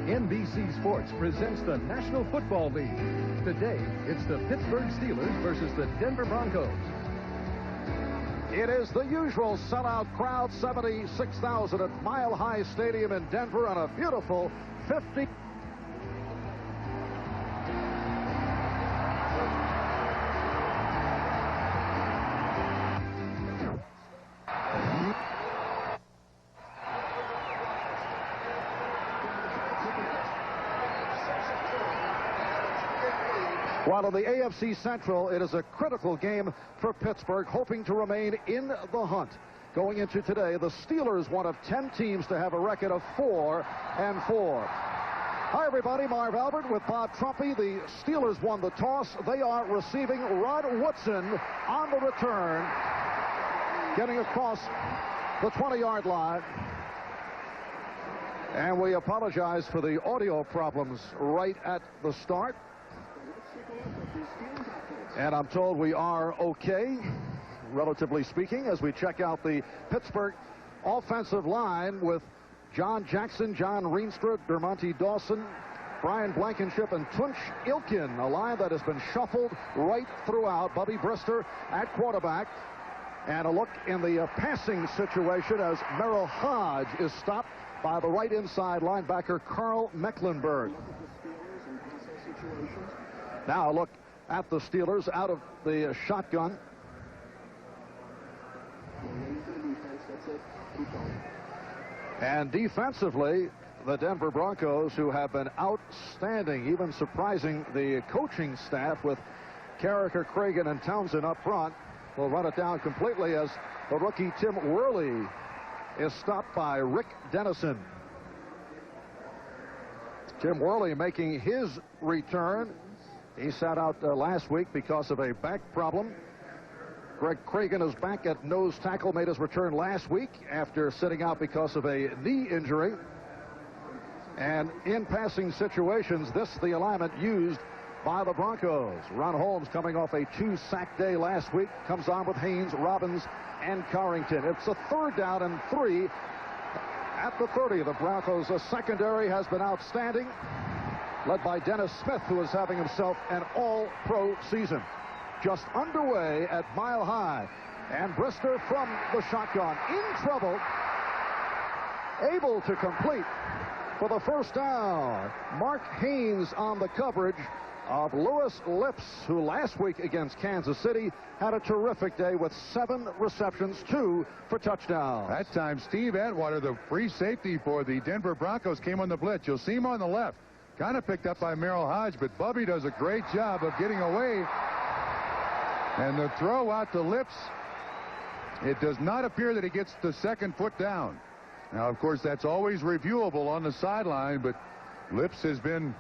NBC Sports presents the National Football League. Today, it's the Pittsburgh Steelers versus the Denver Broncos. It is the usual sellout crowd, 76,000 at Mile High Stadium in Denver on a beautiful 50. While in the AFC Central, it is a critical game for Pittsburgh, hoping to remain in the hunt. Going into today, the Steelers, one of 10 teams to have a record of 4-4. Hi, everybody. Marv Albert with Bob Trumpy. The Steelers won the toss. They are receiving Rod Woodson on the return, getting across the 20-yard line. And we apologize for the audio problems right at the start. And I'm told we are okay, relatively speaking, as we check out the Pittsburgh offensive line with John Jackson, John Reenstra, Dermonte Dawson, Brian Blankenship, and Tunch Ilkin, a line that has been shuffled right throughout. Bubby Brister at quarterback. And a look in the passing situation as Merrill Hodge is stopped by the right inside linebacker Carl Mecklenburg. Now a look at the Steelers out of the shotgun. And defensively, the Denver Broncos, who have been outstanding, even surprising the coaching staff with Carricker, Cragen, and Townsend up front, will run it down completely as the rookie Tim Worley is stopped by Rick Dennison. Tim Worley making his return. He sat out last week because of a back problem. Greg Cragen is back at nose tackle, made his return last week after sitting out because of a knee injury. And in passing situations, this is the alignment used by the Broncos. Ron Holmes, coming off a 2-sack day last week, comes on with Haynes, Robbins, and Carrington. It's a 3rd down and 3 at the 30. The Broncos' secondary has been outstanding, led by Dennis Smith, who is having himself an all-pro season. Just underway at Mile High. And Brister from the shotgun, in trouble, able to complete for the first down. Mark Haynes on the coverage of Lewis Lips, who last week against Kansas City had a terrific day with 7 receptions, 2 for touchdowns. That time, Steve Atwater, the free safety for the Denver Broncos, came on the blitz. You'll see him on the left. Kind of picked up by Merrill Hodge, but Bubby does a great job of getting away. And the throw out to Lips, it does not appear that he gets the 2nd foot down. Now, of course, that's always reviewable on the sideline, but Lips has been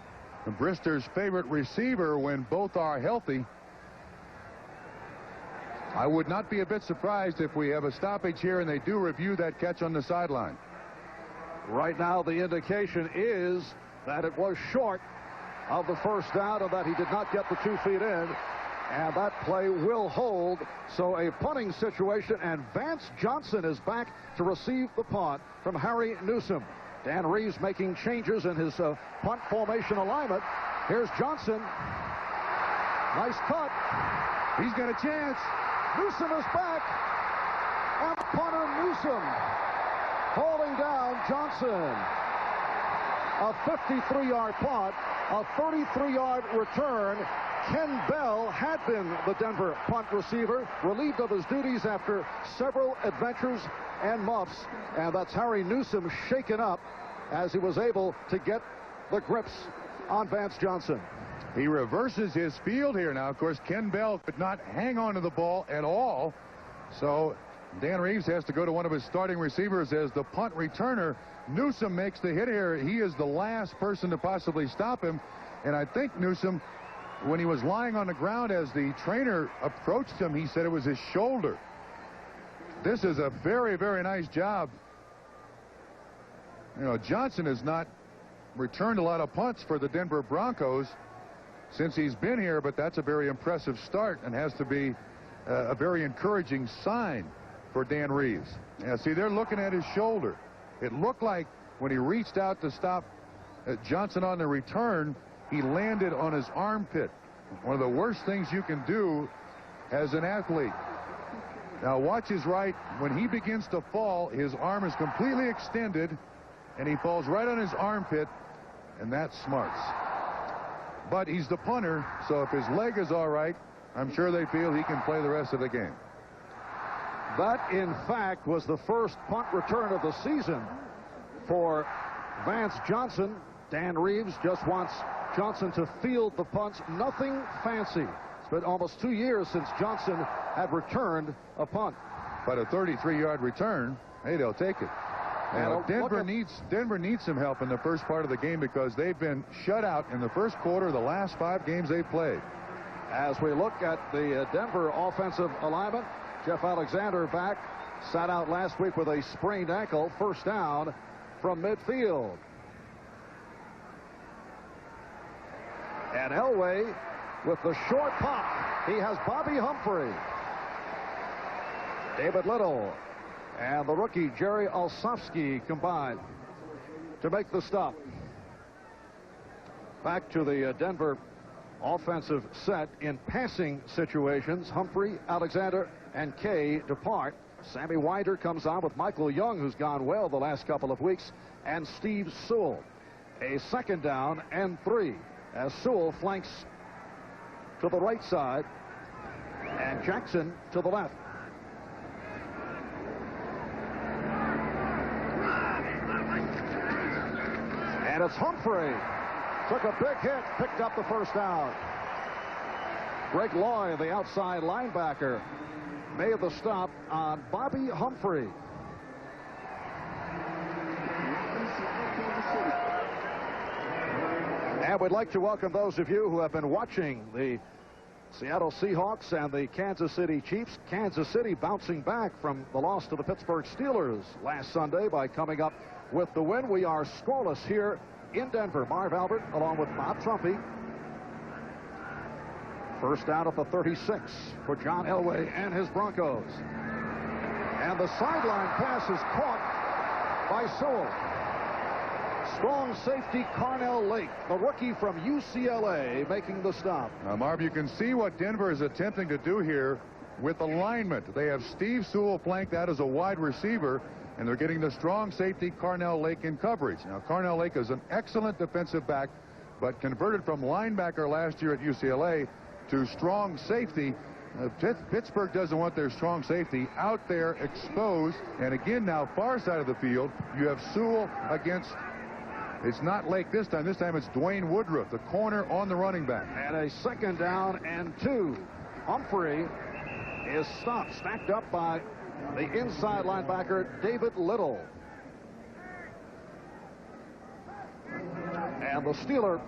Brister's favorite receiver when both are healthy. I would not be a bit surprised if we have a stoppage here and they do review that catch on the sideline. Right now, the indication is that it was short of the first down and that he did not get the 2 feet in. And that play will hold. So a punting situation, and Vance Johnson is back to receive the punt from Harry Newsom. Dan Reeves making changes in his punt formation alignment. Here's Johnson. Nice cut. He's got a chance. Newsom is back. And punter Newsom holding down Johnson. A 53-yard punt, a 33-yard return. Ken Bell had been the Denver punt receiver, relieved of his duties after several adventures and muffs. And that's Harry Newsom shaken up as he was able to get the grips on Vance Johnson. He reverses his field here now. Of course, Ken Bell could not hang on to the ball at all. So Dan Reeves has to go to one of his starting receivers as the punt returner. Newsom makes the hit here. He is the last person to possibly stop him. And I think Newsom, when he was lying on the ground as the trainer approached him, he said it was his shoulder. This is a very, very nice job. You know, Johnson has not returned a lot of punts for the Denver Broncos since he's been here, but that's a very impressive start and has to be a very encouraging sign for Dan Reeves. Yeah, see, they're looking at his shoulder. It looked like when he reached out to stop Johnson on the return, he landed on his armpit. One of the worst things you can do as an athlete. Now watch his right. When he begins to fall, his arm is completely extended, and he falls right on his armpit, and that smarts. But he's the punter, so if his leg is all right, I'm sure they feel he can play the rest of the game. That, in fact, was the first punt return of the season for Vance Johnson. Dan Reeves just wants Johnson to field the punts. Nothing fancy. It's been almost 2 years since Johnson had returned a punt. But a 33-yard return, hey, they'll take it. And Denver needs some help in the first part of the game because they've been shut out in the first quarter of the last 5 games they've played. As we look at the Denver offensive alignment, Jeff Alexander back, sat out last week with a sprained ankle. First down from midfield. And Elway with the short pop. He has Bobby Humphrey, David Little, and the rookie Jerry Olszewski combined to make the stop. Back to the Denver offensive set. In passing situations, Humphrey, Alexander, and Kay depart. Sammy Winder comes on with Michael Young, who's gone well the last couple of weeks, and Steve Sewell. A second down and 3 as Sewell flanks to the right side and Jackson to the left. And it's Humphrey. Took a big hit, picked up the first down. Greg Lloyd, the outside linebacker, made the stop on Bobby Humphrey. And we'd like to welcome those of you who have been watching the Seattle Seahawks and the Kansas City Chiefs. Kansas City bouncing back from the loss to the Pittsburgh Steelers last Sunday by coming up with the win. We are scoreless here in Denver. Marv Albert along with Bob Trumpy. First down at the 36 for John Elway and his Broncos. And the sideline pass is caught by Sewell. Strong safety Carnell Lake, the rookie from UCLA, making the stop. Now, Marv, you can see what Denver is attempting to do here with alignment. They have Steve Sewell flanked out as a wide receiver, and they're getting the strong safety Carnell Lake in coverage. Now, Carnell Lake is an excellent defensive back, but converted from linebacker last year at UCLA to strong safety. Pittsburgh doesn't want their strong safety out there exposed. And again, now far side of the field, you have Sewell against, it's not Lake this time. This time it's Dwayne Woodruff, the corner on the running back. And a second down and 2. Humphrey is stopped, stacked up by the inside linebacker David Little. And the Steeler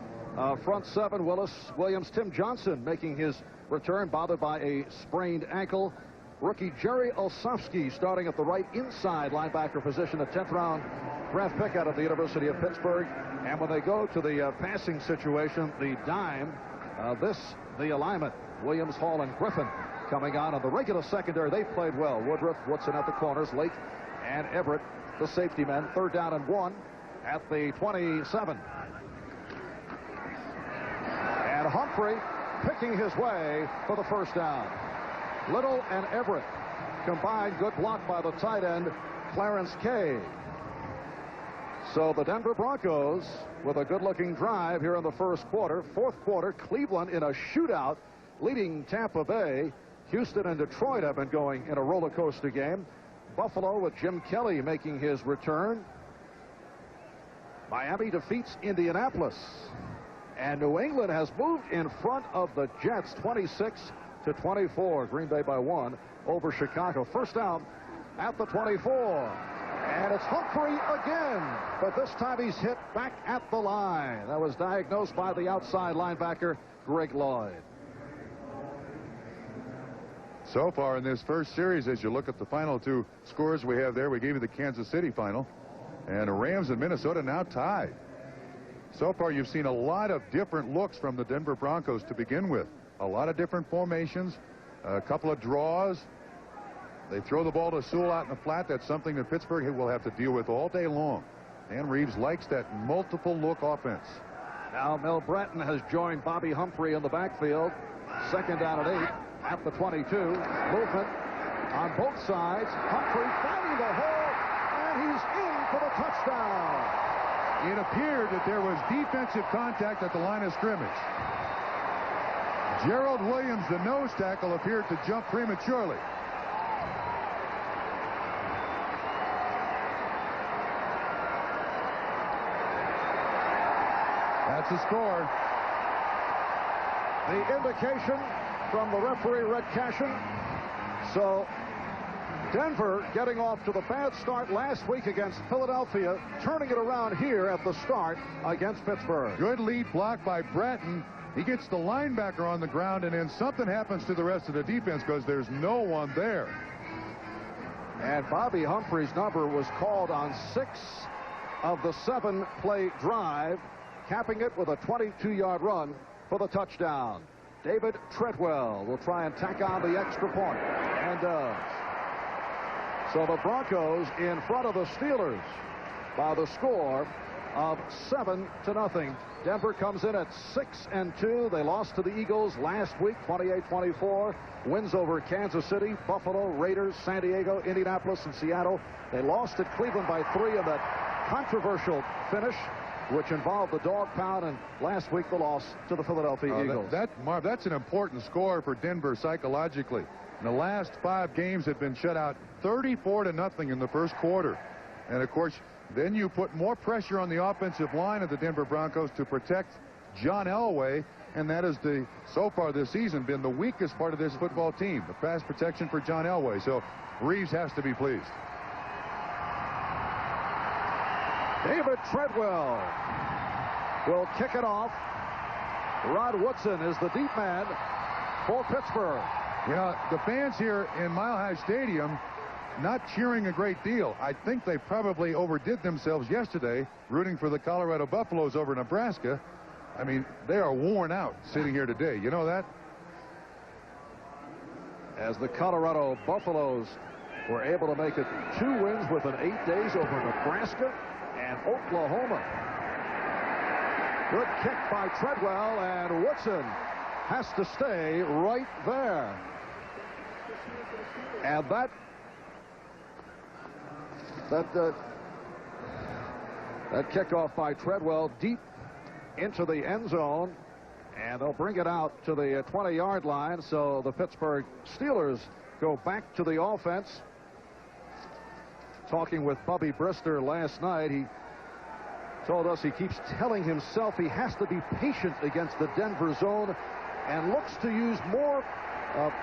front seven, Willis, Williams, Tim Johnson making his return, bothered by a sprained ankle. Rookie Jerry Olszewski starting at the right inside linebacker position, a 10th round draft pick out of the University of Pittsburgh. And when they go to the passing situation, the dime, the alignment, Williams, Hall, and Griffin coming on the regular secondary. They played well. Woodruff, Woodson at the corners, Lake and Everett, the safety men. Third down and 1 at the 27. And Humphrey picking his way for the first down. Little and Everett combined. Good block by the tight end, Clarence Kay. So the Denver Broncos with a good-looking drive here in the first quarter. Fourth quarter, Cleveland in a shootout leading Tampa Bay. Houston and Detroit have been going in a roller coaster game. Buffalo with Jim Kelly making his return. Miami defeats Indianapolis. And New England has moved in front of the Jets 26-24. Green Bay by 1 over Chicago. First down at the 24. And it's Humphrey again. But this time he's hit back at the line. That was diagnosed by the outside linebacker, Greg Lloyd. So far in this first series, as you look at the final 2 scores we have there, we gave you the Kansas City final. And the Rams and Minnesota now tied. So far, you've seen a lot of different looks from the Denver Broncos to begin with. A lot of different formations, a couple of draws. They throw the ball to Sewell out in the flat. That's something that Pittsburgh will have to deal with all day long. And Reeves likes that multiple look offense. Now Mel Breton has joined Bobby Humphrey in the backfield. Second down and 8 at the 22. Movement on both sides. Humphrey finding the hole, and he's in for the touchdown. It appeared that there was defensive contact at the line of scrimmage. Gerald Williams, the nose tackle, appeared to jump prematurely. That's the score. The indication from the referee, Red Cashin. So Denver getting off to the bad start last week against Philadelphia, turning it around here at the start against Pittsburgh. Good lead block by Breton. He gets the linebacker on the ground, and then something happens to the rest of the defense because there's no one there. And Bobby Humphrey's number was called on 6 of the 7-play drive, capping it with a 22-yard run for the touchdown. David Treadwell will try and tack on the extra point, and does. So the Broncos in front of the Steelers by the score of 7-0. Denver comes in at 6-2. They lost to the Eagles last week, 28-24. Wins over Kansas City, Buffalo, Raiders, San Diego, Indianapolis, and Seattle. They lost at Cleveland by 3 in that controversial finish, which involved the dog pound, and last week the loss to the Philadelphia Eagles. Marv, that's an important score for Denver psychologically. In the last 5 games had been shut out 34-0 in the first quarter. And of course, then you put more pressure on the offensive line of the Denver Broncos to protect John Elway, and that has so far this season been the weakest part of this football team, the pass protection for John Elway. So Reeves has to be pleased. David Treadwell will kick it off. Rod Woodson is the deep man for Pittsburgh. You know, the fans here in Mile High Stadium not cheering a great deal. I think they probably overdid themselves yesterday rooting for the Colorado Buffaloes over Nebraska. I mean, they are worn out sitting here today. You know that? As the Colorado Buffaloes were able to make it 2 wins within 8 days over Nebraska and Oklahoma. Good kick by Treadwell, and Woodson has to stay right there. And that kickoff by Treadwell deep into the end zone, and they'll bring it out to the 20-yard line. So the Pittsburgh Steelers go back to the offense. Talking with Bubby Brister last night, he told us he keeps telling himself he has to be patient against the Denver zone and looks to use more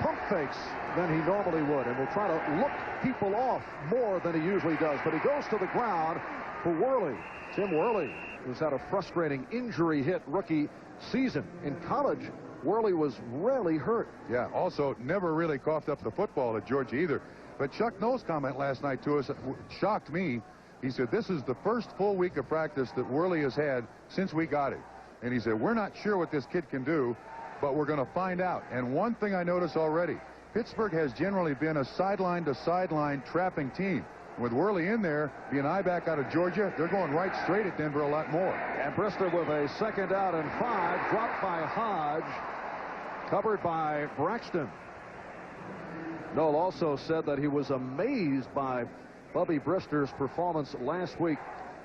pump fakes than he normally would, and will try to look people off more than he usually does. But he goes to the ground for Worley. Tim Worley, who's had a frustrating injury-hit rookie season. In college, Worley was rarely hurt. Yeah, also never really coughed up the football at Georgia either. But Chuck Noll's comment last night to us shocked me. He said, this is the first full week of practice that Worley has had since we got him. And he said, we're not sure what this kid can do, but we're going to find out. And one thing I notice already, Pittsburgh has generally been a sideline-to-sideline trapping team. With Worley in there, being I-back out of Georgia, they're going right straight at Denver a lot more. And Brister with a 2nd down and 5, dropped by Hodge, covered by Braxton. Noll also said that he was amazed by Bubby Brister's performance last week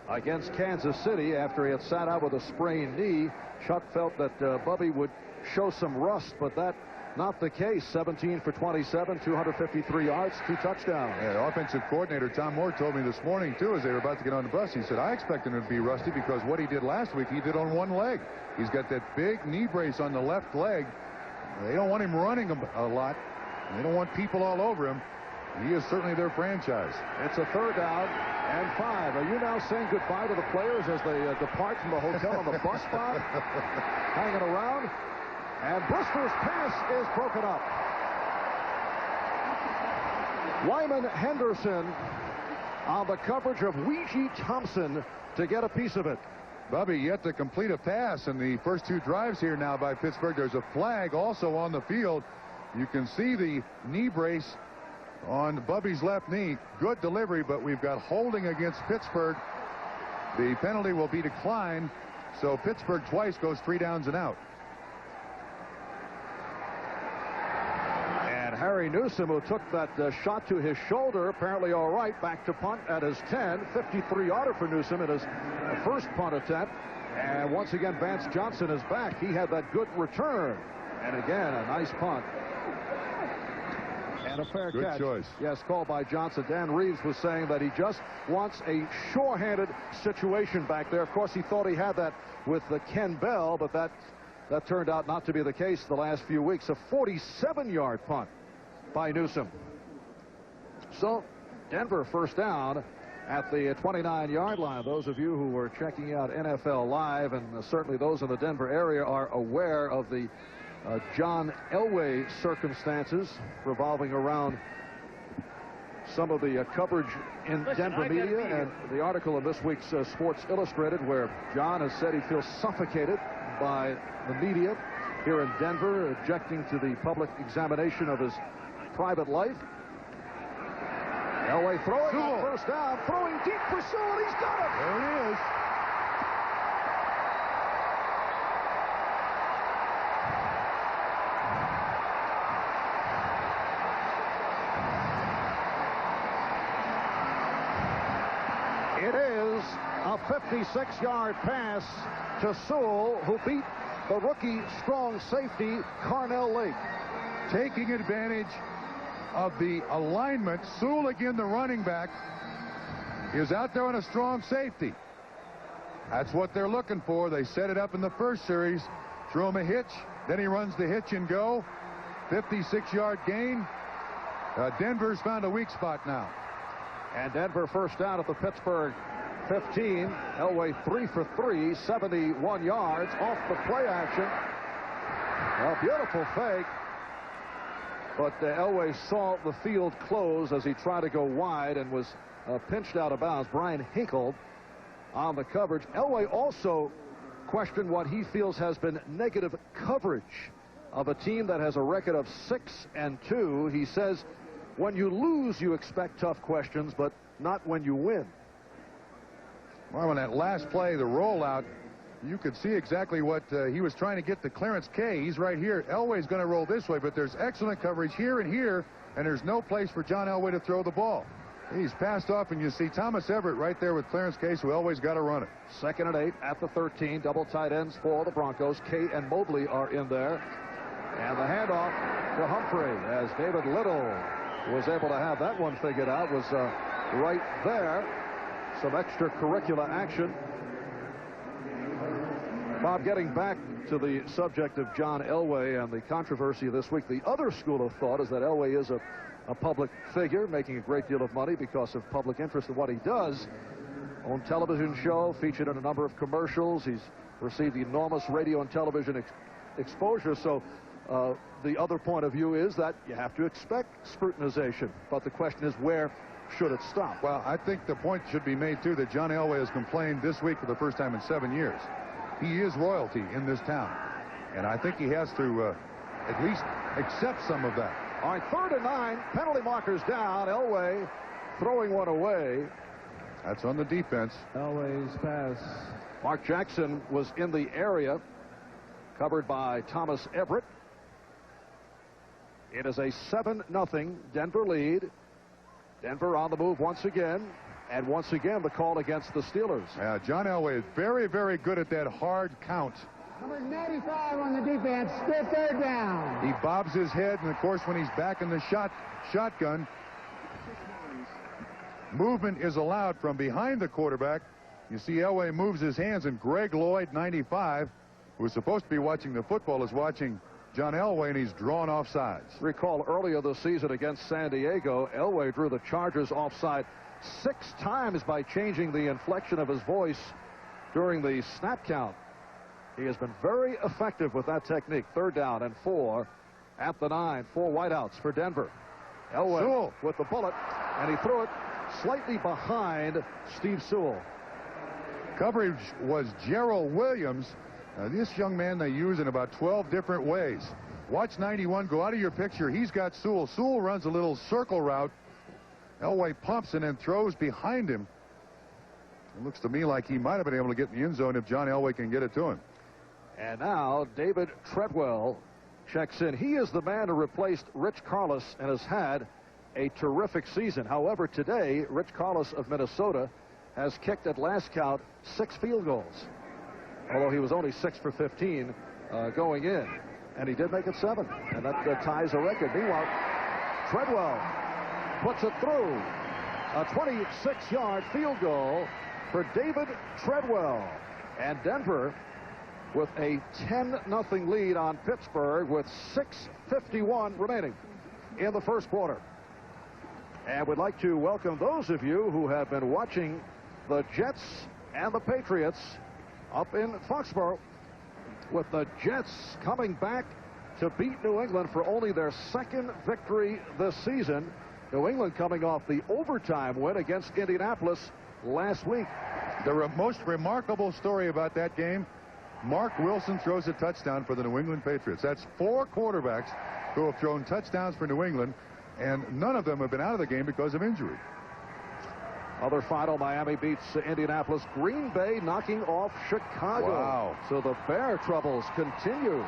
against Kansas City after he had sat out with a sprained knee. Chuck felt that Bubby would show some rust, but that not the case. 17 for 27, 253 yards, 2 touchdowns. Yeah, the offensive coordinator Tom Moore told me this morning too, as they were about to get on the bus, he said, I expected him to be rusty because what he did last week he did on one leg. He's got that big knee brace on the left leg. They don't want him running a lot. They don't want people all over him. He is certainly their franchise. It's a 3rd down and 5. Are you now saying goodbye to the players as they depart from the hotel on the bus stop? Hanging around. And Brister's pass is broken up. Wyman Henderson on the coverage of Weegee Thompson to get a piece of it. Bubby yet to complete a pass in the first 2 drives here now by Pittsburgh. There's a flag also on the field. You can see the knee brace on Bubby's left knee. Good delivery, but we've got holding against Pittsburgh. The penalty will be declined, so Pittsburgh twice goes 3 downs and out. And Harry Newsom, who took that shot to his shoulder, apparently all right, back to punt at his 10. 53-yarder for Newsom in his first punt attempt. And once again, Vance Johnson is back. He had that good return. And again, a nice punt. And a fair Good catch. choice. Yes, called by Johnson. Dan Reeves was saying that he just wants a sure-handed situation back there. Of course, he thought he had that with the Ken Bell, but that turned out not to be the case the last few weeks. A 47-yard punt by Newsom. So Denver first down at the 29-yard line. Those of you who were checking out NFL Live, and certainly those in the Denver area, are aware of the John Elway circumstances revolving around some of the coverage in Denver media, and the article in this week's Sports Illustrated, where John has said he feels suffocated by the media here in Denver, objecting to the public examination of his private life. Elway throwing on first down, throwing deep for Sewell. He's got it. There it is. It is a 56-yard pass to Sewell, who beat the rookie strong safety, Carnell Lake. Taking advantage of the alignment. Sewell, again, the running back, is out there on a strong safety. That's what they're looking for. They set it up in the first series, threw him a hitch, then he runs the hitch and go. 56-yard gain. Denver's found a weak spot now. And Denver first down at the Pittsburgh 15. Elway 3 for 3, 71 yards off the play action. A beautiful fake. But Elway saw the field close as he tried to go wide and was pinched out of bounds. Brian Hinkle on the coverage. Elway also questioned what he feels has been negative coverage of a team that has a record of 6-2. He says, when you lose, you expect tough questions, but not when you win. Well, on that last play, the rollout, you could see exactly what he was trying to get the Clarence K. He's right here. Elway's going to roll this way, but there's excellent coverage here and here, and there's no place for John Elway to throw the ball. He's passed off, and you see Thomas Everett right there with Clarence K., so Elway's got to run it. 2nd and 8 at the 13. Double tight ends for the Broncos. K and Mobley are in there. And the handoff to Humphrey as David Little was able to have that one figured out, was right there. Some extracurricular action. Bob, getting back to the subject of John Elway and the controversy this week, the other school of thought is that Elway is a public figure making a great deal of money because of public interest in what he does. On television show, featured in a number of commercials. He's received enormous radio and television exposure. So the other point of view is that you have to expect scrutinization. But the question is, where should it stop? Well, I think the point should be made, too, that John Elway has complained this week for the first time in 7 years. He is royalty in this town, and I think he has to at least accept some of that. All right, 3rd and 9, penalty markers down. Elway throwing one away. That's on the defense. Elway's pass. Mark Jackson was in the area, covered by Thomas Everett. It is a 7-0 Denver lead. Denver on the move once again. And once again, the call against the Steelers. Yeah, John Elway is very, very good at that hard count. Number 95 on the defense, still 3rd down. He bobs his head, and of course, when he's back in the shotgun, movement is allowed from behind the quarterback. You see Elway moves his hands, and Greg Lloyd, 95, who was supposed to be watching the football, is watching John Elway, and he's drawn offsides. Recall earlier this season against San Diego, Elway drew the Chargers offside 6 times by changing the inflection of his voice during the snap count. He has been very effective with that technique. 3rd down and 4 at the 9. 4 wideouts for Denver. Elway Sewell with the bullet, and he threw it slightly behind Steve Sewell. Coverage was Gerald Williams. This young man they use in about 12 different ways. Watch 91 go out of your picture. He's got Sewell. Sewell runs a little circle route. Elway pumps and then throws behind him. It looks to me like he might have been able to get in the end zone if John Elway can get it to him. And now David Treadwell checks in. He is the man who replaced Rich Karlis and has had a terrific season. However, today, Rich Karlis of Minnesota has kicked at last count 6 field goals, although he was only 6 for 15 going in. And he did make it 7, and that ties a record. Meanwhile, Treadwell puts it through. A 26-yard field goal for David Treadwell. And Denver with a 10-0 lead on Pittsburgh with 6:51 remaining in the first quarter. And we'd like to welcome those of you who have been watching the Jets and the Patriots up in Foxborough, with the Jets coming back to beat New England for only their 2nd victory this season. New England coming off the overtime win against Indianapolis last week. The most remarkable story about that game, Mark Wilson throws a touchdown for the New England Patriots. That's 4 quarterbacks who have thrown touchdowns for New England, and none of them have been out of the game because of injury. Other final, Miami beats Indianapolis. Green Bay knocking off Chicago. Wow. So the Bear troubles continue.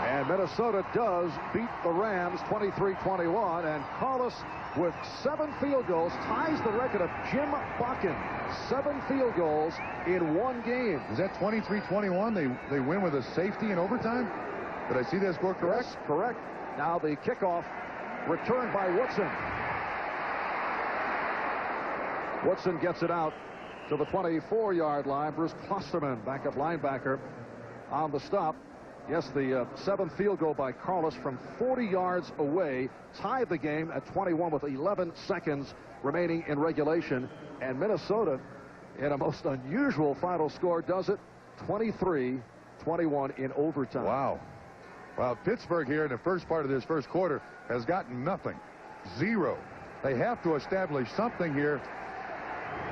And Minnesota does beat the Rams 23-21, and Karlis with 7 field goals ties the record of Jim Bakken. 7 field goals in 1 game. Is that 23-21? They win with a safety in overtime? Did I see that score correct? Yes, correct. Now the kickoff returned by Woodson. Woodson gets it out to the 24-yard line. Bruce Klosterman, backup linebacker, on the stop. Yes, the 7th field goal by Karlis from 40 yards away tied the game at 21 with 11 seconds remaining in regulation. And Minnesota, in a most unusual final score, does it 23-21 in overtime. Wow. Well, Pittsburgh here in the first part of this first quarter has gotten nothing. 0. They have to establish something here,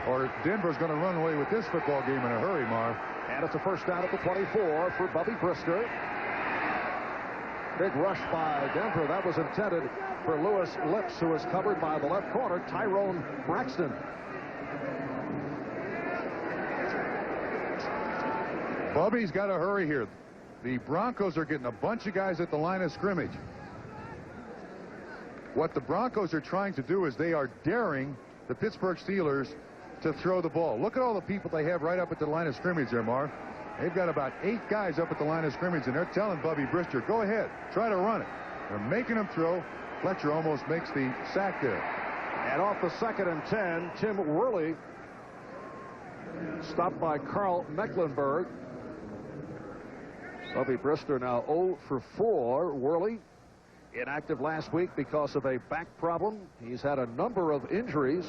or Denver's going to run away with this football game in a hurry, Marv. And it's a first down at the 24 for Bubby Brister. Big rush by Denver. That was intended for Lewis Lips, who is covered by the left corner, Tyrone Braxton. Bubby's got to hurry here. The Broncos are getting a bunch of guys at the line of scrimmage. What the Broncos are trying to do is they are daring the Pittsburgh Steelers to throw the ball. Look at all the people they have right up at the line of scrimmage there, Marv. They've got about 8 guys up at the line of scrimmage, and they're telling Bubby Brister, go ahead, try to run it. They're making him throw. Fletcher almost makes the sack there. And off the 2nd and 10, Tim Worley stopped by Carl Mecklenburg. Bubby Brister now 0 for 4. Worley inactive last week because of a back problem. He's had a number of injuries.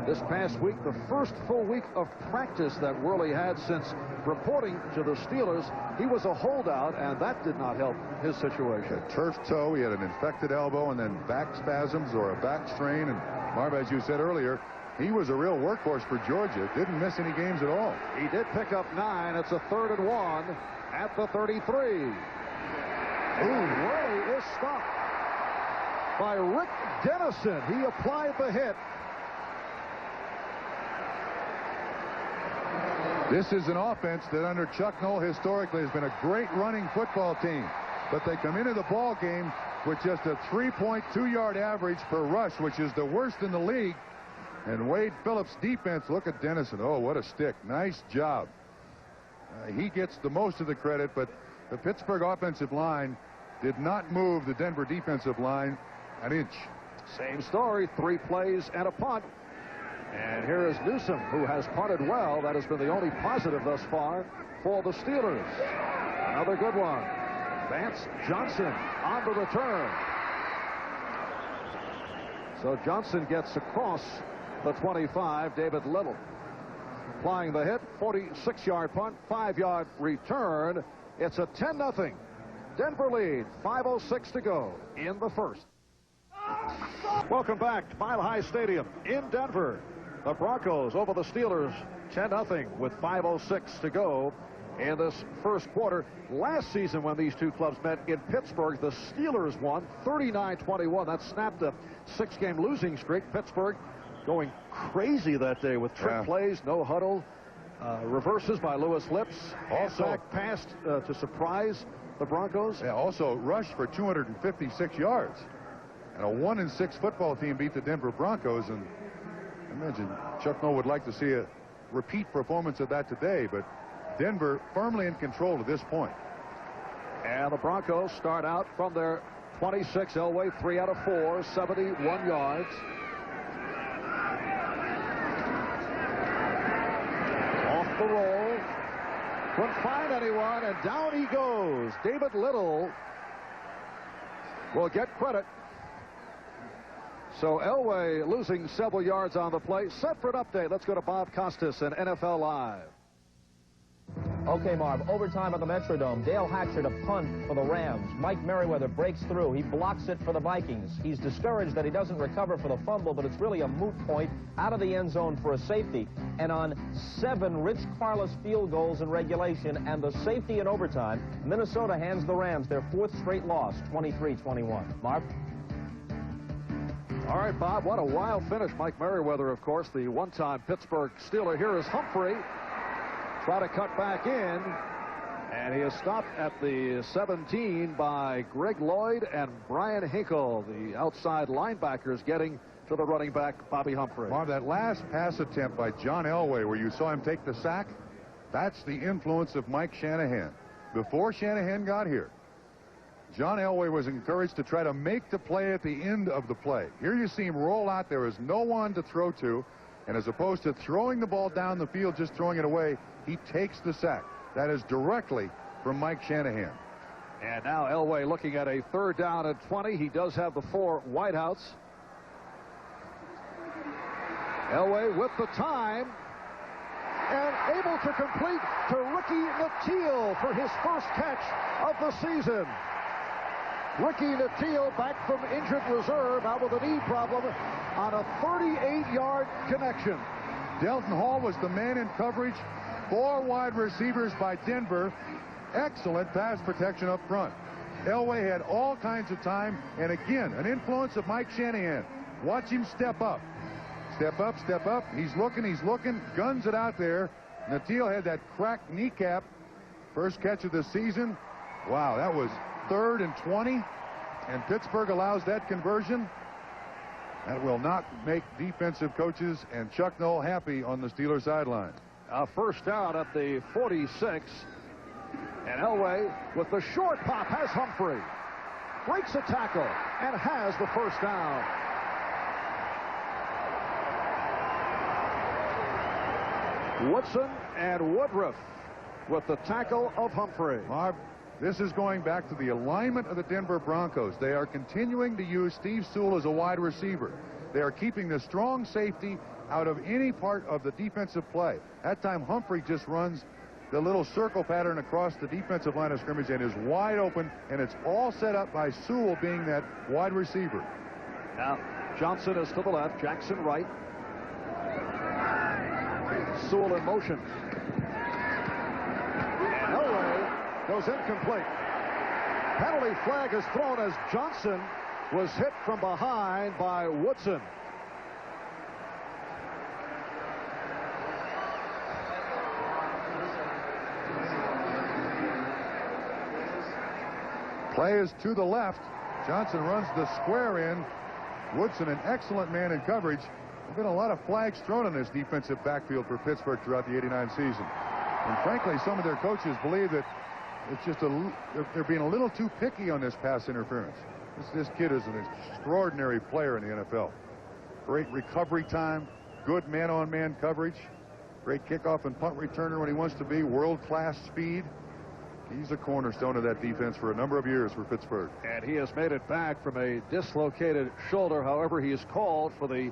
This past week, the first full week of practice that Worley had since reporting to the Steelers, he was a holdout, and that did not help his situation. A turf toe, he had an infected elbow, and then back spasms or a back strain. And Marv, as you said earlier, he was a real workhorse for Georgia. Didn't miss any games at all. He did pick up 9. It's a 3rd and 1 at the 33. Worley is stopped by Rick Dennison. He applied the hit. This is an offense that under Chuck Noll historically has been a great running football team. But they come into the ball game with just a 3.2-yard average per rush, which is the worst in the league. And Wade Phillips' defense, look at Dennison. Oh, what a stick. Nice job. He gets the most of the credit, but the Pittsburgh offensive line did not move the Denver defensive line an inch. Same story, 3 plays and a punt. And here is Newsom, who has punted well. That has been the only positive thus far for the Steelers. Another good one. Vance Johnson on the return. So Johnson gets across the 25. David Little applying the hit. 46-yard punt, 5-yard return. It's a 10-0 Denver lead. 5:06 to go in the first. Welcome back to Mile High Stadium in Denver. The Broncos over the Steelers 10-0 with 5:06 to go in this first quarter. Last season when these two clubs met in Pittsburgh, the Steelers won 39-21. That snapped a 6-game losing streak. Pittsburgh going crazy that day with trick plays, no huddle, reverses by Lewis Lips. Also passed to surprise the Broncos. Yeah, also rushed for 256 yards. And a 1-6 football team beat the Denver Broncos. And I imagine Chuck Noll would like to see a repeat performance of that today, but Denver firmly in control to this point. And the Broncos start out from their 26. Elway 3 out of 4, 71 yards. Off the roll. Couldn't find anyone, and down he goes. David Little will get credit. So Elway losing several yards on the play. Set for an update. Let's go to Bob Costas and NFL Live. Okay, Marv, overtime at the Metrodome. Dale Hatcher to punt for the Rams. Mike Merriweather breaks through. He blocks it for the Vikings. He's discouraged that he doesn't recover for the fumble, but it's really a moot point out of the end zone for a safety. And on 7 Rich Karlis field goals in regulation and the safety in overtime, Minnesota hands the Rams their 4th straight loss, 23-21. Marv? All right, Bob, what a wild finish. Mike Merriweather, of course, the one-time Pittsburgh Steeler. Here is Humphrey. Try to cut back in, and he is stopped at the 17 by Greg Lloyd and Brian Hinkle, the outside linebackers, getting to the running back, Bobby Humphrey. Marv, that last pass attempt by John Elway, where you saw him take the sack, that's the influence of Mike Shanahan. Before Shanahan got here, John Elway was encouraged to try to make the play at the end of the play. Here you see him roll out. There is no one to throw to, and as opposed to throwing the ball down the field, just throwing it away, he takes the sack. That is directly from Mike Shanahan. And now Elway looking at a 3rd down and 20. He does have the 4 wideouts. Elway with the time and able to complete to Ricky Nattiel for his first catch of the season. Ricky Nattiel back from injured reserve, out with a knee problem on a 38-yard connection. Delton Hall was the man in coverage. 4 wide receivers by Denver. Excellent pass protection up front. Elway had all kinds of time, and again, an influence of Mike Shanahan. Watch him step up. Step up, step up. He's looking, guns it out there. Nattiel had that cracked kneecap. First catch of the season. Wow, that was 3rd and 20, and Pittsburgh allows that conversion. That will not make defensive coaches and Chuck Noll happy on the Steelers sideline. A first down at the 46. And Elway with the short pop has Humphrey. Breaks a tackle and has the first down. Woodson and Woodruff with the tackle of Humphrey. Marv, this is going back to the alignment of the Denver Broncos. They are continuing to use Steve Sewell as a wide receiver. They are keeping the strong safety out of any part of the defensive play. That time Humphrey just runs the little circle pattern across the defensive line of scrimmage and is wide open, and it's all set up by Sewell being that wide receiver. Now Johnson is to the left, Jackson right. Sewell in motion. And Elway goes incomplete. Penalty flag is thrown as Johnson was hit from behind by Woodson. Play is to the left. Johnson runs the square in. Woodson, an excellent man in coverage. There have been a lot of flags thrown in this defensive backfield for Pittsburgh throughout the '89 season. And frankly, some of their coaches believe that it's just they're being a little too picky on this pass interference. This kid is an extraordinary player in the NFL. Great recovery time, good man-on-man coverage, great kickoff and punt returner when he wants to be, world-class speed. He's a cornerstone of that defense for a number of years for Pittsburgh. And he has made it back from a dislocated shoulder. However, he is called for the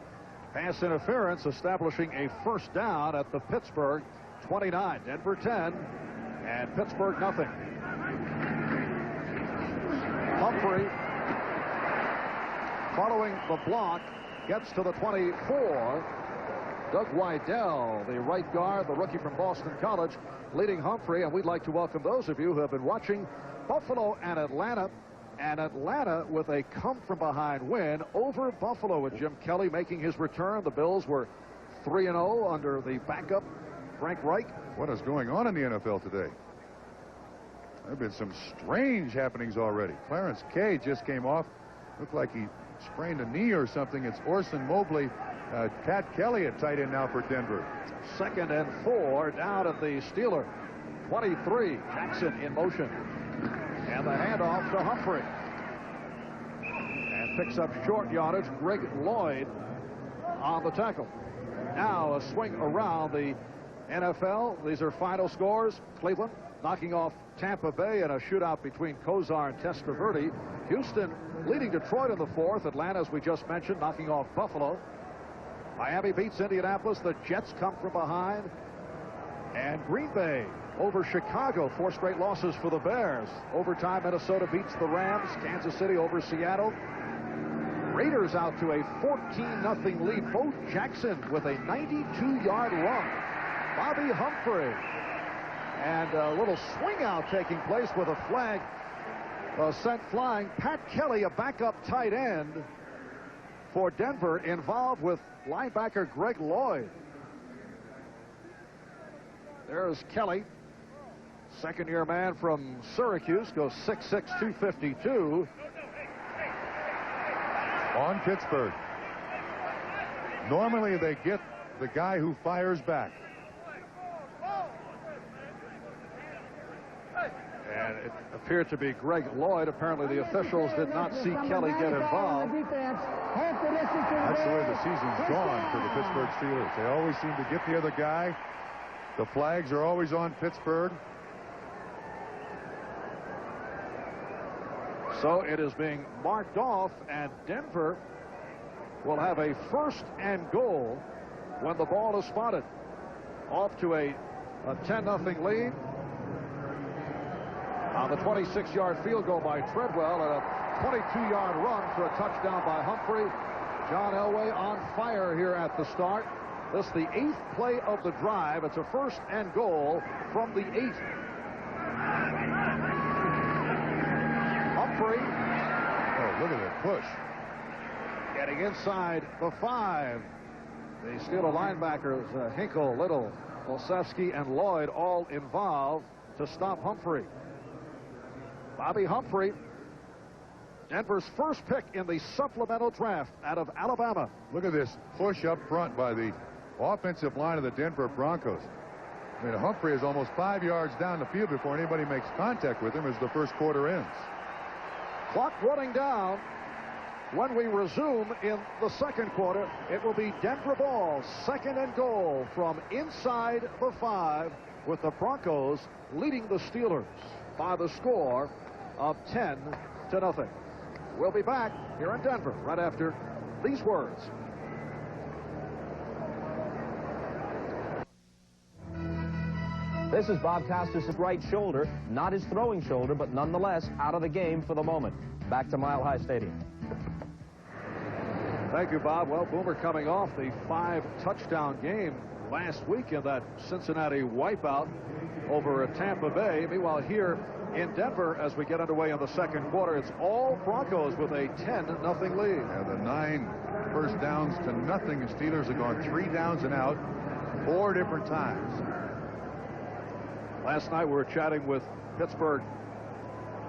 pass interference, establishing a first down at the Pittsburgh 29. Denver 10 and Pittsburgh nothing. Humphrey, following the block, gets to the 24. Doug Wydell, the right guard, the rookie from Boston College, leading Humphrey. And we'd like to welcome those of you who have been watching Buffalo and Atlanta And Atlanta with a come-from-behind win over Buffalo with Jim Kelly making his return. The Bills were 3-0 under the backup, Frank Reich. What is going on in the NFL today? There have been some strange happenings already. Clarence Kay just came off. Looked like he sprained a knee or something. It's Orson Mobley. Pat Kelly at tight end now for Denver. 2nd and 4 down at the Steeler 23. Jackson in motion. And the handoff to Humphrey. And picks up short yardage. Greg Lloyd on the tackle. Now a swing around the NFL. These are final scores. Cleveland knocking off Tampa Bay in a shootout between Kozar and Testaverde. Houston leading Detroit in the 4th. Atlanta, as we just mentioned, knocking off Buffalo. Miami beats Indianapolis. The Jets come from behind. And Green Bay over Chicago. 4 straight losses for the Bears. Overtime, Minnesota beats the Rams. Kansas City over Seattle. Raiders out to a 14-0 lead. Bo Jackson with a 92-yard run. Bobby Humphrey. And a little swing out taking place with a flag sent flying. Pat Kelly, a backup tight end for Denver, involved with linebacker Greg Lloyd. There's Kelly, second-year man from Syracuse, goes 6'6", 252. On Pittsburgh. Normally they get the guy who fires back. And it appeared to be Greg Lloyd. Apparently the officials did not see Kelly get involved. That's the way the season's gone for the Pittsburgh Steelers. They always seem to get the other guy. The flags are always on Pittsburgh. So it is being marked off, and Denver will have a 1st and goal when the ball is spotted. Off to a 10-0 lead. On the 26-yard field goal by Treadwell, and a 22-yard run for a touchdown by Humphrey. John Elway on fire here at the start. This is the 8th play of the drive. It's a 1st and goal from the 8. Humphrey. Oh, look at that push. Getting inside the 5. The Steeler linebackers, Hinkle, Little, Olszewski, and Lloyd all involved to stop Humphrey. Bobby Humphrey, Denver's first pick in the supplemental draft out of Alabama. Look at this push up front by the offensive line of the Denver Broncos. I mean, Humphrey is almost 5 yards down the field before anybody makes contact with him as the first quarter ends. Clock running down. When we resume in the second quarter, it will be Denver ball, 2nd and goal from inside the 5, with the Broncos leading the Steelers by the score of 10-0. We'll be back here in Denver right after these words. This is Bob Costas' right shoulder, not his throwing shoulder, but nonetheless out of the game for the moment. Back to Mile High Stadium. Thank you, Bob. Well, Boomer coming off the 5-touchdown game last week in that Cincinnati wipeout over Tampa Bay. Meanwhile, here in Denver, as we get underway in the second quarter, it's all Broncos with a 10-0 lead. Yeah, the 9 first downs to nothing. The Steelers have gone 3 downs and out 4 different times. Last night we were chatting with Pittsburgh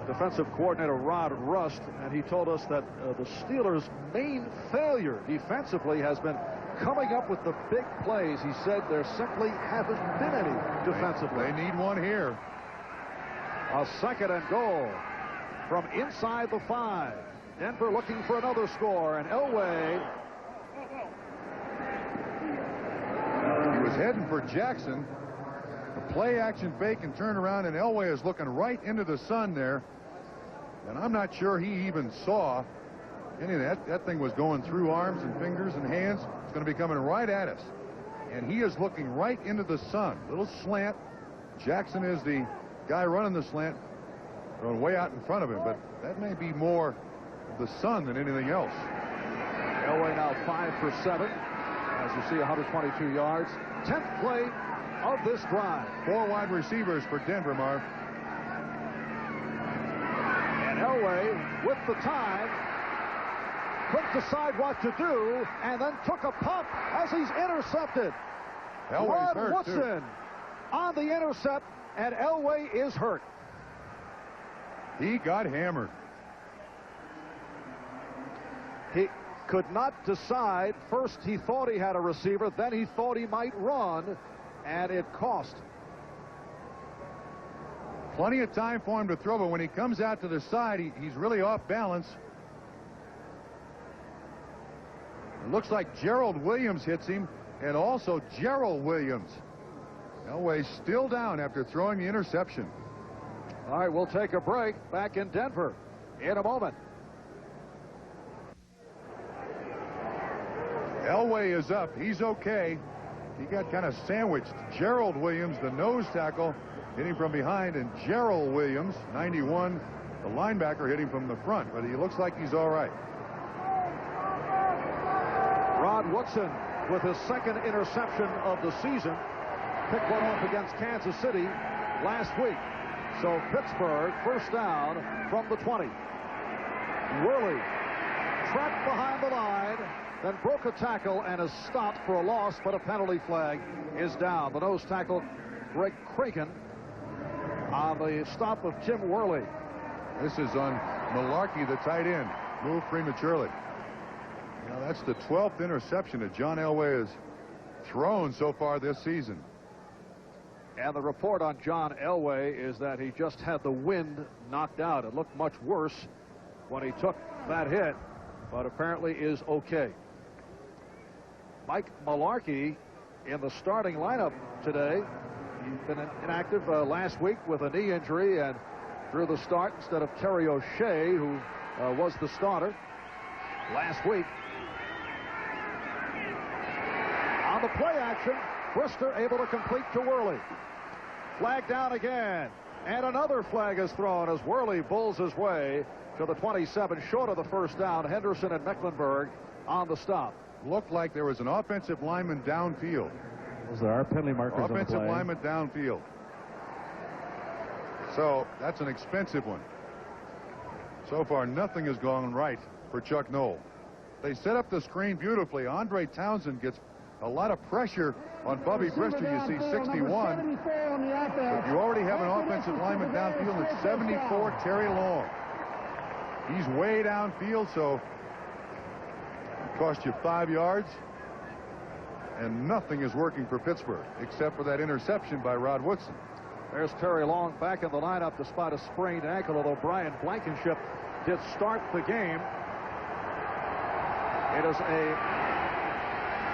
defensive coordinator Rod Rust, and he told us that the Steelers' main failure defensively has been coming up with the big plays. He said there simply haven't been any defensively. They need one here. A 2nd and goal from inside the 5. Denver looking for another score, and Elway. He was heading for Jackson. The play action fake and turn around, and Elway is looking right into the sun there. And I'm not sure he even saw any of that. That thing was going through arms and fingers and hands. It's going to be coming right at us. And he is looking right into the sun. Little slant. Jackson is the guy running the slant, going way out in front of him. But that may be more of the sun than anything else. Elway now 5 for 7. As you see, 122 yards. 10th play of this drive. 4 wide receivers for Denver, Marv. And Elway with the time. Couldn't decide what to do, and then took a pump as he's intercepted. Elway's hurt, Woodson on the intercept, and Elway is hurt. He got hammered. He could not decide. First he thought he had a receiver, then he thought he might run, and it cost. Plenty of time for him to throw, but when he comes out to the side, he's really off balance. It looks like Gerald Williams hits him, and also Gerald Williams. Elway still down after throwing the interception. All right, we'll take a break. Back in Denver in a moment. Elway is up. He's okay. He got kind of sandwiched. Gerald Williams, the nose tackle, hit him from behind, and Gerald Williams, 91, the linebacker, hit him from the front, but he looks like he's all right. Rod Woodson with his second interception of the season. Picked one off against Kansas City last week. So Pittsburgh first down from the 20. Worley trapped behind the line, then broke a tackle and is stopped for a loss, but a penalty flag is down. The nose tackle, Greg Cragen, on the stop of Tim Worley. This is on Malarkey, the tight end, moved prematurely. Now that's the 12th interception that John Elway has thrown so far this season. And the report on John Elway is that he just had the wind knocked out. It looked much worse when he took that hit, but apparently is okay. Mike Malarkey in the starting lineup today. He's been inactive last week with a knee injury and drew the start instead of Terry O'Shea, who was the starter last week. On the play action, Brister able to complete to Worley. Flag down again, and another flag is thrown as Worley bulls his way to the 27, short of the first down. Henderson and Mecklenburg on the stop. Looked like there was an offensive lineman downfield. Those are our penalty markers on the Offensive play. lineman downfield. So that's an expensive one. So far, nothing has gone right for Chuck Noll. They set up the screen beautifully. Andre Townsend gets a lot of pressure on Bubby Brister. You see 61. But you already have an offensive lineman downfield at 74, Terry Long. He's way downfield, so it cost you 5 yards. And nothing is working for Pittsburgh except for that interception by Rod Woodson. There's Terry Long back in the lineup despite a sprained ankle, although Brian Blankenship did start the game. It is a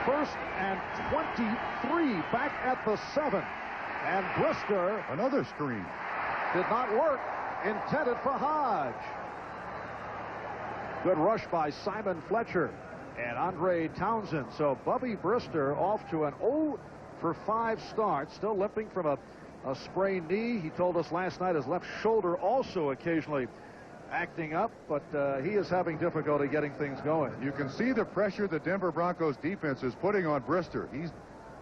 1st and 23 back at the 7. And Brister, Another screen. did not work. Intended for Hodge. Good rush by Simon Fletcher and Andre Townsend. So Bubby Brister off to an 0 for 5 start, still limping from a sprained knee. He told us last night his left shoulder also occasionally acting up, but he is having difficulty getting things going. You can see the pressure the Denver Broncos defense is putting on Brister. He's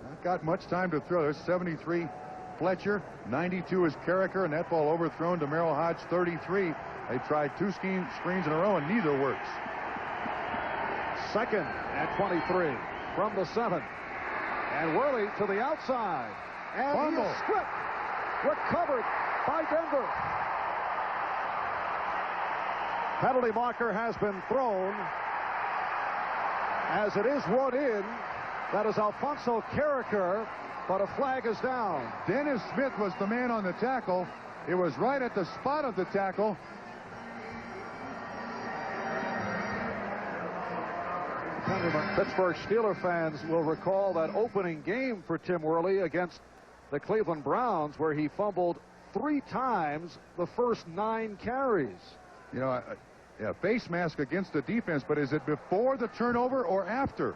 not got much time to throw. There's 73 Fletcher, 92 is Carricker, and that ball overthrown to Merrill Hodge, 33. They tried 2 screens in a row, and neither works. 2nd and 23 from the 7. And Worley to the outside. And Fumble. he is stripped. Recovered by Denver. Penalty marker has been thrown as it is run in. That is Alfonso Carricker, but a flag is down. Dennis Smith was the man on the tackle. It was right at the spot of the tackle. Pittsburgh Steelers fans will recall that opening game for Tim Worley against the Cleveland Browns, where he fumbled 3 times the first 9 carries. You know, yeah, face mask against the defense, but is it before the turnover or after?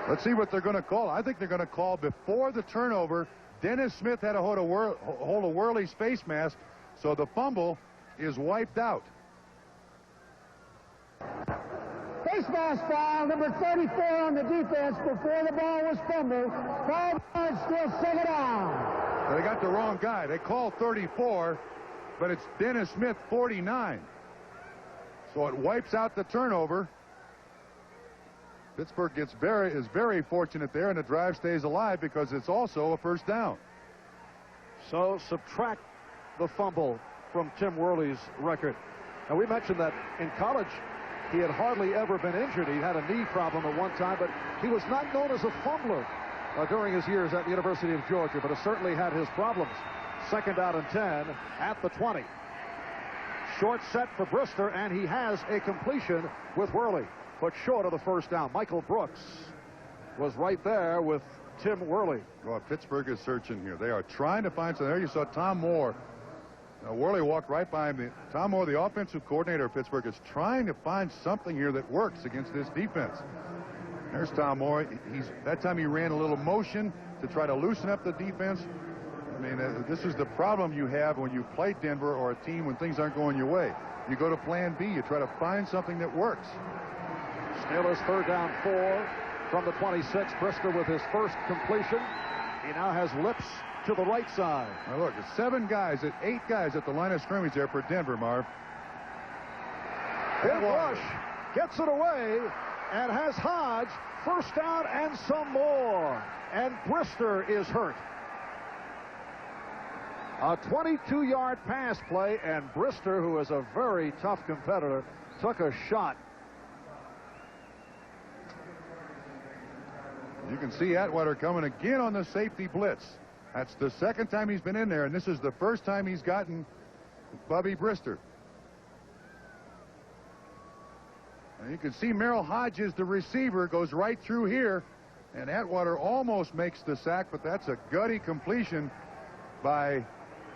Let's see what they're going to call. I think they're going to call before the turnover. Dennis Smith had a hold of Worley's face mask, so the fumble is wiped out. Face mask foul, number 34 on the defense before the ball was fumbled. 5 yards, still 2nd down. They got the wrong guy. They called 34, but it's Dennis Smith, 49. So it wipes out the turnover. Pittsburgh is very fortunate there, and the drive stays alive because it's also a first down. So subtract the fumble from Tim Worley's record. And we mentioned that in college he had hardly ever been injured. He had a knee problem at one time, but he was not known as a fumbler during his years at the University of Georgia, but has certainly had his problems. Second down and 10 at the 20. Short set for Brister, and he has a completion with Worley, but short of the first down. Michael Brooks was right there with Tim Worley. Well, Pittsburgh is searching here. They are trying to find something. There you saw Tom Moore. Worley walked right by him. Tom Moore, the offensive coordinator of Pittsburgh, is trying to find something here that works against this defense. There's Tom Moore. That time he ran a little motion to try to loosen up the defense. I mean, this is the problem you have when you play Denver or a team when things aren't going your way. You go to plan B. You try to find something that works. Steelers third down 4 from the 26. Brister with his first completion. He now has Lips to the right side. Now look, it's 8 guys at the line of scrimmage there for Denver, Marv. Big rush, gets it away, and has Hodge. First down and some more. And Brister is hurt. A 22-yard pass play, and Brister, who is a very tough competitor, took a shot. You can see Atwater coming again on the safety blitz. That's the second time he's been in there, and this is the first time he's gotten Bubby Brister. And you can see Merrill Hodges, the receiver, goes right through here, and Atwater almost makes the sack, but that's a gutty completion by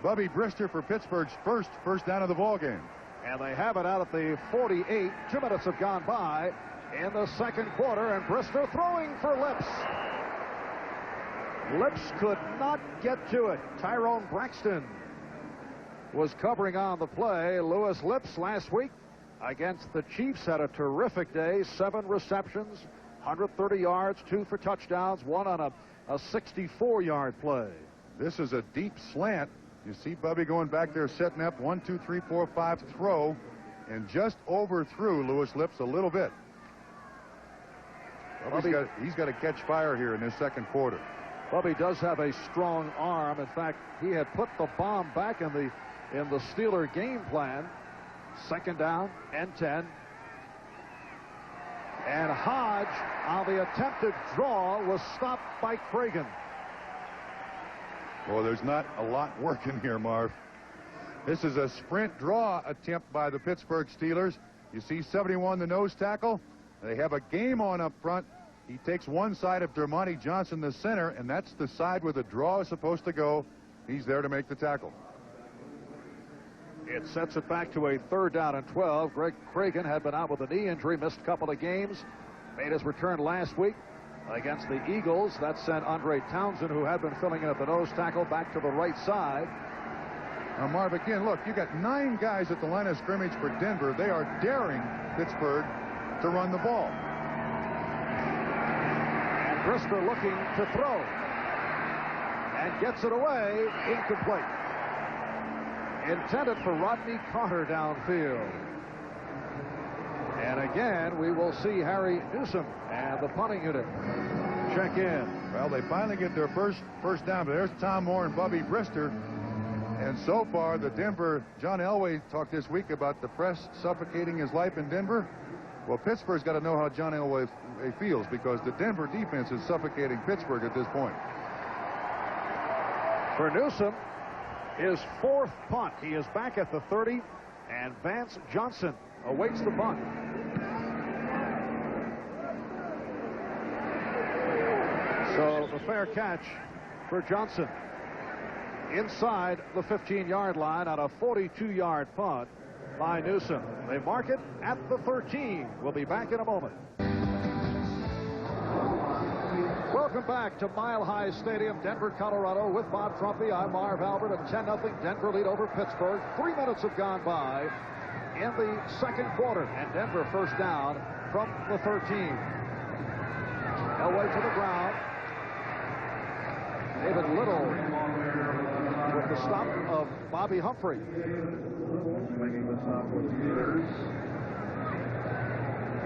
Bubby Brister for Pittsburgh's first down of the ball game. And they have it out at the 48. 2 minutes have gone by in the second quarter, and Brister throwing for Lips. Lips could not get to it. Tyrone Braxton was covering on the play. Lewis Lips last week against the Chiefs had a terrific day. 7 receptions, 130 yards, 2 for touchdowns, 1 on a 64-yard play. This is a deep slant. You see Bubby going back there setting up 1, 2, 3, 4, 5 throw, and just overthrew Lewis Lips a little bit. He's got to catch fire here in this second quarter. Bubby does have a strong arm. In fact, he had put the bomb back in the Steeler game plan. Second down and 10. And Hodge on the attempted draw was stopped by Cragen. Well, there's not a lot working here, Marv. This is a sprint draw attempt by the Pittsburgh Steelers. You see 71, the nose tackle. They have a game on up front. He takes one side of Dermontti Johnson, the center, and that's the side where the draw is supposed to go. He's there to make the tackle. It sets it back to a third down and 12. Greg Cragen had been out with a knee injury, missed a couple of games, made his return last week against the Eagles. That sent Andre Townsend, who had been filling in at the nose tackle, back to the right side. Now, Marv, again, look, you got 9 guys at the line of scrimmage for Denver. They are daring Pittsburgh to run the ball. And Brister looking to throw. And gets it away, incomplete. Intended for Rodney Carter downfield. And again, we will see Harry Newsom and the punting unit check in. Well, they finally get their first down, but there's Tom Moore and Bubby Brister. And so far, the Denver, John Elway talked this week about the press suffocating his life in Denver. Well, Pittsburgh's got to know how John Elway feels, because the Denver defense is suffocating Pittsburgh at this point. For Newsom, his 4th punt. He is back at the 30, and Vance Johnson awaits the punt. So the fair catch for Johnson inside the 15-yard line on a 42-yard punt by Newsom. They mark it at the 13. We'll be back in a moment. Welcome back to Mile High Stadium, Denver, Colorado, with Bob Trumpy. I'm Marv Albert. A 10-0 Denver lead over Pittsburgh. 3 minutes have gone by in the second quarter, and Denver first down from the 13. Elway to the ground. David Little with the stop of Bobby Humphrey.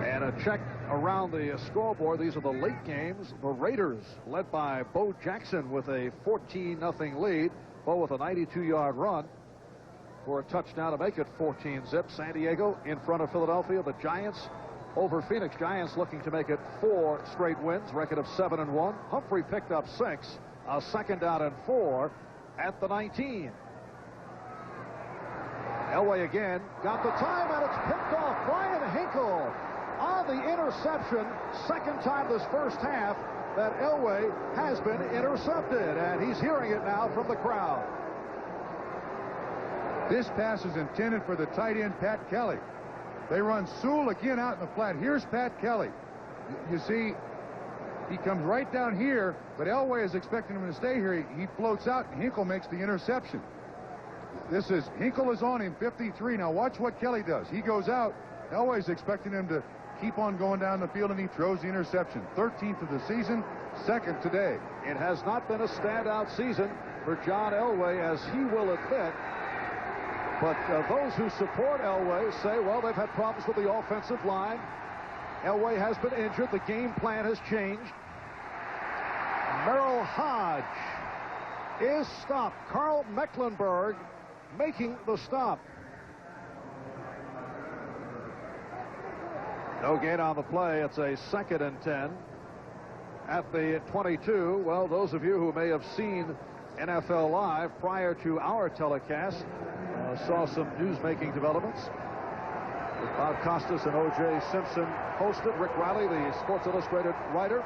And a check around the scoreboard. These are the late games. The Raiders, led by Bo Jackson, with a 14-0 lead. Bo with a 92-yard run for a touchdown to make it 14-zip. San Diego in front of Philadelphia. The Giants over Phoenix. Giants looking to make it 4 straight wins. Record of 7-1. Humphrey picked up 6. A 2nd down and 4 at the 19. Elway again got the time, and it's picked off. Brian Hinkle on the interception. 2nd time this first half that Elway has been intercepted, and he's hearing it now from the crowd. This pass is intended for the tight end, Pat Kelly. They run Sewell again out in the flat. Here's Pat Kelly. You see, he comes right down here, but Elway is expecting him to stay here. He floats out, and Hinkle makes the interception. Hinkle is on him, 53. Now watch what Kelly does. He goes out. Elway's expecting him to keep on going down the field, and he throws the interception. 13th of the season, 2nd today. It has not been a standout season for John Elway, as he will admit. But those who support Elway say, well, they've had problems with the offensive line. Elway has been injured. The game plan has changed. Merrill Hodge is stopped. Carl Mecklenburg making the stop. No gain on the play. It's a 2nd and 10 at the 22. Well, those of you who may have seen NFL Live prior to our telecast saw some news-making developments. Bob Costas and O.J. Simpson hosted. Rick Riley, the Sports Illustrated writer,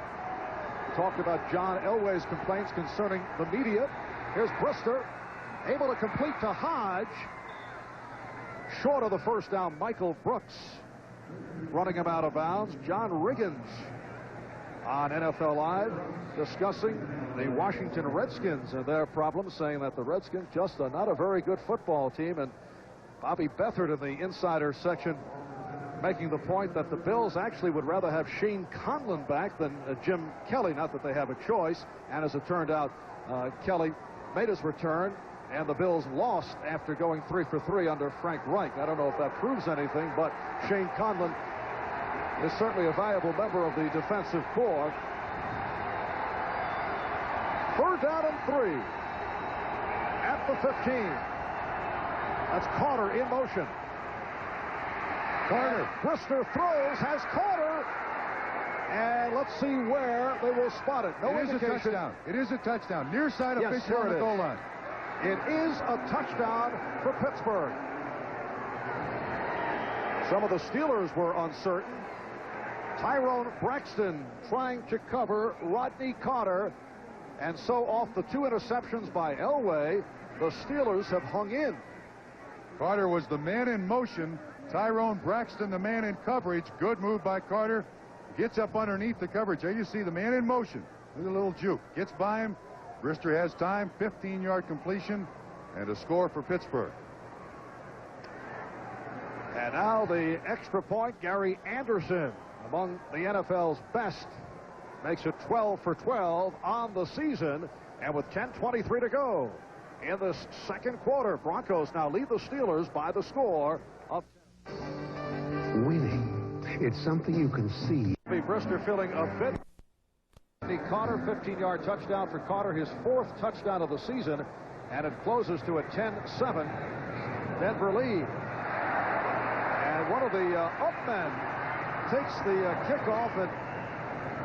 talked about John Elway's complaints concerning the media. Here's Brister, able to complete to Hodge. Short of the first down, Michael Brooks running him out of bounds. John Riggins on NFL Live discussing the Washington Redskins and their problems, saying that the Redskins just are not a very good football team. And Bobby Beathard in the insider section making the point that the Bills actually would rather have Shane Conlon back than Jim Kelly. Not that they have a choice. And as it turned out, Kelly made his return, and the Bills lost after going 3 for 3 under Frank Reich. I don't know if that proves anything, but Shane Conlon is certainly a valuable member of the defensive corps. 3rd down and 3 at the 15. That's Carter in motion. Carter. Brister throws, has Carter, and let's see where they will spot it. No indication. It is a touchdown. It is a touchdown. Near side of Pittsburgh on the goal line. It is a touchdown for Pittsburgh. Some of the Steelers were uncertain. Tyrone Braxton trying to cover Rodney Carter, and so off the 2 interceptions by Elway, the Steelers have hung in. Carter was the man in motion. Tyrone Braxton the man in coverage. Good move by Carter. Gets up underneath the coverage. There you see the man in motion. With a little juke. Gets by him. Brister has time. 15-yard completion. And a score for Pittsburgh. And now the extra point. Gary Anderson, among the NFL's best, makes it 12 for 12 on the season. And with 10:23 to go in this 2nd quarter, Broncos now lead the Steelers by the score of 10. Winning. It's something you can see. Brister feeling a bit. Carter, 15-yard touchdown for Carter, his 4th touchdown of the season, and it closes to a 10-7 Denver lead. And one of the upmen takes the kickoff and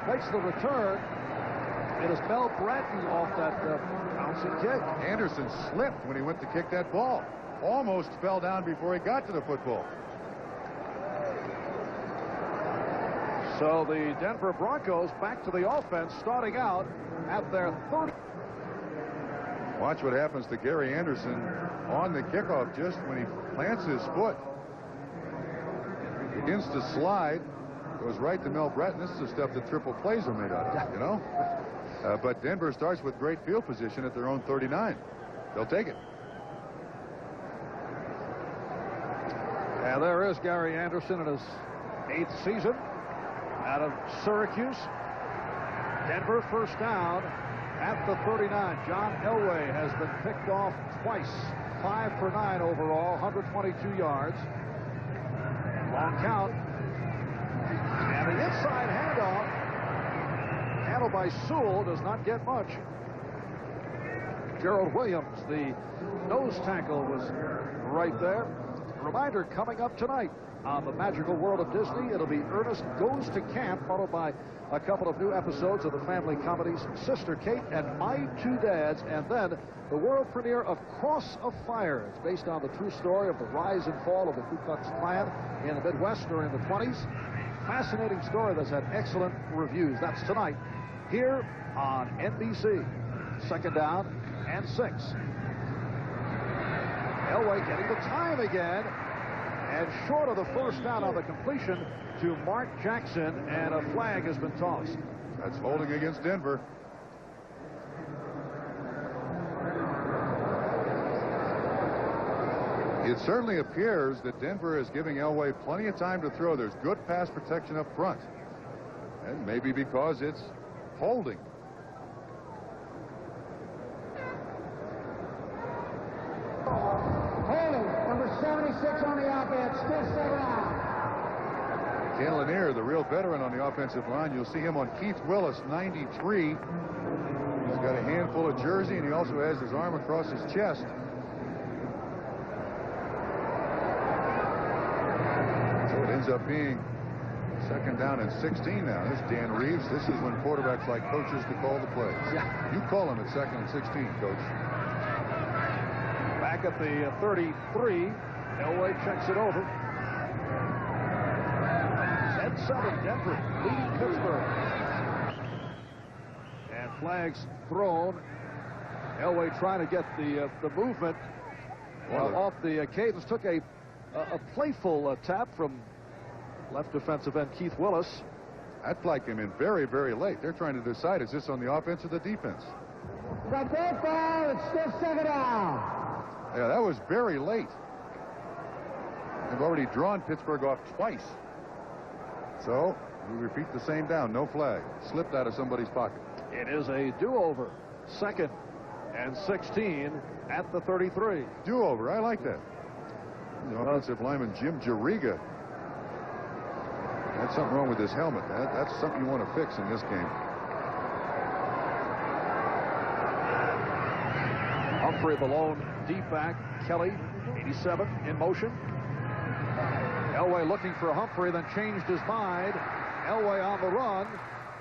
makes the return. It is Mel Bratton off that bouncing kick. Anderson slipped when he went to kick that ball. Almost fell down before he got to the football. So the Denver Broncos back to the offense, starting out at their 30. Watch what happens to Gary Anderson on the kickoff just when he plants his foot. Begins to slide. Goes right to Mel Bratton. This is the stuff that triple plays are made out of, you know. But Denver starts with great field position at their own 39. They'll take it. And there is Gary Anderson in his 8th season out of Syracuse. Denver first down At the 39, John Elway has been picked off twice. 5 for 9 overall, 122 yards. Long count. And the inside handoff, handled by Sewell, does not get much. Gerald Williams, the nose tackle, was right there. A reminder, coming up tonight on the Magical World of Disney, it'll be Ernest Goes to Camp, followed by a couple of new episodes of the family comedies Sister Kate and My Two Dads, and then the world premiere of Cross of Fire. It's based on the true story of the rise and fall of the Ku Klux Klan in the Midwest during the 20s. Fascinating story that's had excellent reviews. That's tonight here on NBC. Second down and 6. Elway getting the time again, and short of the first down on the completion to Mark Jackson, and a flag has been tossed. That's holding against Denver. It certainly appears that Denver is giving Elway plenty of time to throw. There's good pass protection up front, and maybe because it's holding. Holding, number 76 on the offense, still 7 out. Ken Lanier, the real veteran on the offensive line. You'll see him on Keith Willis, 93. He's got a handful of jersey, and he also has his arm across his chest. So it ends up being second down and 16 now. There's Dan Reeves. This is when quarterbacks like coaches to call the plays. Yeah. You call him at second and 16, Coach. Back at the 33, Elway checks it over. 10-7, Denver leading Pittsburgh. And flags thrown. Elway trying to get the movement off the cadence. Took a playful tap from left defensive end Keith Willis. That flag came in very, very late. They're trying to decide, is this on the offense or the defense? Got that foul, it's still 7 out. Yeah, that was very late. They've already drawn Pittsburgh off twice. So we repeat the same down. No flag. Slipped out of somebody's pocket. It is a do-over. Second and 16 at the 33. Do-over. I like that. The offensive lineman Jim Jariga. That's something wrong with his helmet. That's something you want to fix in this game. Humphrey, the lone deep back. Kelly, 87, in motion. Elway looking for Humphrey, then changed his mind. Elway on the run,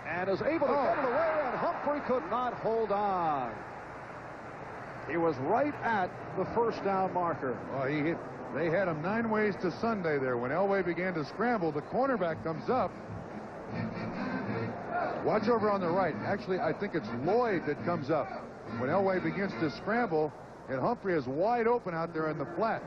and is able to get it away, and Humphrey could not hold on. He was right at the first down marker. Oh, he hit. They had him 9 ways to Sunday there. When Elway began to scramble, the cornerback comes up. Watch over on the right. Actually, I think it's Lloyd that comes up when Elway begins to scramble, and Humphrey is wide open out there in the flat.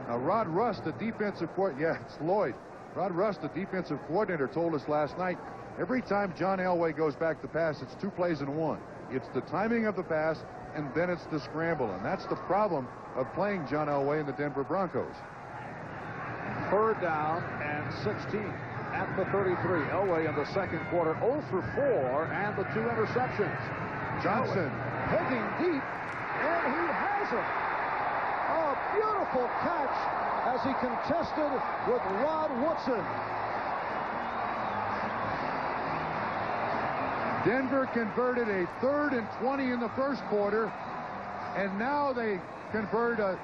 Now, Rod Rust, the defensive coordinator, yeah, it's Lloyd. Rod Rust, the defensive coordinator, told us last night, every time John Elway goes back to pass, it's 2 plays in 1. It's the timing of the pass, and then it's the scramble, and that's the problem of playing John Elway in the Denver Broncos. Third down and 16 at the 33. Elway in the second quarter 0 for 4 and the 2 interceptions. Johnson pegging deep, and he has it. A beautiful catch as he contested with Rod Woodson. Denver converted a 3rd and 20 in the first quarter, and now they convert a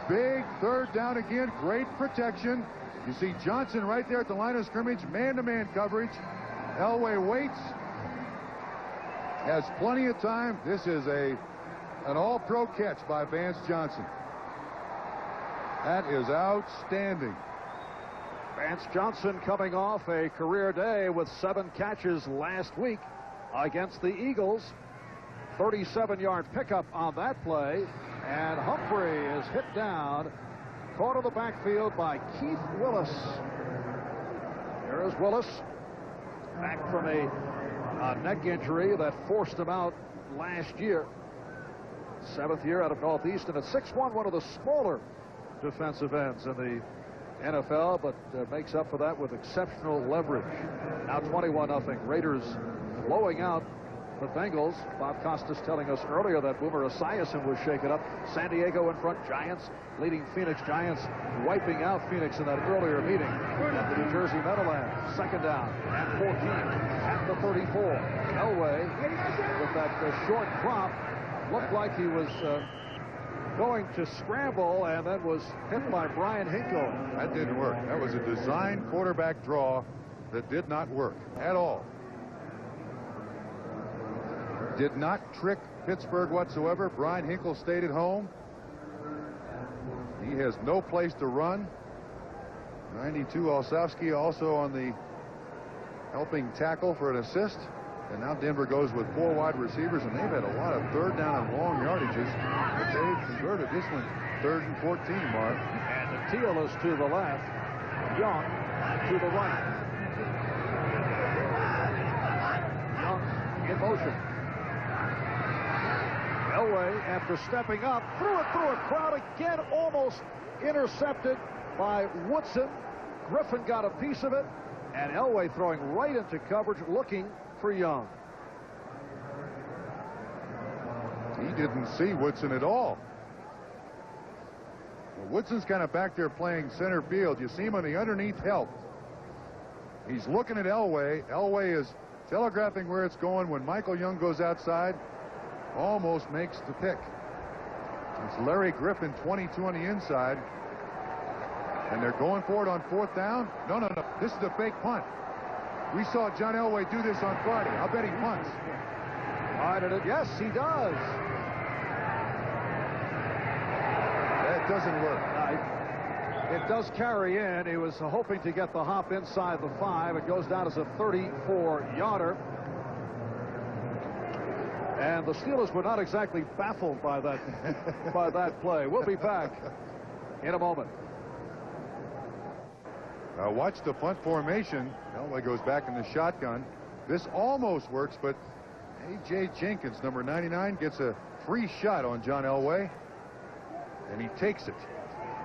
big 3rd down again. Great protection. You see Johnson right there at the line of scrimmage, man-to-man coverage. Elway waits, has plenty of time. This is an all-pro catch by Vance Johnson. That is outstanding. Vance Johnson coming off a career day with 7 catches last week against the Eagles. 37-yard pickup on that play, and Humphrey is hit down, caught in the backfield by Keith Willis. Here is Willis, back from a neck injury that forced him out last year. 7th year out of Northeastern at 6'1", one of the smaller defensive ends in the NFL, but makes up for that with exceptional leverage. Now 21-0. Raiders blowing out the Bengals. Bob Costas telling us earlier that Boomer Esiason was shaken up. San Diego in front. Giants leading Phoenix. Giants wiping out Phoenix in that earlier meeting at the New Jersey Meadowlands. Second down and 14 at the 34. Elway with that short drop looked like he was going to scramble and then was hit by Brian Hinkle. That didn't work. That was a design quarterback draw that did not work at all. Did not trick Pittsburgh whatsoever. Brian Hinkle stayed at home. He has no place to run. 92 Olszewski also on the helping tackle for an assist. And now Denver goes with 4 wide receivers, and they've had a lot of third down and long yardages. But they've converted this one 3rd and 14, Marv. And the teal is to the left. Young to the right. Young in motion. Elway, after stepping up, threw it through a crowd again, almost intercepted by Woodson. Griffin got a piece of it, and Elway throwing right into coverage, looking for Young. He didn't see Woodson at all. Well, Woodson's kind of back there playing center field. You see him on the underneath help. He's looking at Elway. Elway is telegraphing where it's going. When Michael Young goes outside, almost makes the pick. It's Larry Griffin, 22 on the inside. And they're going for it on 4th down. No. This is a fake punt. We saw John Elway do this on Friday. I'll bet he punts. Yes, he does. That doesn't work. It does carry in. He was hoping to get the hop inside the 5. It goes down as a 34-yarder. And the Steelers were not exactly baffled by that play. We'll be back in a moment. Watch the punt formation. Elway goes back in the shotgun. This almost works, but A.J. Jenkins, number 99, gets a free shot on John Elway, and he takes it.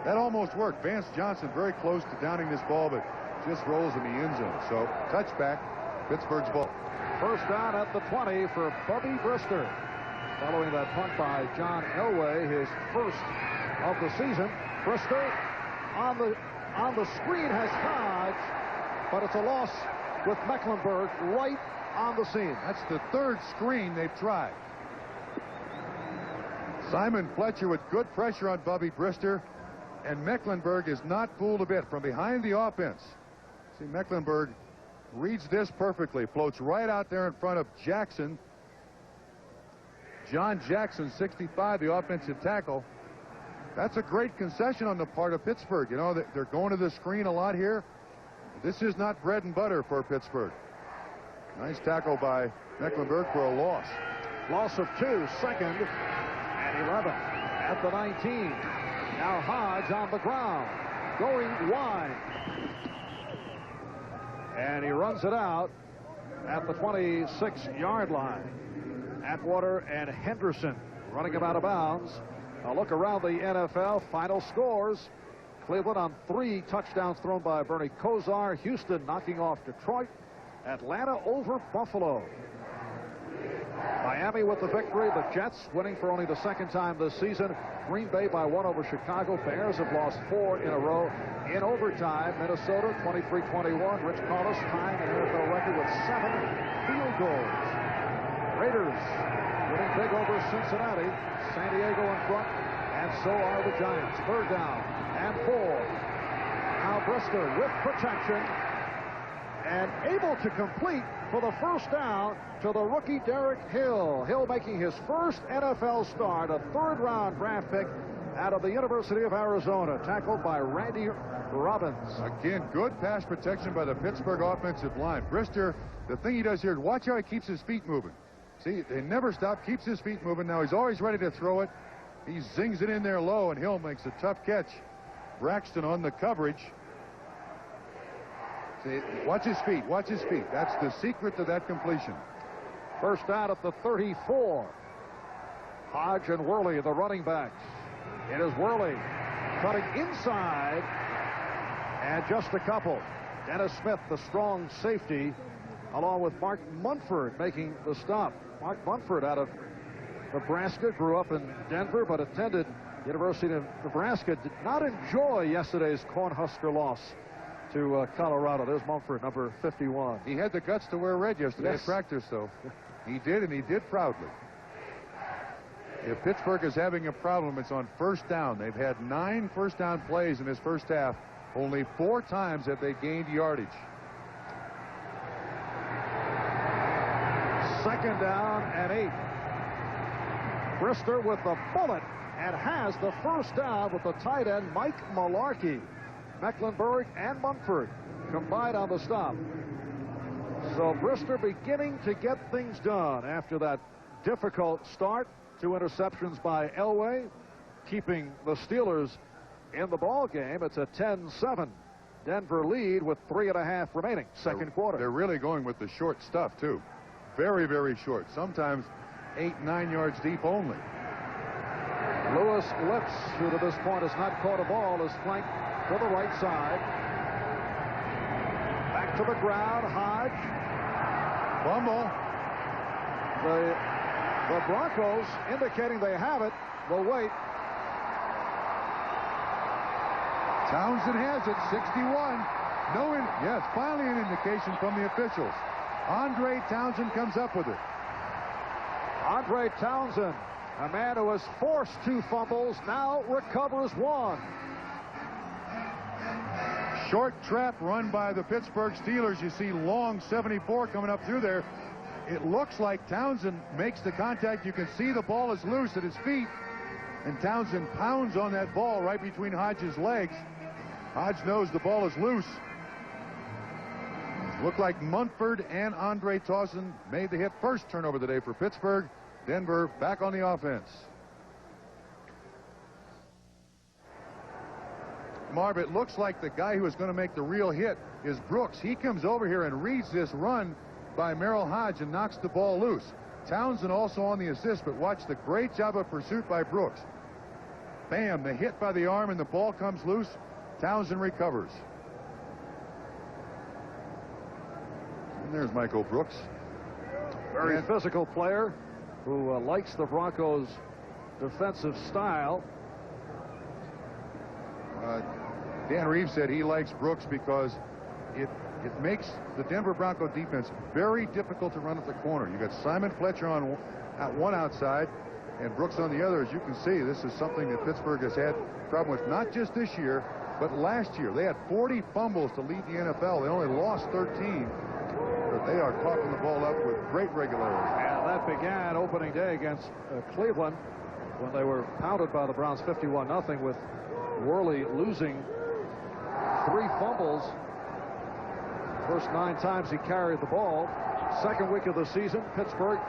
That almost worked. Vance Johnson very close to downing this ball, but just rolls in the end zone. So touchback, Pittsburgh's ball. First down at the 20 for Bubby Brister. Following that punt by John Elway, his first of the season. Brister on the screen has Hodge, but it's a loss with Mecklenburg right on the scene. That's the 3rd screen they've tried. Simon Fletcher with good pressure on Bubby Brister, and Mecklenburg is not fooled a bit from behind the offense. See, Mecklenburg reads this perfectly, floats right out there in front of Jackson. John Jackson, 65, the offensive tackle. That's a great concession on the part of Pittsburgh. You know, they're going to the screen a lot here. This is not bread and butter for Pittsburgh. Nice tackle by Mecklenburg for a loss. Loss of 2, 2nd and 11 at the 19. Now Hodge on the ground, going wide. And he runs it out at the 26-yard line. Atwater and Henderson running him out of bounds. A look around the NFL. Final scores. Cleveland on 3 touchdowns thrown by Bernie Kosar. Houston knocking off Detroit. Atlanta over Buffalo. Miami with the victory. The Jets winning for only the 2nd time this season. Green Bay by 1 over Chicago. Bears have lost 4 in a row. In overtime, Minnesota 23-21. Rich Carlos tying an NFL record with 7 field goals. Raiders winning big over Cincinnati. San Diego in front, and so are the Giants. 3rd down and 4. Now Brister with protection and able to complete for the 1st down to the rookie Derek Hill. Hill making his first NFL start, a 3rd-round draft pick out of the University of Arizona, tackled by Randy Robbins. Again, good pass protection by the Pittsburgh offensive line. Brister, the thing he does here, watch how he keeps his feet moving. See, they never stop, keeps his feet moving. Now he's always ready to throw it. He zings it in there low, and Hill makes a tough catch. Braxton on the coverage. See, watch his feet, watch his feet. That's the secret to that completion. First down at the 34. Hodge and Worley, the running backs. It is Worley cutting inside, and just a couple. Dennis Smith, the strong safety along with Mark Munford making the stop. Mark Munford out of Nebraska, grew up in Denver, but attended University of Nebraska. Did not enjoy yesterday's Cornhusker loss to Colorado. There's Munford, number 51. He had the guts to wear red yesterday at practice, though. He did, and he did proudly. If Pittsburgh is having a problem, it's on first down. They've had 9 first down plays in this first half. Only 4 times have they gained yardage. Second down and 8. Brister with the bullet and has the first down with the tight end Mike Malarkey. Mecklenburg and Munford combined on the stop. So Brister beginning to get things done after that difficult start. 2 interceptions by Elway, keeping the Steelers in the ball game. It's a 10-7 Denver lead with 3.5 remaining. Second quarter. They're really going with the short stuff, too. Very, very short. Sometimes 8-9 yards deep only. Lewis Lips, who to this point has not caught a ball, is flanked to the right side. Back to the ground. Hodge. Fumble. The Broncos indicating they have it. Will wait. Townsend has it. 61. Yes, finally an indication from the officials. Andre Townsend comes up with it. Andre Townsend, a man who has forced 2 fumbles, now recovers 1. Short trap run by the Pittsburgh Steelers. You see long 74 coming up through there. It looks like Townsend makes the contact. You can see the ball is loose at his feet, and Townsend pounds on that ball right between Hodge's legs. Hodge knows the ball is loose. Looked like Munford and Andre Townsend made the hit. First turnover of the day for Pittsburgh. Denver back on the offense. Marv, it looks like the guy who is going to make the real hit is Brooks. He comes over here and reads this run by Merrill Hodge and knocks the ball loose. Townsend also on the assist, but watch the great job of pursuit by Brooks. Bam, the hit by the arm and the ball comes loose. Townsend recovers. And there's Michael Brooks. Very physical player who likes the Broncos' defensive style. Dan Reeves said he likes Brooks because it makes the Denver Bronco defense very difficult to run at the corner. You got Simon Fletcher on one outside and Brooks on the other. As you can see, this is something that Pittsburgh has had problem with, not just this year, but last year. They had 40 fumbles to lead the NFL. They only lost 13. But they are coughing the ball up with great regularity. And that began opening day against Cleveland when they were pounded by the Browns 51-0, with Worley losing 3 fumbles. First 9 times he carried the ball. Second week of the season, Pittsburgh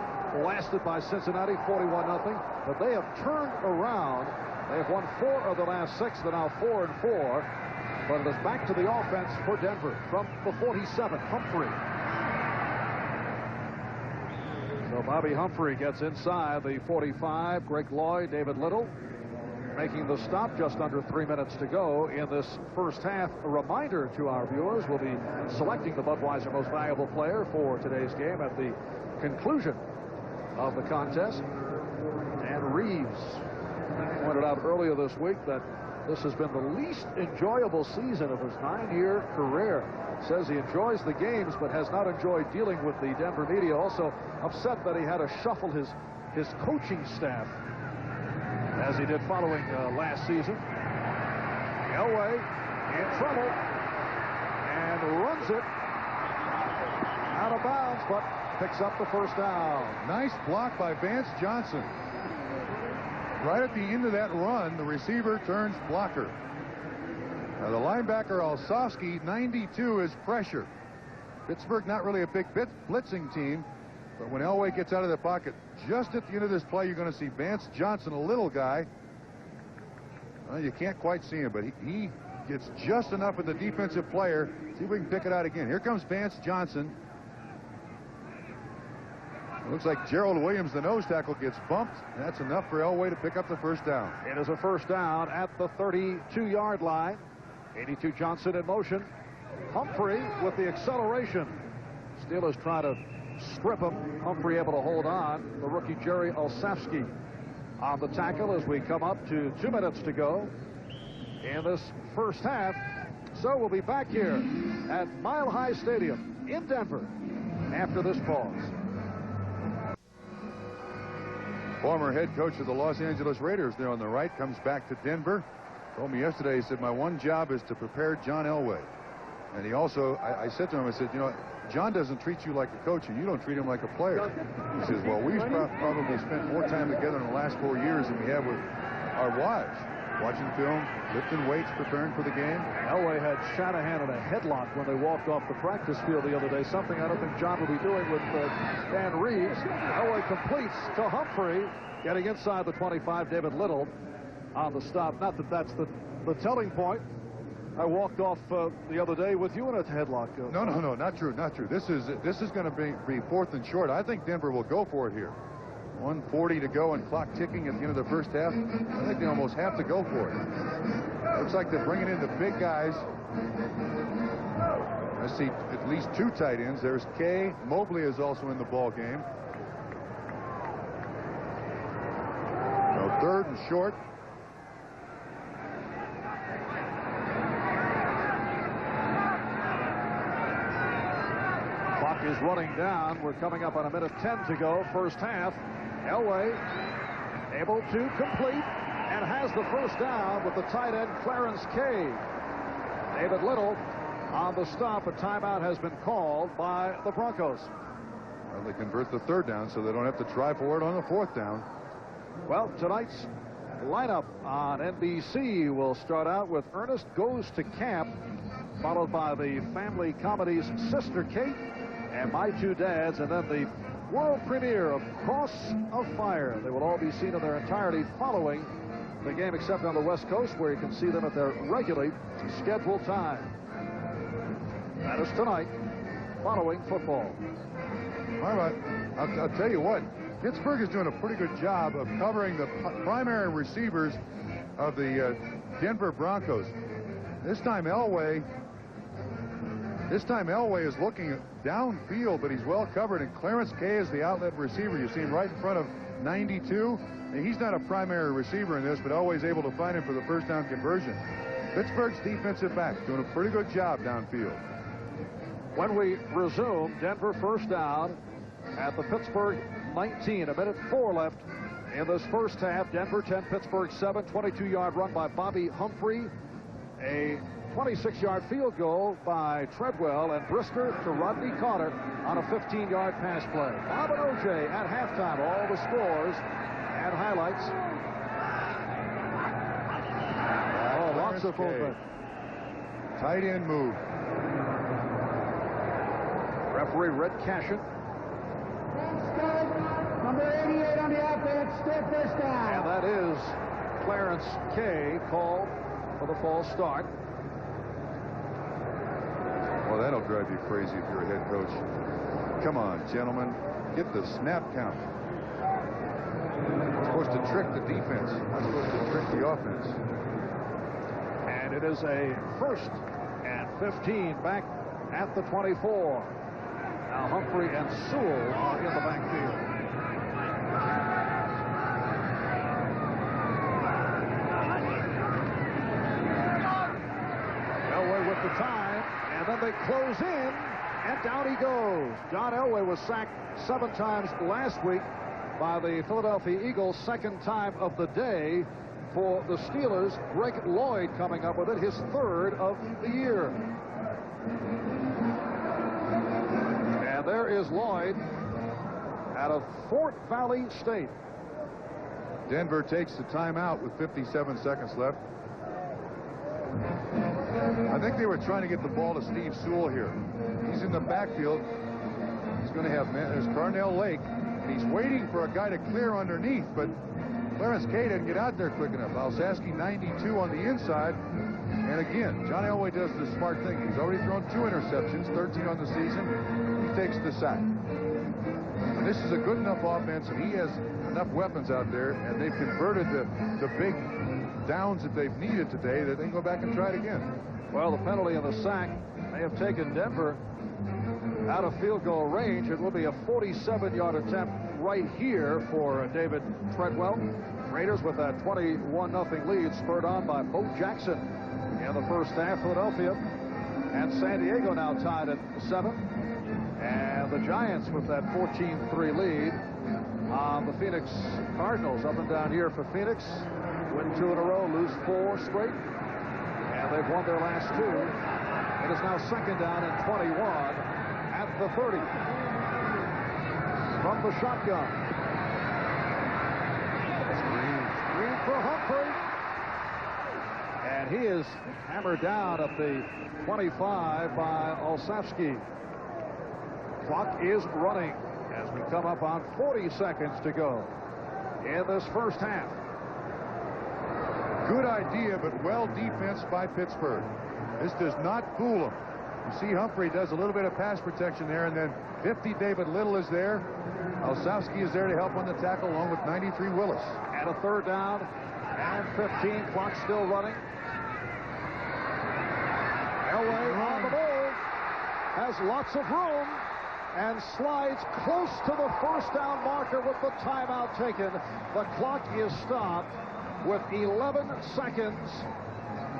blasted by Cincinnati 41-0, but they have turned around. They have won 4 of the last 6. They're now 4-4, but it is back to the offense for Denver from the 47. Humphrey. So Bobby Humphrey gets inside the 45. Greg Lloyd, David Little making the stop. Just under 3 minutes to go in this first half. A reminder to our viewers, we'll be selecting the Budweiser Most Valuable Player for today's game at the conclusion of the contest. Dan Reeves pointed out earlier this week that this has been the least enjoyable season of his 9-year career. Says he enjoys the games but has not enjoyed dealing with the Denver media. Also upset that he had to shuffle his coaching staff as he did following last season. Elway in trouble and runs it out of bounds, but picks up the first down. Nice block by Vance Johnson. Right at the end of that run, the receiver turns blocker. Now the linebacker Olszewski, 92, is pressure. Pittsburgh not really a big blitzing team, but when Elway gets out of the pocket, just at the end of this play, you're going to see Vance Johnson, a little guy. Well, you can't quite see him, but he gets just enough of the defensive player. See if we can pick it out again. Here comes Vance Johnson. It looks like Gerald Williams, the nose tackle, gets bumped. That's enough for Elway to pick up the first down. It is a first down at the 32-yard line. 82 Johnson in motion. Humphrey with the acceleration. Steelers try to strip him. Humphrey able to hold on. The rookie Jerry Olszewski on the tackle as we come up to 2 minutes to go in this first half. So we'll be back here at Mile High Stadium in Denver after this pause. Former head coach of the Los Angeles Raiders there on the right comes back to Denver. Told me yesterday, he said, my one job is to prepare John Elway. And he also, I said to him, I said, you know, John doesn't treat you like a coach and you don't treat him like a player. He says, well, we've probably spent more time together in the last 4 years than we have with our wives. Watching film, lifting weights, preparing for the game. Elway had Shanahan in a headlock when they walked off the practice field the other day, something I don't think John will be doing with Dan Reeves. Elway completes to Humphrey, getting inside the 25. David Little on the stop. Not that that's the telling point. I walked off the other day with you in a headlock. No, not true. This is going to be 4th and short. I think Denver will go for it here. 1:40 to go and clock ticking at the end of the first half. I think they almost have to go for it. Looks like they're bringing in the big guys. I see at least 2 tight ends. There's Kay. Mobley is also in the ball game. So 3rd and short. Clock is running down. We're coming up on 1:10 to go, first half. Elway able to complete and has the first down with the tight end Clarence Kay. David Little on the stop. A timeout has been called by the Broncos. Well, they convert the 3rd down so they don't have to try for it on the 4th down. Well, tonight's lineup on NBC will start out with Ernest Goes to Camp, followed by the family comedies Sister Kate and My Two Dads, and then the world premiere of Cross of Fire. They will all be seen in their entirety following the game, except on the West Coast, where you can see them at their regularly scheduled time. That is tonight, following football. Marv, I'll tell you what, Pittsburgh is doing a pretty good job of covering the primary receivers of the Denver Broncos. This time Elway is looking downfield, but he's well covered, and Clarence Kay is the outlet receiver. You see him right in front of 92. And he's not a primary receiver in this, but Elway's able to find him for the first down conversion. Pittsburgh's defensive back doing a pretty good job downfield. When we resume, Denver first down at the Pittsburgh 19. 1:04 left in this first half. Denver 10, Pittsburgh 7. 22-yard run by Bobby Humphrey. A 26-yard field goal by Treadwell, and Brister to Rodney Carter on a 15-yard pass play. Bob and OJ at halftime. All the scores and highlights. Oh, lots of movement. Tight end move. Referee Red Cashin. Number 88 on the offense, still first down. And that is Clarence Kay called for the false start. Well, that'll drive you crazy if you're a head coach. Come on, gentlemen. Get the snap count. It's supposed to trick the defense, not supposed to trick the offense. And it is a 1st and 15 back at the 24. Now Humphrey and Sewell are in the backfield. Elway with the time, and then they close in, and down he goes. John Elway was sacked 7 times last week by the Philadelphia Eagles, 2nd time of the day for the Steelers. Greg Lloyd coming up with it, his 3rd of the year. And there is Lloyd out of Fort Valley State. Denver takes the timeout with 57 seconds left. I think they were trying to get the ball to Steve Sewell here. He's in the backfield. He's going to have, there's Carnell Lake. He's waiting for a guy to clear underneath, but Clarence Kay didn't get out there quick enough. Olszewski 92 on the inside. And again, John Elway does the smart thing. He's already thrown 2 interceptions, 13 on the season. He takes the sack. And this is a good enough offense, and he has enough weapons out there, and they've converted the big downs that they've needed today that they can go back and try it again. Well, the penalty and the sack may have taken Denver out of field goal range. It will be a 47-yard attempt right here for David Treadwell. Raiders with a 21-0 lead, spurred on by Bo Jackson in the first half. Philadelphia and San Diego now tied at 7. And the Giants with that 14-3 lead on the Phoenix Cardinals. Up and down here for Phoenix. Win 2 in a row, lose 4 straight. And they've won their last 2. It is now second down and 21 at the 30. From the shotgun. Screen for Humphrey. And he is hammered down at the 25 by Olszewski. Clock is running as we come up on 40 seconds to go in this first half. Good idea, but well defensed by Pittsburgh. This does not fool them. You see Humphrey does a little bit of pass protection there, and then 50 David Little is there. Olszewski is there to help on the tackle along with 93 Willis. And a third down and 15. Clock still running. Elway on the move. Has lots of room and slides close to the first down marker with the timeout taken. The clock is stopped with 11 seconds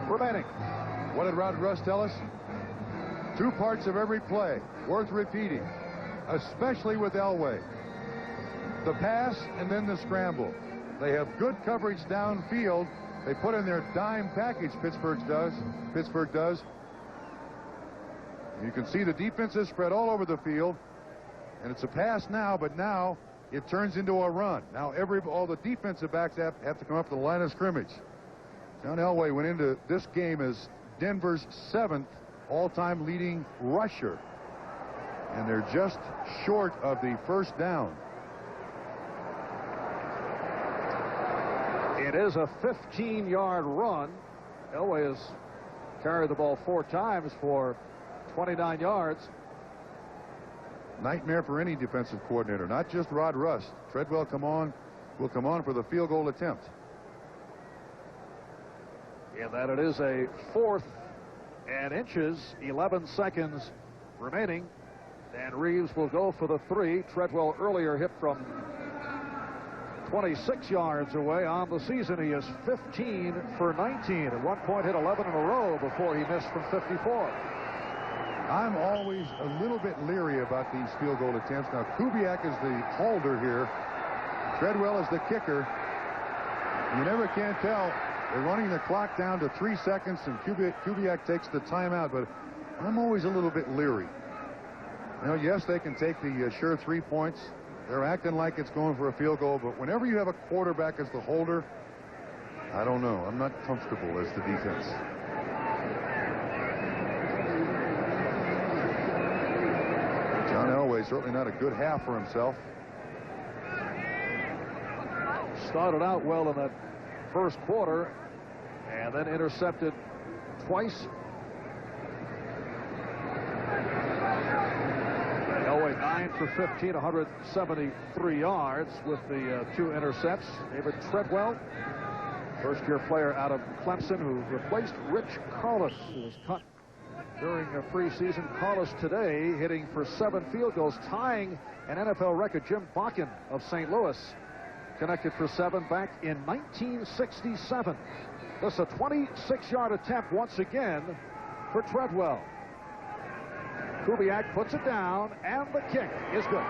remaining. What did Rod Russ tell us? 2 parts of every play worth repeating, especially with Elway. The pass and then the scramble. They have good coverage downfield. They put in their dime package, Pittsburgh does. You can see the defense is spread all over the field, and it's a pass now, but now it turns into a run. Now all the defensive backs have to come up to the line of scrimmage. John Elway went into this game as Denver's 7th all-time leading rusher, and they're just short of the first down. It is a 15-yard run. Elway has carried the ball 4 times for 29 yards. Nightmare for any defensive coordinator, not just Rod Russ. Treadwell will come on for the field goal attempt. And that it is a 4th and inches, 11 seconds remaining. And Reeves will go for the 3. Treadwell earlier hit from 26 yards away. On the season, he is 15 for 19. At one point, hit 11 in a row before he missed from 54. I'm always a little bit leery about these field goal attempts. Now, Kubiak is the holder here. Treadwell is the kicker. You never can tell. They're running the clock down to 3 seconds, and Kubiak takes the timeout, but I'm always a little bit leery. You know, yes, they can take the sure 3 points. They're acting like it's going for a field goal, but whenever you have a quarterback as the holder, I don't know. I'm not comfortable as the defense. John Elway certainly not a good half for himself. Started out well in that first quarter and then intercepted twice. Elway 9 for 15, 173 yards with the 2 intercepts. David Treadwell, first-year player out of Clemson, who replaced Rich Carlos, who was cut during a preseason. Carlos today hitting for 7 field goals, tying an NFL record. Jim Bakken of St. Louis connected for 7 back in 1967. This is a 26-yard attempt once again for Treadwell. Kubiak puts it down, and the kick is good.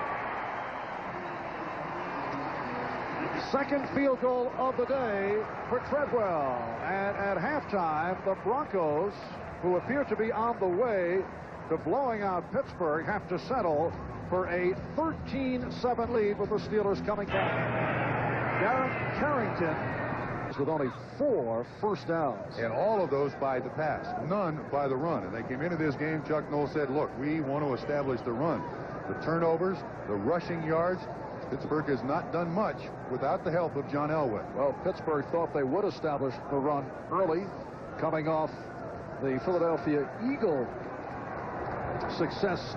Second field goal of the day for Treadwell. And at halftime, the Broncos, who appear to be on the way to blowing out Pittsburgh, have to settle for a 13-7 lead with the Steelers coming back. Darren Carrington with only 4 first downs. And all of those by the pass, none by the run. And they came into this game, Chuck Noll said, look, we want to establish the run. The turnovers, the rushing yards, Pittsburgh has not done much without the help of John Elway. Well, Pittsburgh thought they would establish the run early, coming off the Philadelphia Eagle success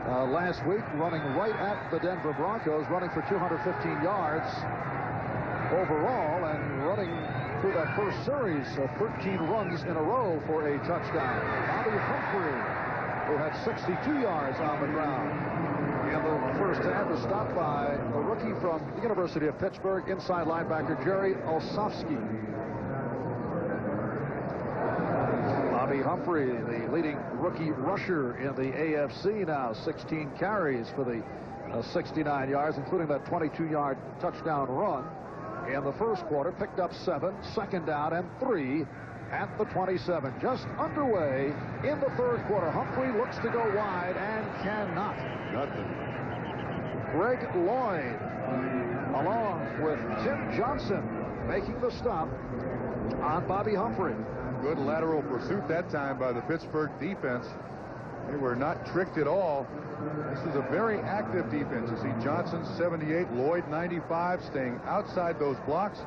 last week, running right at the Denver Broncos, running for 215 yards overall, and running through that first series of 13 runs in a row for a touchdown. Bobby Humphrey who had 62 yards on the ground in the first half, is stopped by a rookie from the University of Pittsburgh, inside linebacker Jerry Olsofsky. Bobby Humphrey, the leading rookie rusher in the AFC now, 16 carries for the 69 yards, including that 22-yard touchdown run in the first quarter. Picked up 7, second down and 3 at the 27. Just underway in the third quarter. Humphrey looks to go wide and cannot. Nothing. Greg Lloyd, along with Tim Johnson, making the stop on Bobby Humphrey. Good lateral pursuit that time by the Pittsburgh defense. They were not tricked at all. This is a very active defense. You see Johnson 78, Lloyd 95, staying outside those blocks.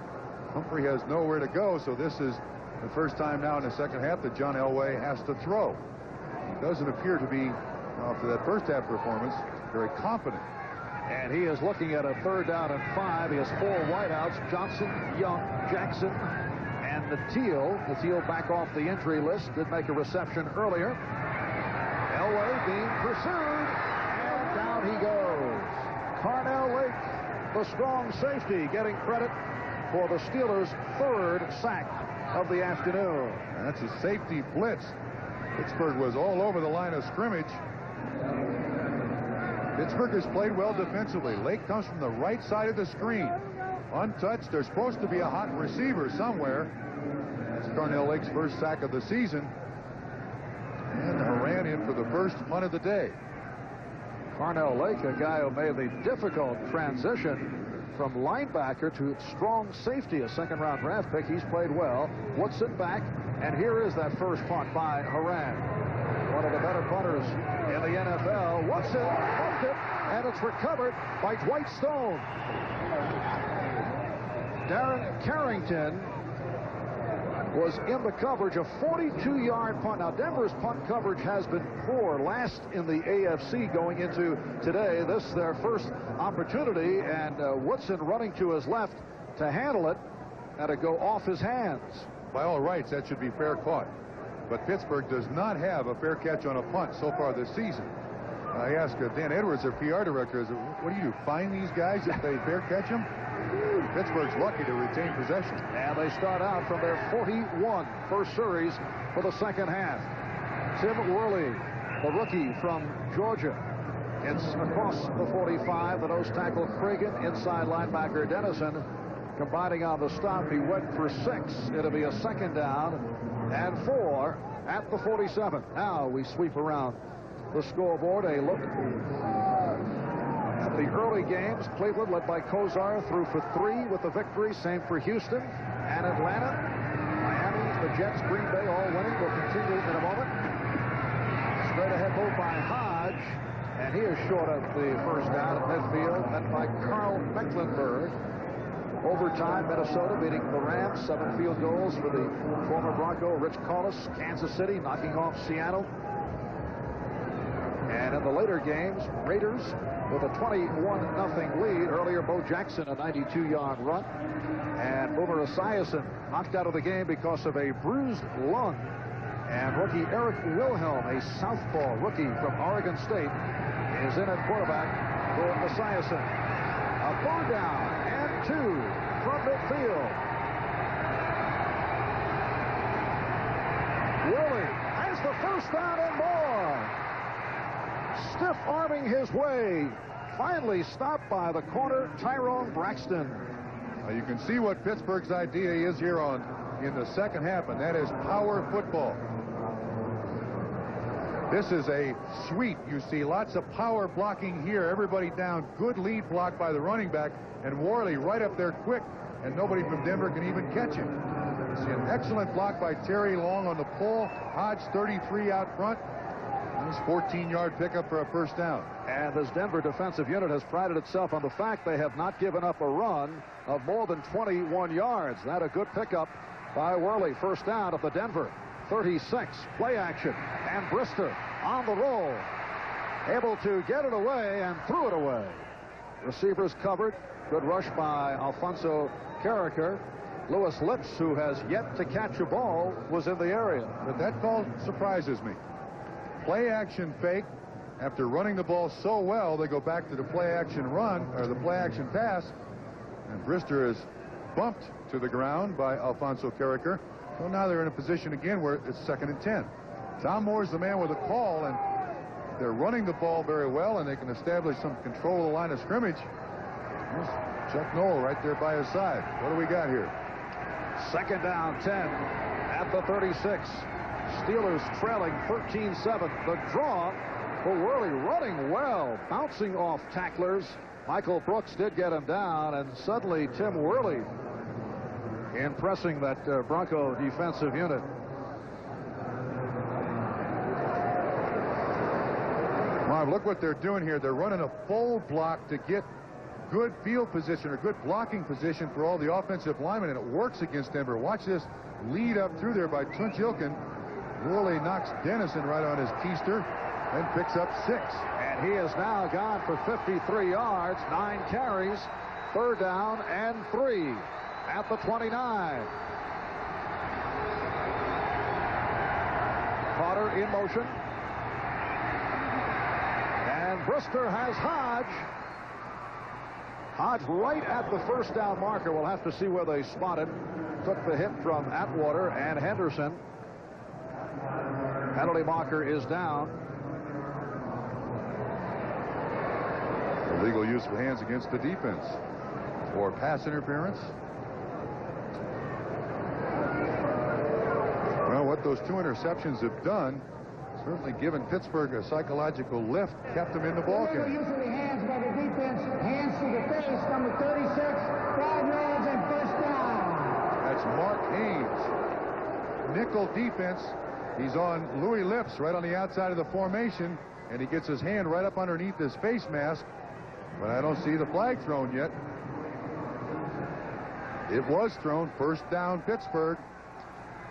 Humphrey has nowhere to go, so this is the first time now in the second half that John Elway has to throw. He doesn't appear to be, after that first half performance, very confident. And he is looking at a third down and 5. He has 4 wideouts: Johnson, Young, Jackson, and the Teal. The Teal back off the injury list. Did make a reception earlier. Elway being pursued, and down he goes. Carnell Lake, the strong safety, getting credit for the Steelers' 3rd sack of the afternoon. That's a safety blitz. Pittsburgh was all over the line of scrimmage. Pittsburgh has played well defensively. Lake comes from the right side of the screen. Untouched. There's supposed to be a hot receiver somewhere. That's Carnell Lake's first sack of the season. And Horan in for the first punt of the day. Carnell Lake, a guy who made the difficult transition from linebacker to strong safety, a second-round draft pick. He's played well. Woodson back, and here is that first punt by Horan. One of the better punters in the NFL. Woodson pumped it, and it's recovered by Dwight Stone. Darren Carrington was in the coverage, a 42-yard punt. Now, Denver's punt coverage has been poor, last in the AFC going into today. This is their first opportunity, and Woodson running to his left to handle it, and to go off his hands. By all rights, that should be fair caught. But Pittsburgh does not have a fair catch on a punt so far this season. I asked Dan Edwards, their PR director, what do you do, fine these guys if they fair catch them? Pittsburgh's lucky to retain possession. And they start out from their 41 first series for the second half. Tim Worley, the rookie from Georgia. It's across the 45. The nose tackle Cragen, inside linebacker Dennison, combining on the stop. He went for 6. It'll be a second down and 4 at the 47. Now we sweep around the scoreboard. A look at the early games. Cleveland, led by Kozar, threw for 3 with the victory. Same for Houston and Atlanta. Miami, the Jets, Green Bay, all winning. Will continue in a moment. Straight ahead move by Hodge, and he is short of the first down at midfield. Met by Carl Mecklenburg. Overtime, Minnesota beating the Rams. 7 field goals for the former Bronco Rich Collis. Kansas City knocking off Seattle. And in the later games, Raiders with a 21-0 lead. Earlier, Bo Jackson, a 92-yard run. And Boomer Esiason knocked out of the game because of a bruised lung. And rookie Eric Wilhelm, a southpaw rookie from Oregon State, is in at quarterback for Esiason. A 4th down and 2 from midfield. Willie has the first down and more. Stiff arming his way, finally stopped by the corner, Tyrone Braxton. You can see what Pittsburgh's idea is here in the second half, and that is power football. This is a sweep. You see lots of power blocking here. Everybody down. Good lead block by the running back, and Worley right up there quick, and nobody from Denver can even catch him. You see an excellent block by Terry Long on the pull. Hodge 33 out front. Nice 14-yard pickup for a first down. And this Denver defensive unit has prided itself on the fact they have not given up a run of more than 21 yards. That a good pickup by Worley. First down at the Denver 36. Play action, and Brister on the roll, able to get it away and threw it away. Receivers covered. Good rush by Alfonso Carricker. Lewis Lips, who has yet to catch a ball, was in the area. But that call surprises me. play action fake. After running the ball so well, they go back to the play action run, or the play action pass, and Brister is bumped to the ground by Alfonso Carricker. So now they're in a position again where it's 2nd and 10. Tom Moore's the man with the call, and they're running the ball very well, and they can establish some control of the line of scrimmage. There's Chuck Noll right there by his side. What do we got here? 2nd down, 10 at the 36. Steelers trailing 13-7. The draw for Worley, running well, bouncing off tacklers. Michael Brooks did get him down, and suddenly Tim Worley impressing that Bronco defensive unit. Marv, look what they're doing here. They're running a full block to get good field position or good blocking position for all the offensive linemen, and it works against Denver. Watch this lead up through there by Tunchilkin. Worley knocks Dennison right on his keister and picks up 6. And he is now gone for 53 yards, 9 carries, 3rd down and 3 at the 29. Carter in motion. And Brister has Hodge. Hodge right at the 1st down marker. We'll have to see where they spot it. Took the hit from Atwater and Henderson. Penalty marker is down. Illegal use of hands against the defense or pass interference. Well, what those 2 interceptions have done, certainly given Pittsburgh a psychological lift, kept them in the ballgame. Illegal use of the hands by the defense. Hands to the face, number 36, 5 yards and 1st down. That's Mark Haynes. Nickel defense. He's on Louis Lips right on the outside of the formation, and he gets his hand right up underneath his face mask. But I don't see the flag thrown yet. It was thrown. 1st down, Pittsburgh.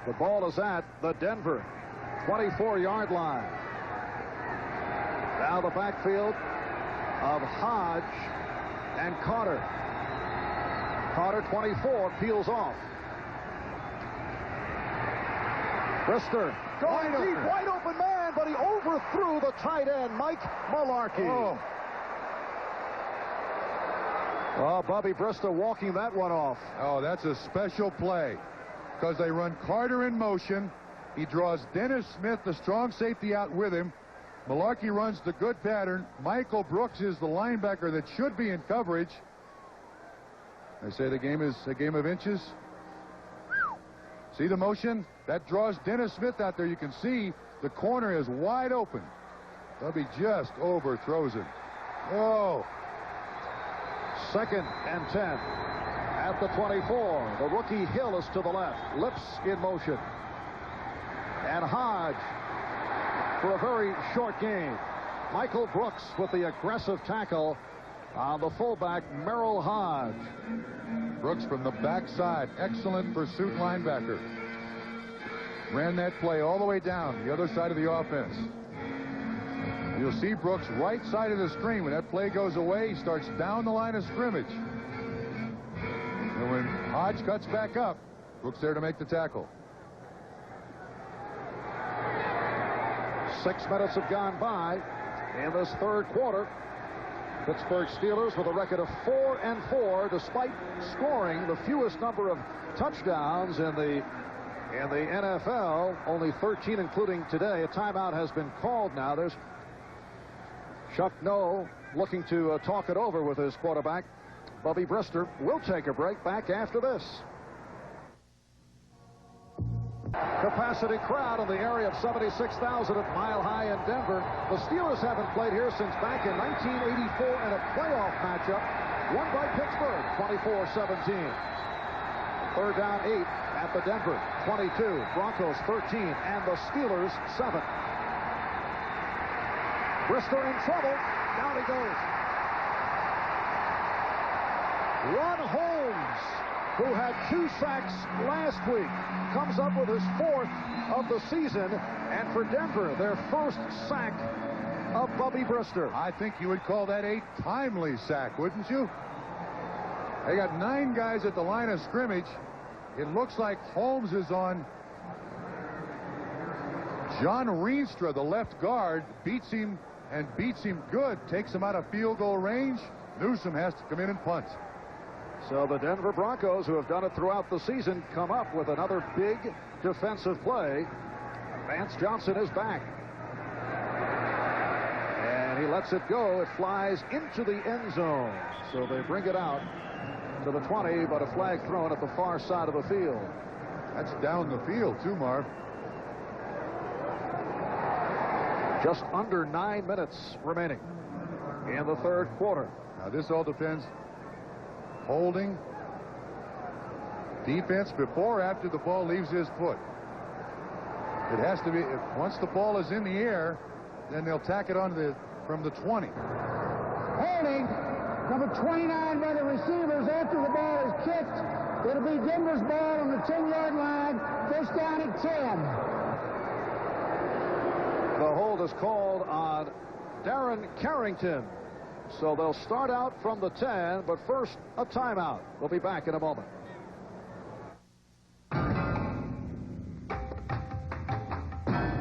The ball is at the Denver 24-yard line. Now the backfield of Hodge and Carter. Carter, 24, peels off. Brister going deep, wide open man, but he overthrew the tight end, Mike Mularkey. Oh, Bubby Brister walking that one off. Oh, that's a special play because they run Carter in motion. He draws Dennis Smith, the strong safety, out with him. Mularkey runs the good pattern. Michael Brooks is the linebacker that should be in coverage. They say the game is a game of inches. See the motion? That draws Dennis Smith out there. You can see the corner is wide open. Bubby just overthrows him. Oh. 2nd and 10 at the 24. The rookie Hill is to the left. Lips in motion. And Hodge for a very short gain. Michael Brooks with the aggressive tackle on the fullback, Merrill Hodge. Brooks from the backside. Excellent pursuit linebacker. Ran that play all the way down the other side of the offense. You'll see Brooks right side of the screen. When that play goes away, he starts down the line of scrimmage. And when Hodge cuts back up, Brooks there to make the tackle. 6 minutes have gone by in this 3rd quarter. Pittsburgh Steelers with a record of 4-4, despite scoring the fewest number of touchdowns in the NFL, only 13, including today. A timeout has been called now. There's Chuck Noll looking to talk it over with his quarterback, Bubby Brister. We'll take a break. Back after this. Capacity crowd in the area of 76,000 at Mile High in Denver. The Steelers haven't played here since back in 1984 in a playoff matchup won by Pittsburgh 24-17. 3rd down 8 at the Denver 22. Broncos 13 and the Steelers 7. Brister in trouble. Down he goes. Ron Holmes, who had 2 sacks last week, comes up with his 4th of the season, and for Denver, their 1st sack of Bubby Brister. I think you would call that a timely sack, wouldn't you? They got 9 guys at the line of scrimmage. It looks like Holmes is on John Rienstra, the left guard, beats him good, takes him out of field goal range. Newsom has to come in and punt. So the Denver Broncos, who have done it throughout the season, come up with another big defensive play. Vance Johnson is back. And he lets it go. It flies into the end zone. So they bring it out to the 20, but a flag thrown at the far side of the field. That's down the field, too, Marv. Just under 9 minutes remaining in the third quarter. Now, this all depends. Holding, defense before or after the ball leaves his foot. It has to be, once the ball is in the air, then they'll tack it on from the 20. Holding, number 29 by the receivers after the ball is kicked. It'll be Denver's ball on the 10-yard line, first down at 10. The hold is called on Darren Carrington. So they'll start out from the 10, but first a timeout. We'll be back in a moment.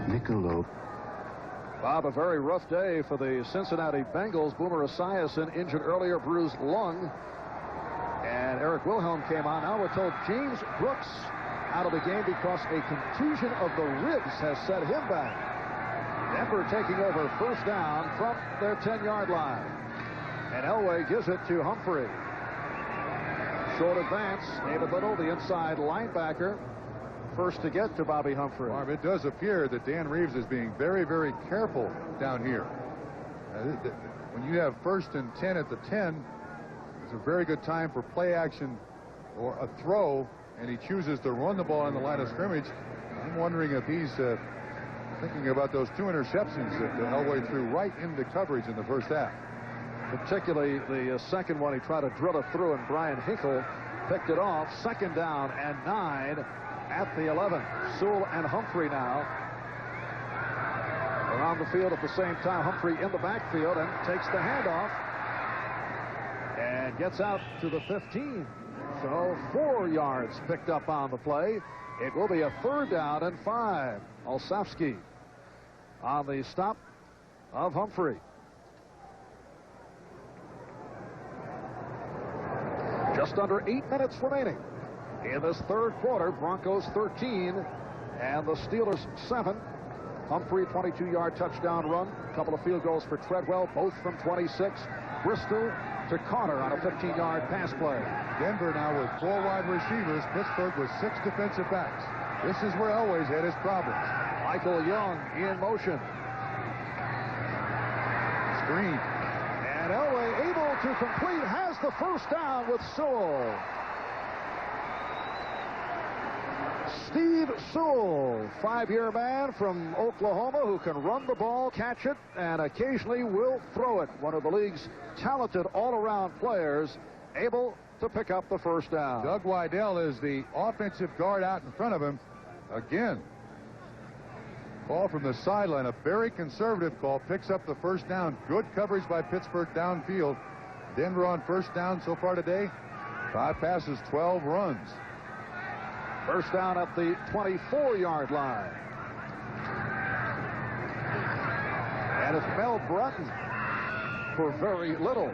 Michelob. Bob, a very rough day for the Cincinnati Bengals. Boomer Esiason injured earlier, bruised lung. And Eric Wilhelm came on. Now we're told James Brooks out of the game because a contusion of the ribs has set him back. Denver taking over first down from their 10-yard line. And Elway gives it to Humphrey. Short advance. David Little, the inside linebacker, first to get to Bobby Humphrey. Marv, it does appear that Dan Reeves is being very, very careful down here. When you have first and 10 at the 10, it's a very good time for play action or a throw, and he chooses to run the ball on the line of scrimmage. I'm wondering if he's thinking about those 2 interceptions that Elway threw right into coverage in the first half. Particularly the second one, he tried to drill it through, and Brian Hinkle picked it off. Second down and 9 at the 11. Sewell and Humphrey now around the field at the same time. Humphrey in the backfield and takes the handoff and gets out to the 15. So 4 yards picked up on the play. It will be a third down and 5. Olszewski on the stop of Humphrey. Just under 8 minutes remaining in this third quarter. Broncos 13 and the Steelers 7. Humphrey, 22-yard touchdown run. A couple of field goals for Treadwell, both from 26. Brister to Carter on a 15-yard pass play. Denver now with 4 wide receivers. Pittsburgh with 6 defensive backs. This is where Elway's had his problems. Michael Young in motion. Screen. And Elway able to complete, has the first down with Sewell. Steve Sewell, 5-year man from Oklahoma who can run the ball, catch it, and occasionally will throw it. One of the league's talented all-around players, able to pick up the first down. Doug Weidel is the offensive guard out in front of him. Again, ball from the sideline, a very conservative call, picks up the first down. Good coverage by Pittsburgh downfield. Denver on first down so far today. 5 passes, 12 runs. First down at the 24-yard line. And it's Mel Breton for very little.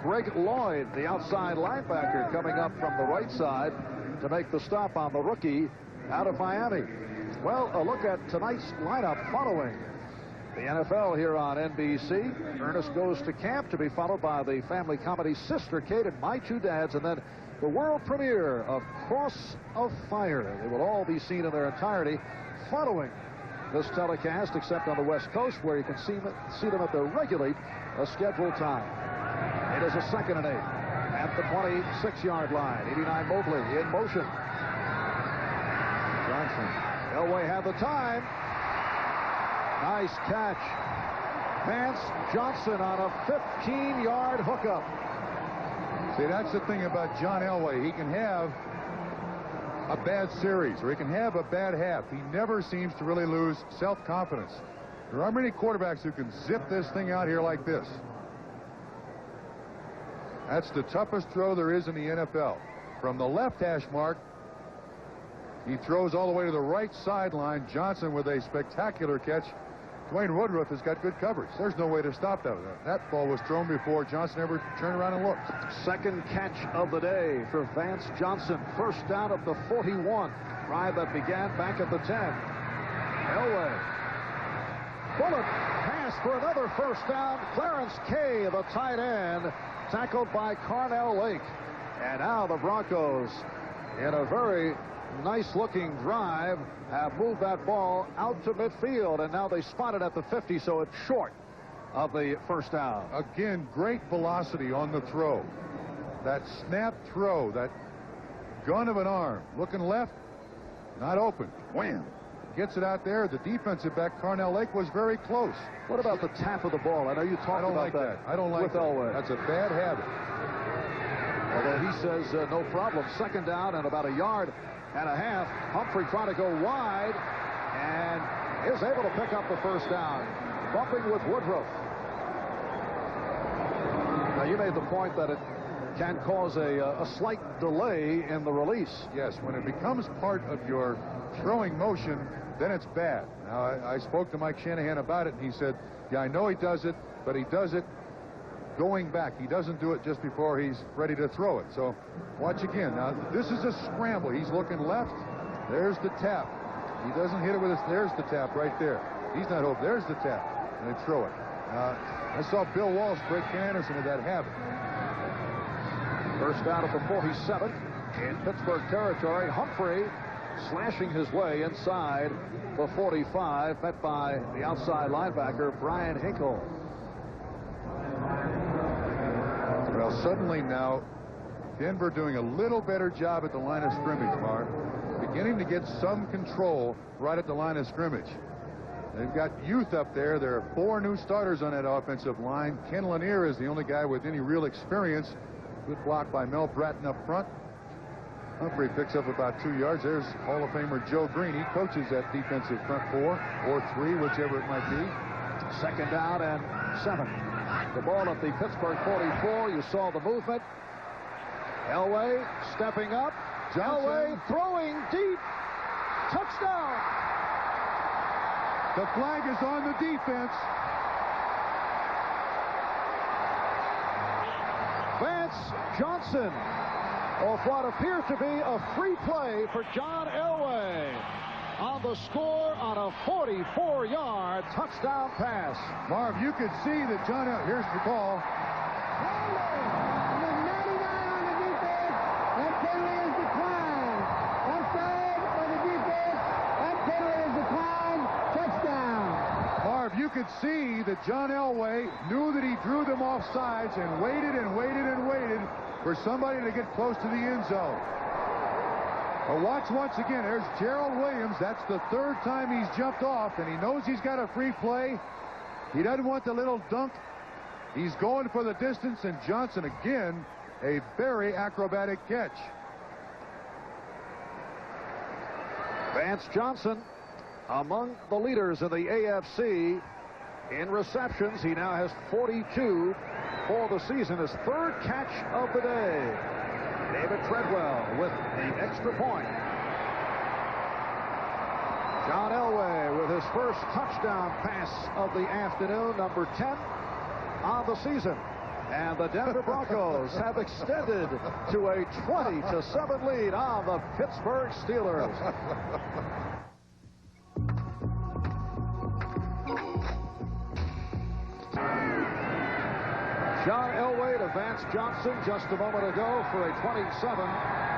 Greg Lloyd, the outside linebacker, coming up from the right side to make the stop on the rookie out of Miami. Well, a look at tonight's lineup following the NFL here on NBC. Ernest Goes to Camp, to be followed by the family comedy Sister Kate and My Two Dads, and then the world premiere of Cross of Fire. They will all be seen in their entirety following this telecast, except on the West Coast, where you can see them at their regularly scheduled time. It is a 2nd and 8 at the 26-yard line. 89 Mobley in motion. Johnson. Elway had the time. Nice catch. Vance Johnson on a 15-yard hookup. See, that's the thing about John Elway. He can have a bad series, or he can have a bad half. He never seems to really lose self-confidence. There aren't many quarterbacks who can zip this thing out here like this. That's the toughest throw there is in the NFL. From the left hash mark, He throws all the way to the right sideline. Johnson with a spectacular catch. Dwayne Woodruff has got good coverage. There's no way to stop that. That ball was thrown before Johnson ever turned around and looked. Second catch of the day for Vance Johnson. First down at the 41. Drive that began back at the 10. Elway. Bullet pass for another first down. Clarence Kay, the tight end, tackled by Carnell Lake. And now the Broncos, in a very nice-looking drive, have moved that ball out to midfield, and now they spot it at the 50, so it's short of the first down. Again, great velocity on the throw. That snap throw, that gun of an arm. Looking left, not open. Wham! Gets it out there. The defensive back, Carnell Lake, was very close. What about the tap of the ball? I know you talked about that. I don't like with that. Elway. That's a bad habit. Although he says no problem. Second down and about 1.5 yards. Humphrey trying to go wide and is able to pick up the first down. Bumping with Woodruff. Now, you made the point that it can cause a slight delay in the release. Yes, when it becomes part of your throwing motion, then it's bad. Now, I spoke to Mike Shanahan about it, and he said, yeah, I know he does it, but he does it going back. He doesn't do it just before he's ready to throw it. So watch again. Now, this is a scramble. He's looking left. There's the tap. He doesn't hit it with his. There's the tap right there. He's not hoping. There's the tap. And they throw it. I saw Bill Walsh break Ken Anderson of that habit. First down at the 47 in Pittsburgh territory. Humphrey slashing his way inside the 45, met by the outside linebacker, Brian Hinkle. Well, suddenly now, Denver doing a little better job at the line of scrimmage, Marv. Beginning to get some control right at the line of scrimmage. They've got youth up there. There are 4 new starters on that offensive line. Ken Lanier is the only guy with any real experience. Good block by Mel Bratton up front. Humphrey picks up about 2 yards. There's Hall of Famer Joe Green. He coaches that defensive front 4 or 3, whichever it might be. Second down and 7. The ball at the Pittsburgh 44. You saw the movement. Elway stepping up. Johnson. Elway throwing deep. Touchdown. The flag is on the defense. Vance Johnson off what appeared to be a free play for John Elway on the score on a 44-yard touchdown pass. Marv, you could see that John, here's the call. Number 99 on the defense. That penalty is declined. Offside for the defense. That penalty is declined. Touchdown. Marv, you could see that John Elway knew that he drew them off sides and waited and waited and waited for somebody to get close to the end zone. But watch once again. There's Gerald Williams. That's the 3rd time he's jumped off, and he knows he's got a free play. He doesn't want the little dunk. He's going for the distance, and Johnson again, a very acrobatic catch. Vance Johnson among the leaders in the AFC in receptions. He now has 42 for the season. His 3rd catch of the day. David Treadwell with the extra point. John Elway with his first touchdown pass of the afternoon, number 10 on the season. And the Denver Broncos have extended to a 20-7 lead on the Pittsburgh Steelers. John Elway to Vance Johnson just a moment ago for a 27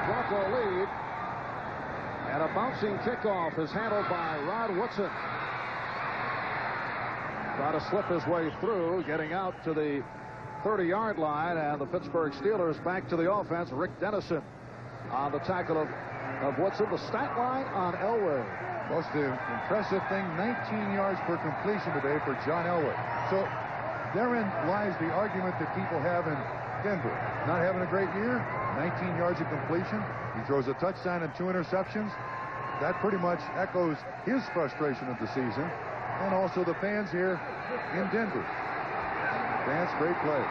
Bronco lead. And a bouncing kickoff is handled by Rod Woodson. Trying to slip his way through, getting out to the 30-yard line, and the Pittsburgh Steelers back to the offense. Rick Dennison on the tackle of Woodson. The stat line on Elway. Most impressive thing, 19 yards per completion today for John Elway. So therein lies the argument that people have in Denver. Not having a great year, 19 yards of completion. He throws a touchdown and 2 interceptions. That pretty much echoes his frustration of the season, and also the fans here in Denver. Vance, great play.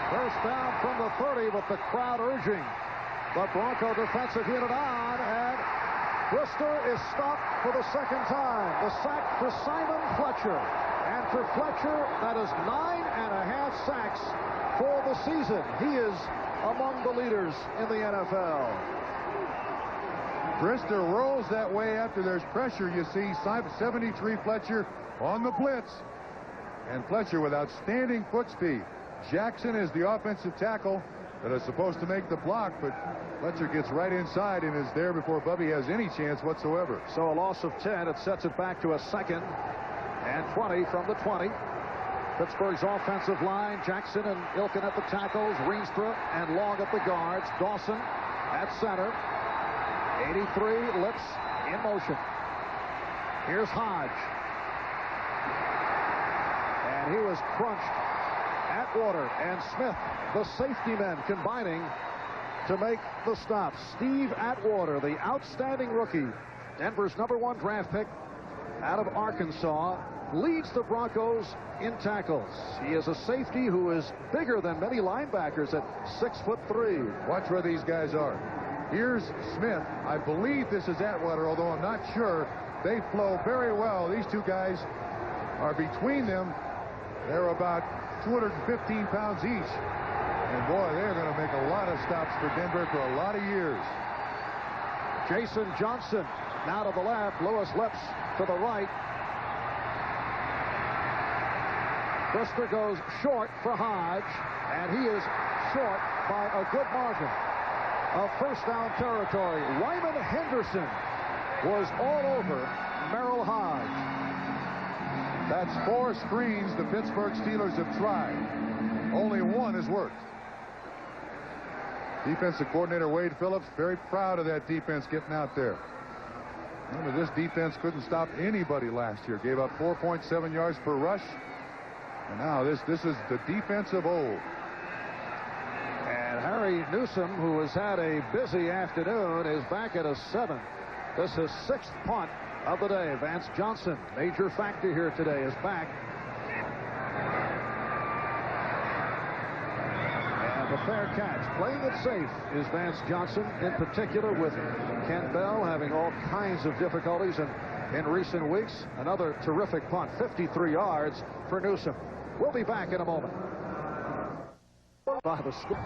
First down from the 30 with the crowd urging the Bronco defensive unit on, and Brister is stopped for the second time. The sack for Simon Fletcher. And for Fletcher, that is 9.5 sacks for the season. He is among the leaders in the NFL. Brister rolls that way after there's pressure. You see 73 Fletcher on the blitz. And Fletcher with outstanding foot speed. Jackson is the offensive tackle that is supposed to make the block, but Fletcher gets right inside and is there before Bubby has any chance whatsoever. So a loss of 10. It sets it back to a 2nd and 20 from the 20. Pittsburgh's offensive line, Jackson and Ilkin at the tackles, Rienstra and Long at the guards, Dawson at center. 83, Lips in motion. Here's Hodge. And he was crunched. Atwater and Smith, the safety men, combining to make the stop. Steve Atwater, the outstanding rookie, Denver's '1 draft pick out of Arkansas, leads the Broncos in tackles. He is a safety who is bigger than many linebackers at 6'3". Watch where these guys are. Here's Smith. I believe this is Atwater, although I'm not sure. They flow very well. These two guys are between them. They're about 215 pounds each. And boy, they're going to make a lot of stops for Denver for a lot of years. Jason Johnson now to the left. Lewis Lips to the right. Brister goes short for Hodge, and he is short by a good margin of first down territory. Wyman Henderson was all over Merrill Hodge. That's 4 screens the Pittsburgh Steelers have tried. Only one has worked. Defensive coordinator Wade Phillips very proud of that defense getting out there. Remember, this defense couldn't stop anybody last year. Gave up 4.7 yards per rush. And now this is the defense of old. And Harry Newsom, who has had a busy afternoon, is back at a 7. This is 6th punt of the day. Vance Johnson, major factor here today, is back. And the fair catch, playing it safe, is Vance Johnson, in particular with Ken Bell having all kinds of difficulties in recent weeks. Another terrific punt, 53 yards for Newsom. We'll be back in a moment. By the score.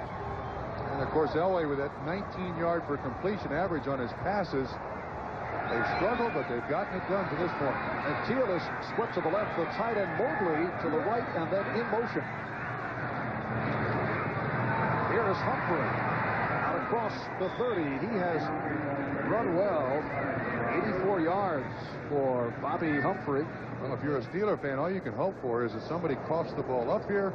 And of course, Elway with that 19-yard per completion average on his passes. They've struggled, but they've gotten it done to this point. And Teal is split to the left, the tight end Mobley to the right, and then in motion. Here is Humphrey out across the 30. He has run well. 84 yards for Bobby Humphrey. Well, if you're a Steeler fan, all you can hope for is that somebody coughs the ball up here.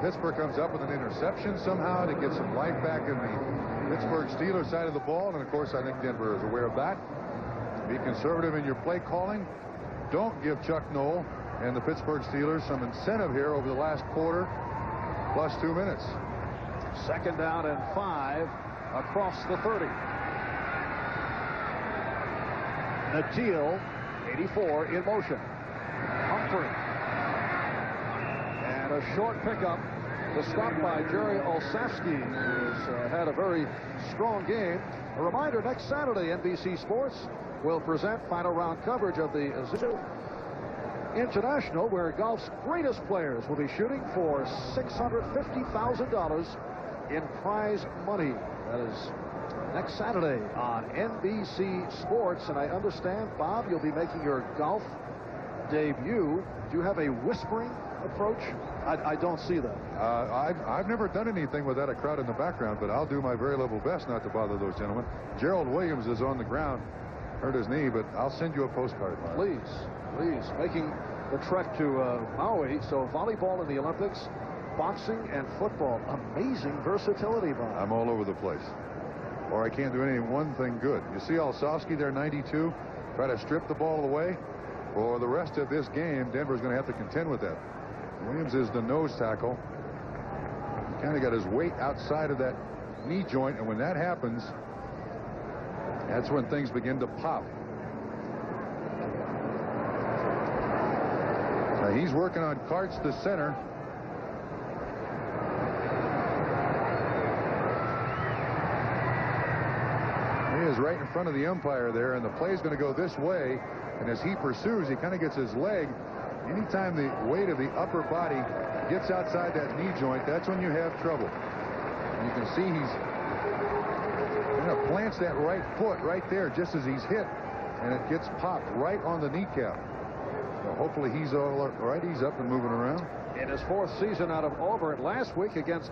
Pittsburgh comes up with an interception somehow to get some life back in the Pittsburgh Steelers side of the ball. And of course, I think Denver is aware of that. Be conservative in your play calling. Don't give Chuck Noll and the Pittsburgh Steelers some incentive here over the last quarter plus 2 minutes. 2nd down and 5 across the 30. Natil, 84, in motion. Humphrey. And a short pickup. The stop by Jerry Olszewski, who's had a very strong game. A reminder, next Saturday, NBC Sports will present final round coverage of the International, where golf's greatest players will be shooting for $650,000 in prize money. That is next Saturday on NBC Sports. And I understand, Bob, you'll be making your golf debut. Do you have a whispering approach? I don't see that. I've never done anything without a crowd in the background, but I'll do my very level best not to bother those gentlemen. Gerald Williams is on the ground, hurt his knee, but I'll send you a postcard, Marv. Please. Making the trek to Maui. So volleyball in the Olympics, boxing and football. Amazing versatility, Bob. I'm all over the place. Or I can't do any one thing good. You see Olszewski there, 92, try to strip the ball away. For the rest of this game, Denver's going to have to contend with that. Williams is the nose tackle. He kind of got his weight outside of that knee joint, and when that happens, that's when things begin to pop. So he's working on Karts to center. right in front of the umpire there, and the play is going to go this way. And as he pursues, he kind of gets his leg. Anytime the weight of the upper body gets outside that knee joint, that's when you have trouble. And you can see he's kind of plants that right foot right there just as he's hit, and it gets popped right on the kneecap. So hopefully he's all right. He's up and moving around. In his 4th season out of Auburn last week against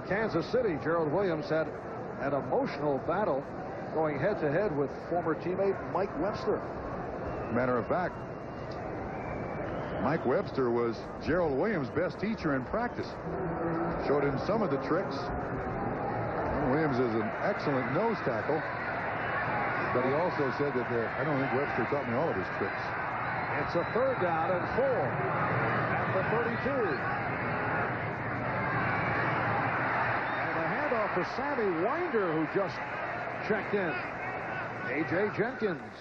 Kansas City, Gerald Williams had an emotional battle going head-to-head with former teammate Mike Webster. Matter of fact, Mike Webster was Gerald Williams' best teacher in practice. Showed him some of the tricks. Williams is an excellent nose tackle, but he also said that I don't think Webster taught me all of his tricks. It's a 3rd down and 4 at the 32. And a handoff to Sammy Winder, who just checked in. A.J. Jenkins,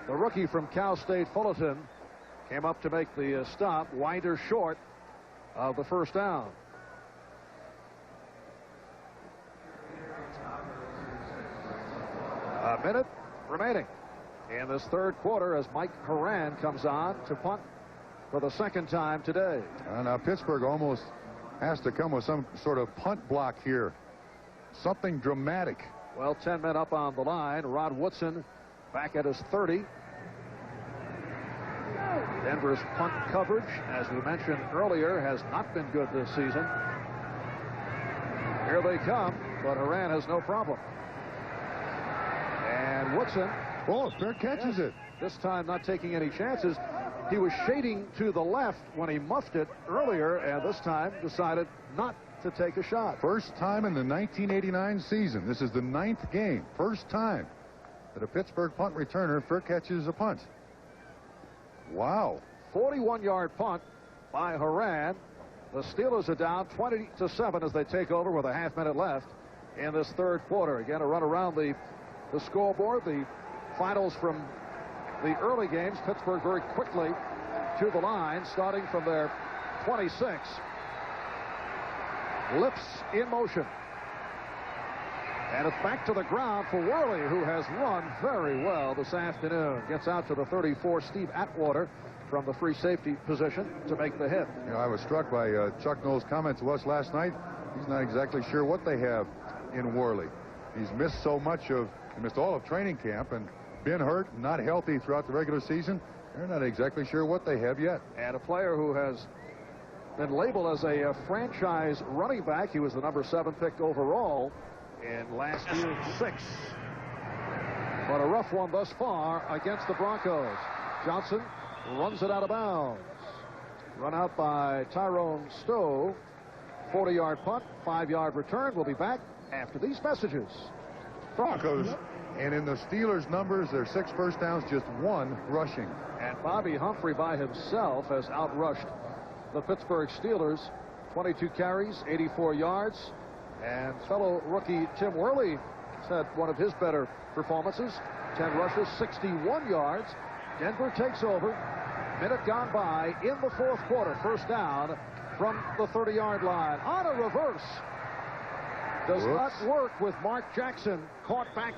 the rookie from Cal State Fullerton, came up to make the stop. Winder short of the 1st down. A minute remaining in this 3rd quarter as Mike Horan comes on to punt for the 2nd time today. Now Pittsburgh almost has to come with some sort of punt block here. Something dramatic. Well, 10 men up on the line. Rod Woodson back at his 30. Denver's punt coverage, as we mentioned earlier, has not been good this season. Here they come, but Horan has no problem. And Woodson. Oh, fair catches it. This time not taking any chances. He was shading to the left when he muffed it earlier, and this time decided not to take a shot. First time in the 1989 season. This is the 9th game. First time that a Pittsburgh punt returner fair catches a punt. Wow. 41-yard punt by Horan. The Steelers are down 20-7 as they take over with a half-minute left in this 3rd quarter. Again, a run around the scoreboard. The finals from the early games. Pittsburgh very quickly to the line, starting from their 26. Lips in motion. And it's back to the ground for Worley, who has run very well this afternoon. Gets out to the 34, Steve Atwater, from the free safety position to make the hit. You know, I was struck by Chuck Noll's comment to us last night. He's not exactly sure what they have in Worley. He's missed so much he missed all of training camp and been hurt, not healthy throughout the regular season. They're not exactly sure what they have yet. And a player who has been labeled as a franchise running back. He was the number 7 pick overall in last year's 6. But a rough one thus far against the Broncos. Johnson runs it out of bounds. Run out by Tyrone Stowe. 40-yard punt, 5-yard return. We'll be back after these messages. Broncos. And in the Steelers' numbers, their 6 first downs, just 1 rushing. And Bobby Humphrey by himself has outrushed the Pittsburgh Steelers. 22 carries, 84 yards. And fellow rookie Tim Worley had one of his better performances. 10 rushes, 61 yards. Denver takes over. Minute gone by in the 4th quarter. First down from the 30-yard line. On a reverse. Does not work with Mark Jackson caught back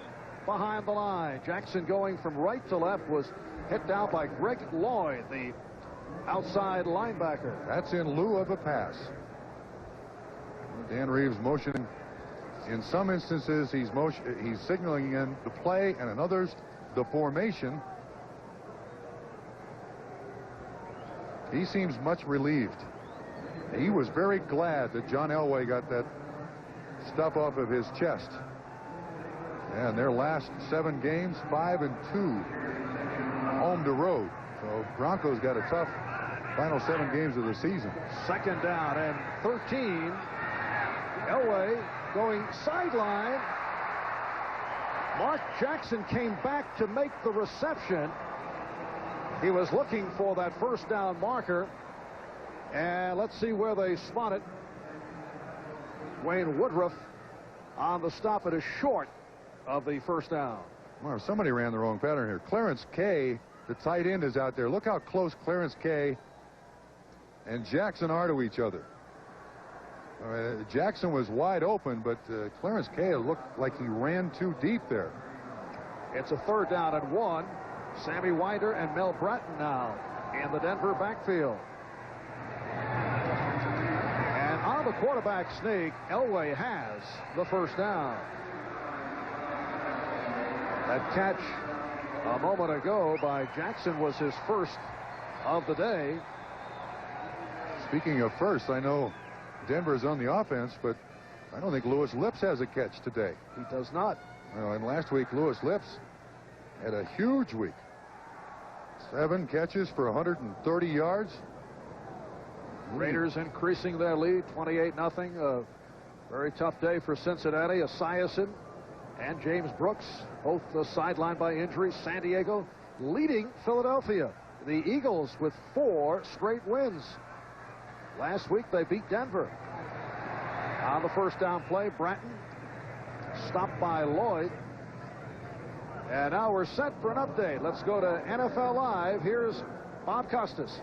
behind the line. Jackson going from right to left was hit down by Greg Lloyd, the outside linebacker. That's in lieu of a pass. Dan Reeves motioning. In some instances, he's signaling in the play, and in others, the formation. He seems much relieved. He was very glad that John Elway got that stuff off of his chest. And their last 7 games, 5-2 home to road. So Broncos got a tough final 7 games of the season. 2nd down and 13. Elway going sideline. Mark Jackson came back to make the reception. He was looking for that first down marker. And let's see where they spot it. Wayne Woodruff on the stop. It is short of the first down. Well, somebody ran the wrong pattern here. Clarence Kay, the tight end, is out there. Look how close Clarence Kay and Jackson are to each other. Jackson was wide open, but Clarence Kay looked like he ran too deep there. It's a 3rd down and 1. Sammy Winder and Mel Bratton now in the Denver backfield. And on the quarterback sneak, Elway has the 1st down. That catch a moment ago by Jackson was his 1st of the day. Speaking of first, I know Denver's on the offense, but I don't think Lewis Lips has a catch today. He does not. Well, and last week, Lewis Lips had a huge week. 7 catches for 130 yards. Raiders increasing their lead, 28-0. A very tough day for Cincinnati. Esiason and James Brooks, both sidelined by injury. San Diego leading Philadelphia. The Eagles with 4 straight wins. Last week they beat Denver. On the 1st down play, Bratton stopped by Lloyd. And now we're set for an update. Let's go to NFL Live. Here's Bob Costas.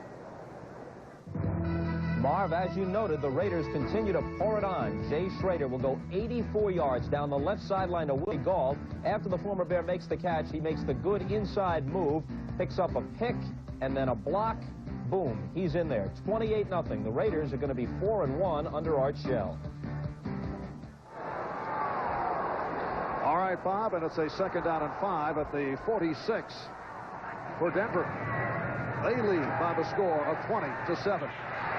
Marv, as you noted, the Raiders continue to pour it on. Jay Schrader will go 84 yards down the left sideline to Willie Gall. After the former Bear makes the catch, he makes the good inside move, picks up a pick, and then a block. Boom, he's in there. 28-0. The Raiders are going to be 4-1 under Art Shell. All right, Bob, and it's a 2nd down and 5 at the 46 for Denver. They lead by the score of 20-7.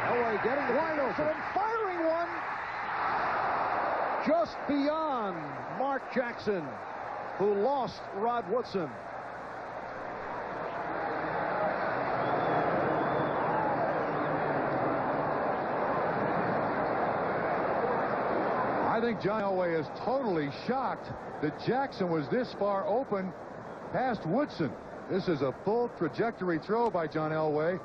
Elway getting wide open and firing one just beyond Mark Jackson, who lost Rod Woodson. I think John Elway is totally shocked that Jackson was this far open past Woodson. This is a full trajectory throw by John Elway.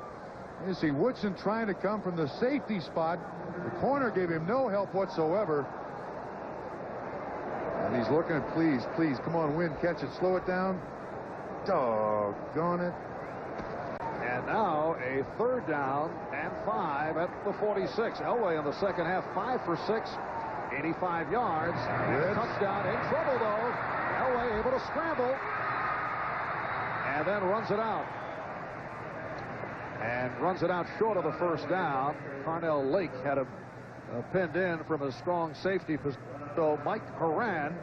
You see Woodson trying to come from the safety spot. The corner gave him no help whatsoever. And he's looking at, please, come on, win, catch it, slow it down. Doggone it. And now a 3rd down and 5 at the 46. Elway in the 2nd half, 5 for 6, 85 yards. Yes. Touchdown. In trouble, though. Elway able to scramble. And then runs it out. And runs it out short of the 1st down. Carnell Lake had him pinned in from a strong safety position. So Mike Horan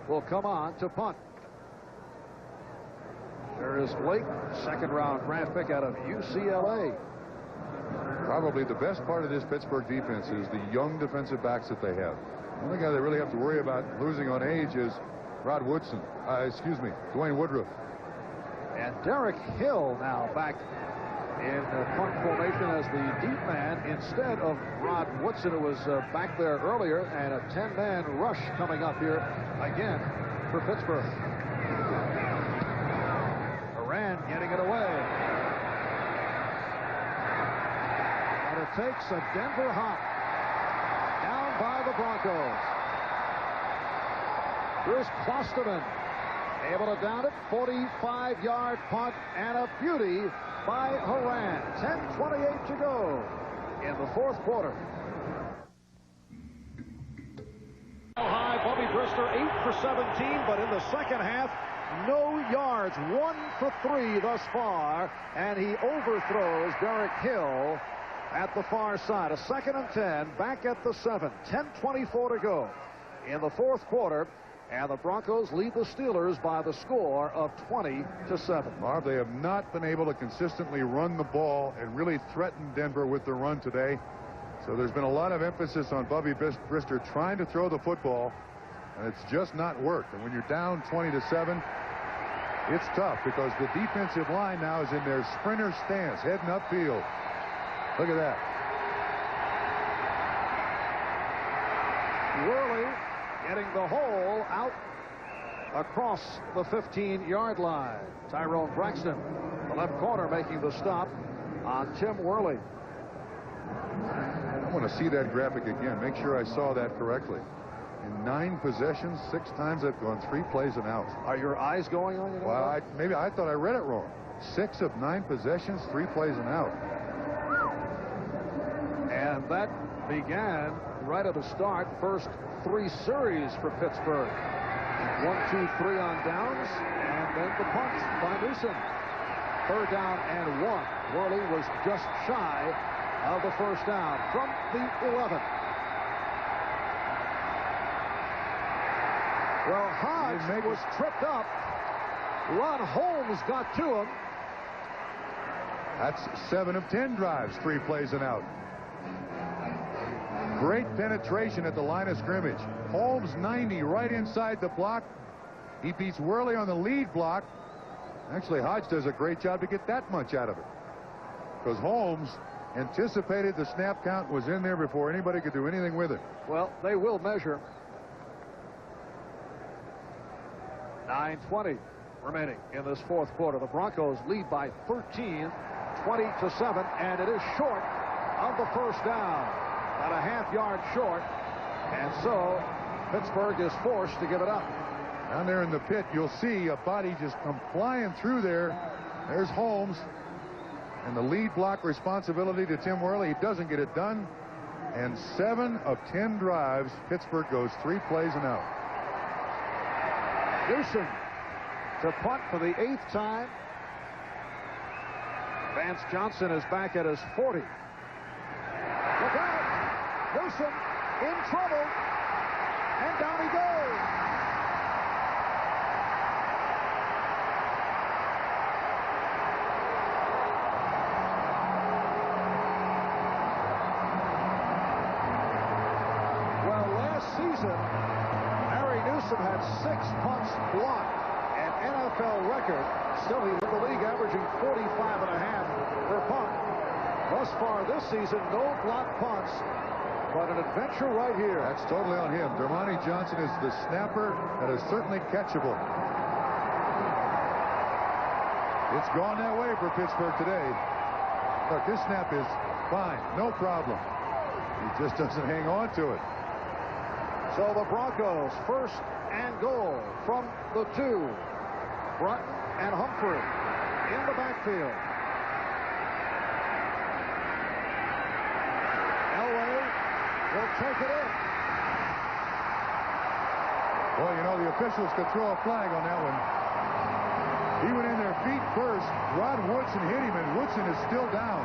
will come on to punt. There is Lake, 2nd-round draft pick out of UCLA. Probably the best part of this Pittsburgh defense is the young defensive backs that they have. The only guy they really have to worry about losing on age is Rod Woodson. Dwayne Woodruff. And Derek Hill now back in punt formation as the deep man instead of Rod Woodson, who was back there earlier, and a 10-man rush coming up here again for Pittsburgh. Horan getting it away. And it takes a Denver hop down by the Broncos. Here's Klosterman able to down it. 45-yard punt and a beauty by Horan. 10:28 to go in the 4th quarter. High, Bubby Brister 8 for 17, but in the 2nd half, no yards. 1 for 3 thus far, and he overthrows Derek Hill at the far side. A 2nd and 10, back at the 7. 10:24 to go in the 4th quarter. And the Broncos lead the Steelers by the score of 20-7. Marv, they have not been able to consistently run the ball and really threaten Denver with the run today. So there's been a lot of emphasis on Bubby Brister trying to throw the football, and it's just not worked. And when you're down 20-7, it's tough because the defensive line now is in their sprinter stance, heading upfield. Look at that. Worley getting the hole out across the 15-yard line. Tyrone Braxton, the left corner, making the stop on Tim Worley. I want to see that graphic again. Make sure I saw that correctly. In 9 possessions, 6 times they've gone 3 plays and out. Are your eyes going on? Well, maybe I thought I read it wrong. 6 of 9 possessions, 3 plays and out. And that began right at the start. First 3 series for Pittsburgh. 1, 2, 3 on downs, and And then the punt by Newsom. 3rd down and 1. Worley was just shy of the first down from the 11. Well, Hodge was tripped up. Ron Holmes got to him. That's 7 of 10 drives, 3 plays and out. Great penetration at the line of scrimmage. Holmes 90 right inside the block. He beats Worley on the lead block. Actually, Hodge does a great job to get that much out of it, because Holmes anticipated the snap count was in there before anybody could do anything with it. Well, they will measure. 9:20 remaining in this 4th quarter. The Broncos lead by 13, 20-7, and it is short of the first down. About a half-yard short, and so Pittsburgh is forced to give it up. Down there in the pit, you'll see a body just come flying through there. There's Holmes, and the lead block responsibility to Tim Worley. He doesn't get it done, and 7 of 10 drives, Pittsburgh goes 3 plays and out. Newsom to punt for the 8th time. Vance Johnson is back at his 40. Look out! Newsom in trouble, and down he goes. Well, last season, Harry Newsom had 6 punts blocked, an NFL record. Still, he led the league, averaging 45.5 per punt. Thus far this season, no blocked punts, but an adventure right here. That's totally on him. Dermontti Johnson is the snapper that is certainly catchable. It's gone that way for Pittsburgh today. Look, this snap is fine, no problem. He just doesn't hang on to it. So the Broncos 1st and goal from the 2. Brunton and Humphrey in the backfield. Elway will take it in. Well, you know, the officials could throw a flag on that one. He went in there feet first. Rod Woodson hit him, and Woodson is still down.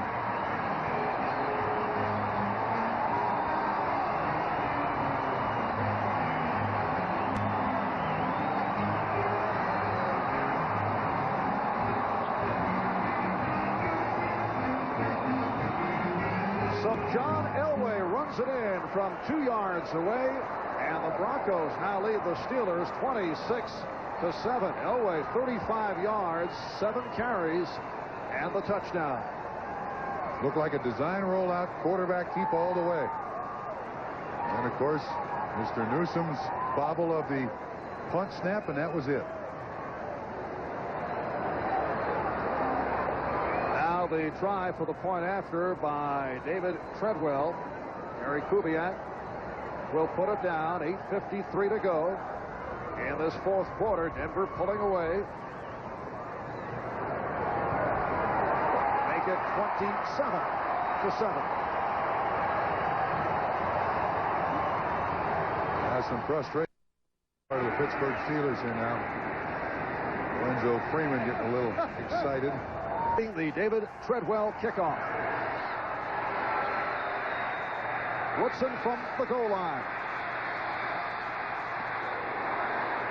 John Elway runs it in from 2 yards away, and the Broncos now lead the Steelers 26-7. Elway 35 yards, 7 carries, and the touchdown. Looked like a design rollout, quarterback keep all the way. And of course, Mr. Newsom's bobble of the punt snap, and that was it. The try for the point after by David Treadwell. Gary Kubiak will put it down. 8:53 to go in this 4th quarter. Denver pulling away. Make it 27-7. Has some frustration part of the Pittsburgh Steelers here now. Lorenzo Freeman getting a little excited. The David Treadwell kickoff. Woodson from the goal line.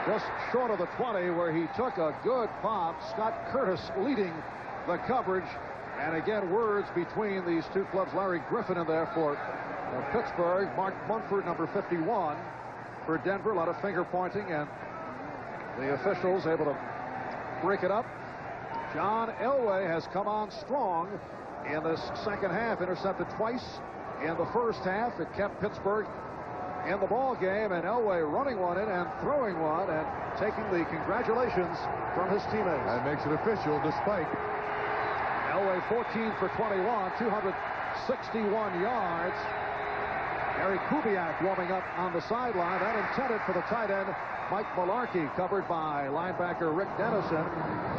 Just short of the 20, where he took a good pop. Scott Curtis leading the coverage. And again, words between these 2 clubs. Larry Griffin in there for Pittsburgh. Mark Munford, number 51 for Denver. A lot of finger pointing, and the officials able to break it up. John Elway has come on strong in this 2nd half, intercepted twice in the 1st half. It kept Pittsburgh in the ball game, and Elway running one in and throwing one and taking the congratulations from his teammates. That makes it official, despite. Elway 14 for 21, 261 yards. Gary Kubiak warming up on the sideline. That intended for the tight end, Mike Mularkey, covered by linebacker Rick Dennison.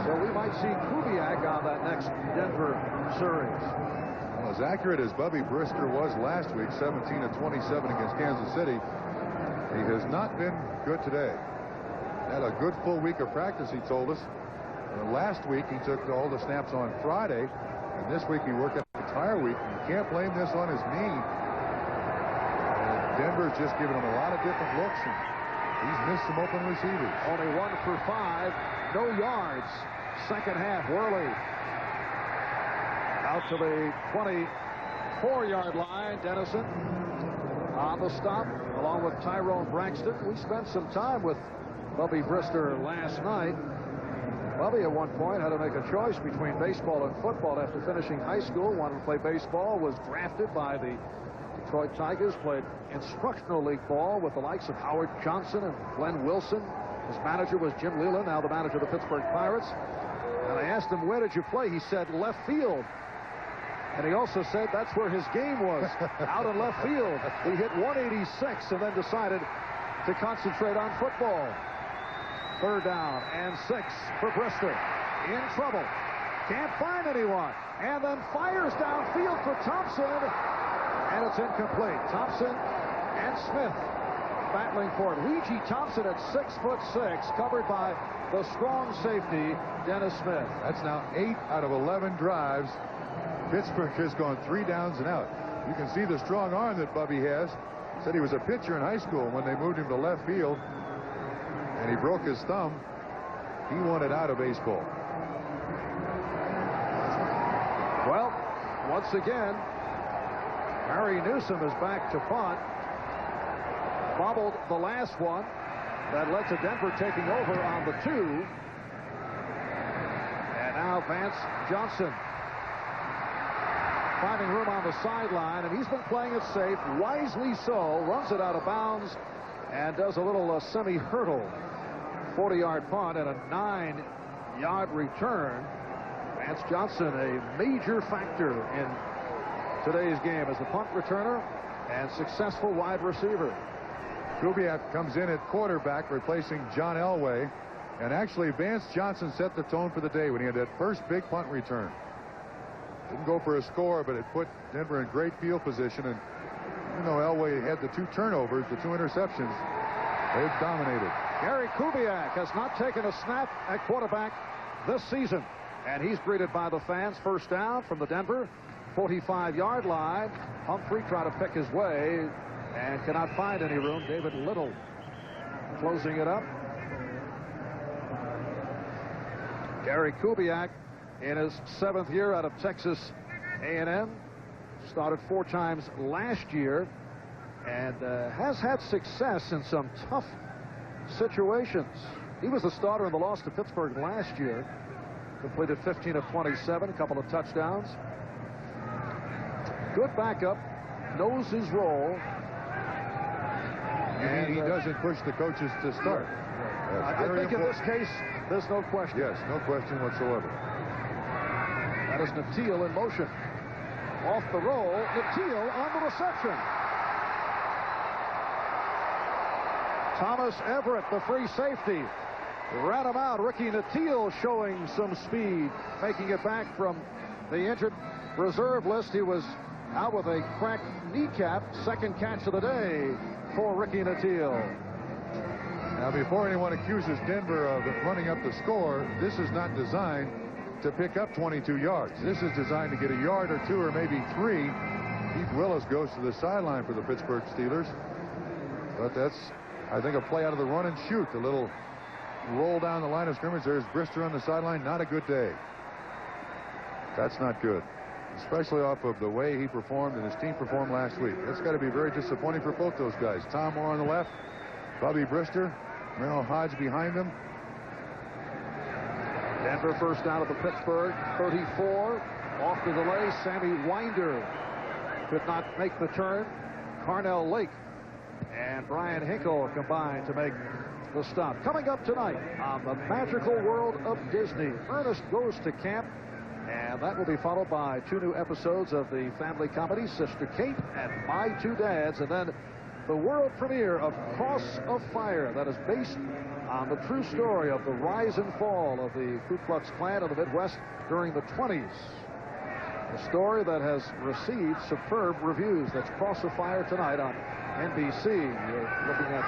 So we might see Kubiak on that next Denver series. Well, as accurate as Bubby Brister was last week, 17 of 27 against Kansas City, he has not been good today. Had a good full week of practice, he told us. Last week he took all the snaps on Friday, and this week he worked out the entire week. You can't blame this on his knee. Denver's just giving him a lot of different looks, and he's missed some open receivers. Only 1 for 5, no yards. Second half, Worley out to the 24-yard line. Dennison on the stop, along with Tyrone Braxton. We spent some time with Bubby Brister last night. Bubby at one point had to make a choice between baseball and football after finishing high school. Wanted to play baseball, was drafted by the Detroit Tigers, played instructional league ball with the likes of Howard Johnson and Glenn Wilson. His manager was Jim Leland, now the manager of the Pittsburgh Pirates. And I asked him, where did you play? He said, left field. And he also said that's where his game was, out in left field. He hit 186 and then decided to concentrate on football. 3rd down and 6 for Brister. In trouble. Can't find anyone. And then fires downfield for Thompson. And it's incomplete. Thompson and Smith battling for it. Luigi Thompson at 6'6", covered by the strong safety, Dennis Smith. That's now 8 out of 11 drives. Pittsburgh has gone 3 downs and out. You can see the strong arm that Bubby has. Said he was a pitcher in high school. When they moved him to left field and he broke his thumb, he wanted out of baseball. Well, once again, Harry Newsom is back to punt. Bobbled the last one. That led to Denver taking over on the 2. And now Vance Johnson finding room on the sideline, and he's been playing it safe, wisely so. Runs it out of bounds and does a little semi-hurdle 40-yard punt and a 9-yard return. Vance Johnson, a major factor in today's game as the punt returner and successful wide receiver. Kubiak comes in at quarterback, replacing John Elway. And actually, Vance Johnson set the tone for the day when he had that first big punt return. Didn't go for a score, but it put Denver in great field position. And even though Elway had the 2 turnovers, the 2 interceptions, they've dominated. Gary Kubiak has not taken a snap at quarterback this season. And he's greeted by the fans. First down from the Denver 45-yard line. Humphrey trying to pick his way and cannot find any room. David Little closing it up. Gary Kubiak in his 7th year out of Texas A&M. Started 4 times last year and has had success in some tough situations. He was the starter in the loss to Pittsburgh last year. Completed 15 of 27, a couple of touchdowns. Good backup, knows his role. And he doesn't push the coaches to start. I think in this case, there's no question. Yes, no question whatsoever. That is Natil in motion. Off the roll, Natil on the reception. Thomas Everett, the free safety, ran him out. Ricky Natil showing some speed, making it back from the injured reserve list. He was out with a cracked kneecap. Second catch of the day for Ricky Natil. Now, before anyone accuses Denver of running up the score, this is not designed to pick up 22 yards. This is designed to get a yard or 2 or maybe 3. Keith Willis goes to the sideline for the Pittsburgh Steelers. But that's, I think, a play out of the run and shoot. A little roll down the line of scrimmage. There's Brister on the sideline. Not a good day. That's not good, especially off of the way he performed and his team performed last week. That's got to be very disappointing for both those guys. Tom Moore on the left, Bubby Brister, Merrill Hodge behind him. Denver first down at the Pittsburgh 34. Off to the lay, Sammy Winder could not make the turn. Carnell Lake and Brian Hinkle combined to make the stop. Coming up tonight on the magical world of Disney, Ernest Goes to Camp, and that will be followed by 2 new episodes of the family comedy Sister Kate and My 2 Dads, and then the world premiere of Cross of Fire, that is based on the true story of the rise and fall of the Ku Klux Klan in the Midwest during the 20s. A story that has received superb reviews. That's Cross of Fire tonight on NBC. You're looking at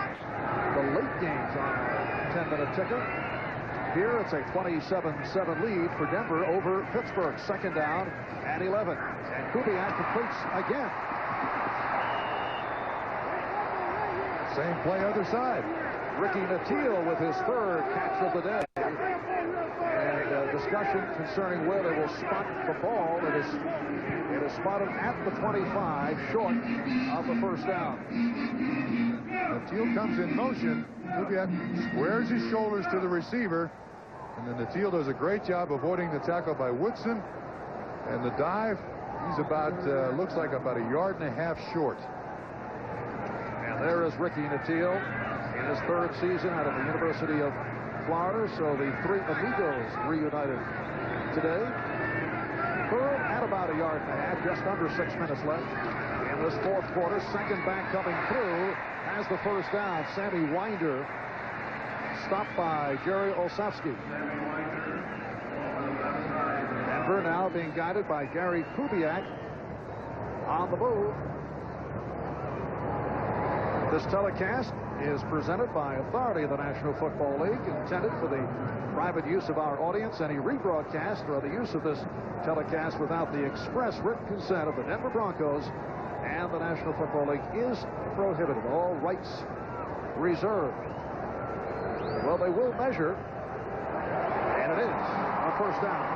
the late games on a 10-minute ticker. here. It's a 27-7 lead for Denver over Pittsburgh. Second down and 11. And Kubiak completes again. Same play, other side. Ricky Nattiel with his third catch of the day. And discussion concerning where they will spot the ball. It is spotted at the 25, short of the first down. Nattiel comes in motion. Kubiak squares his shoulders to the receiver. And then Nattiel does a great job avoiding the tackle by Woodson. And the dive, he's about, looks like about 1.5 yards short. And there is Ricky Nattiel in his third season out of the University of Florida. So the three amigos reunited today. Third at about 1.5 yards, just under 6 minutes left in this fourth quarter. Second back coming through has the first down. Sammy Winder stopped by Jerry Olszewski. Denver now being guided by Gary Kubiak on the move. This telecast is presented by authority of the National Football League, intended for the private use of our audience. Any rebroadcast or the use of this telecast without the express written consent of the Denver Broncos and the National Football League is prohibited. All rights reserved. Well, they will measure, and it is on first down.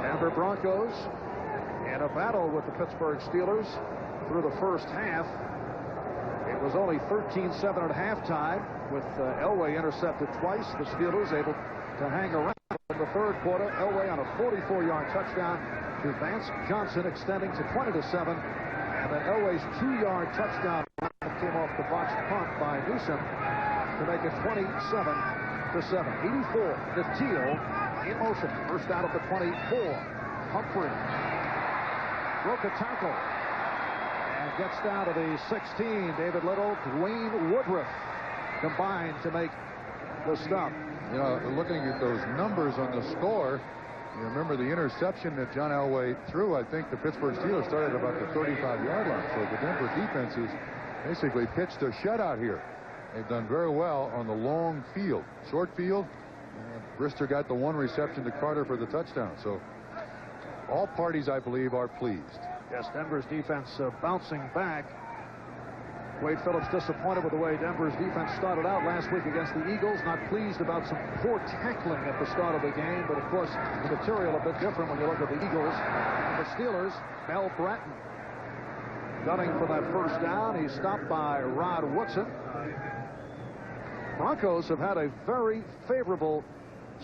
Denver Broncos in a battle with the Pittsburgh Steelers through the first half. It was only 13-7 at halftime, with Elway intercepted twice. The Steelers able to hang around. In the third quarter, Elway on a 44-yard touchdown to Vance Johnson, extending to 20-7. And then Elway's 2-yard touchdown came off the botched punt by Newsom to make it 27-7. 84. Nattiel in motion. First out of the 24. Humphrey broke a tackle and gets down to the 16. David Little, Dwayne Woodruff combined to make the stop. You know, looking at those numbers on the score, you remember the interception that John Elway threw. I think the Pittsburgh Steelers started about the 35-yard line. So the Denver defense has basically pitched a shutout here. They've done very well on the long field. Short field, Brister got the one reception to Carter for the touchdown. So all parties, I believe, are pleased. Yes, Denver's defense bouncing back. Wade Phillips disappointed with the way Denver's defense started out last week against the Eagles. Not pleased about some poor tackling at the start of the game. But, of course, the material a bit different when you look at the Eagles. The Steelers, Mel Bratton gunning for that first down. He's stopped by Rod Woodson. Broncos have had a very favorable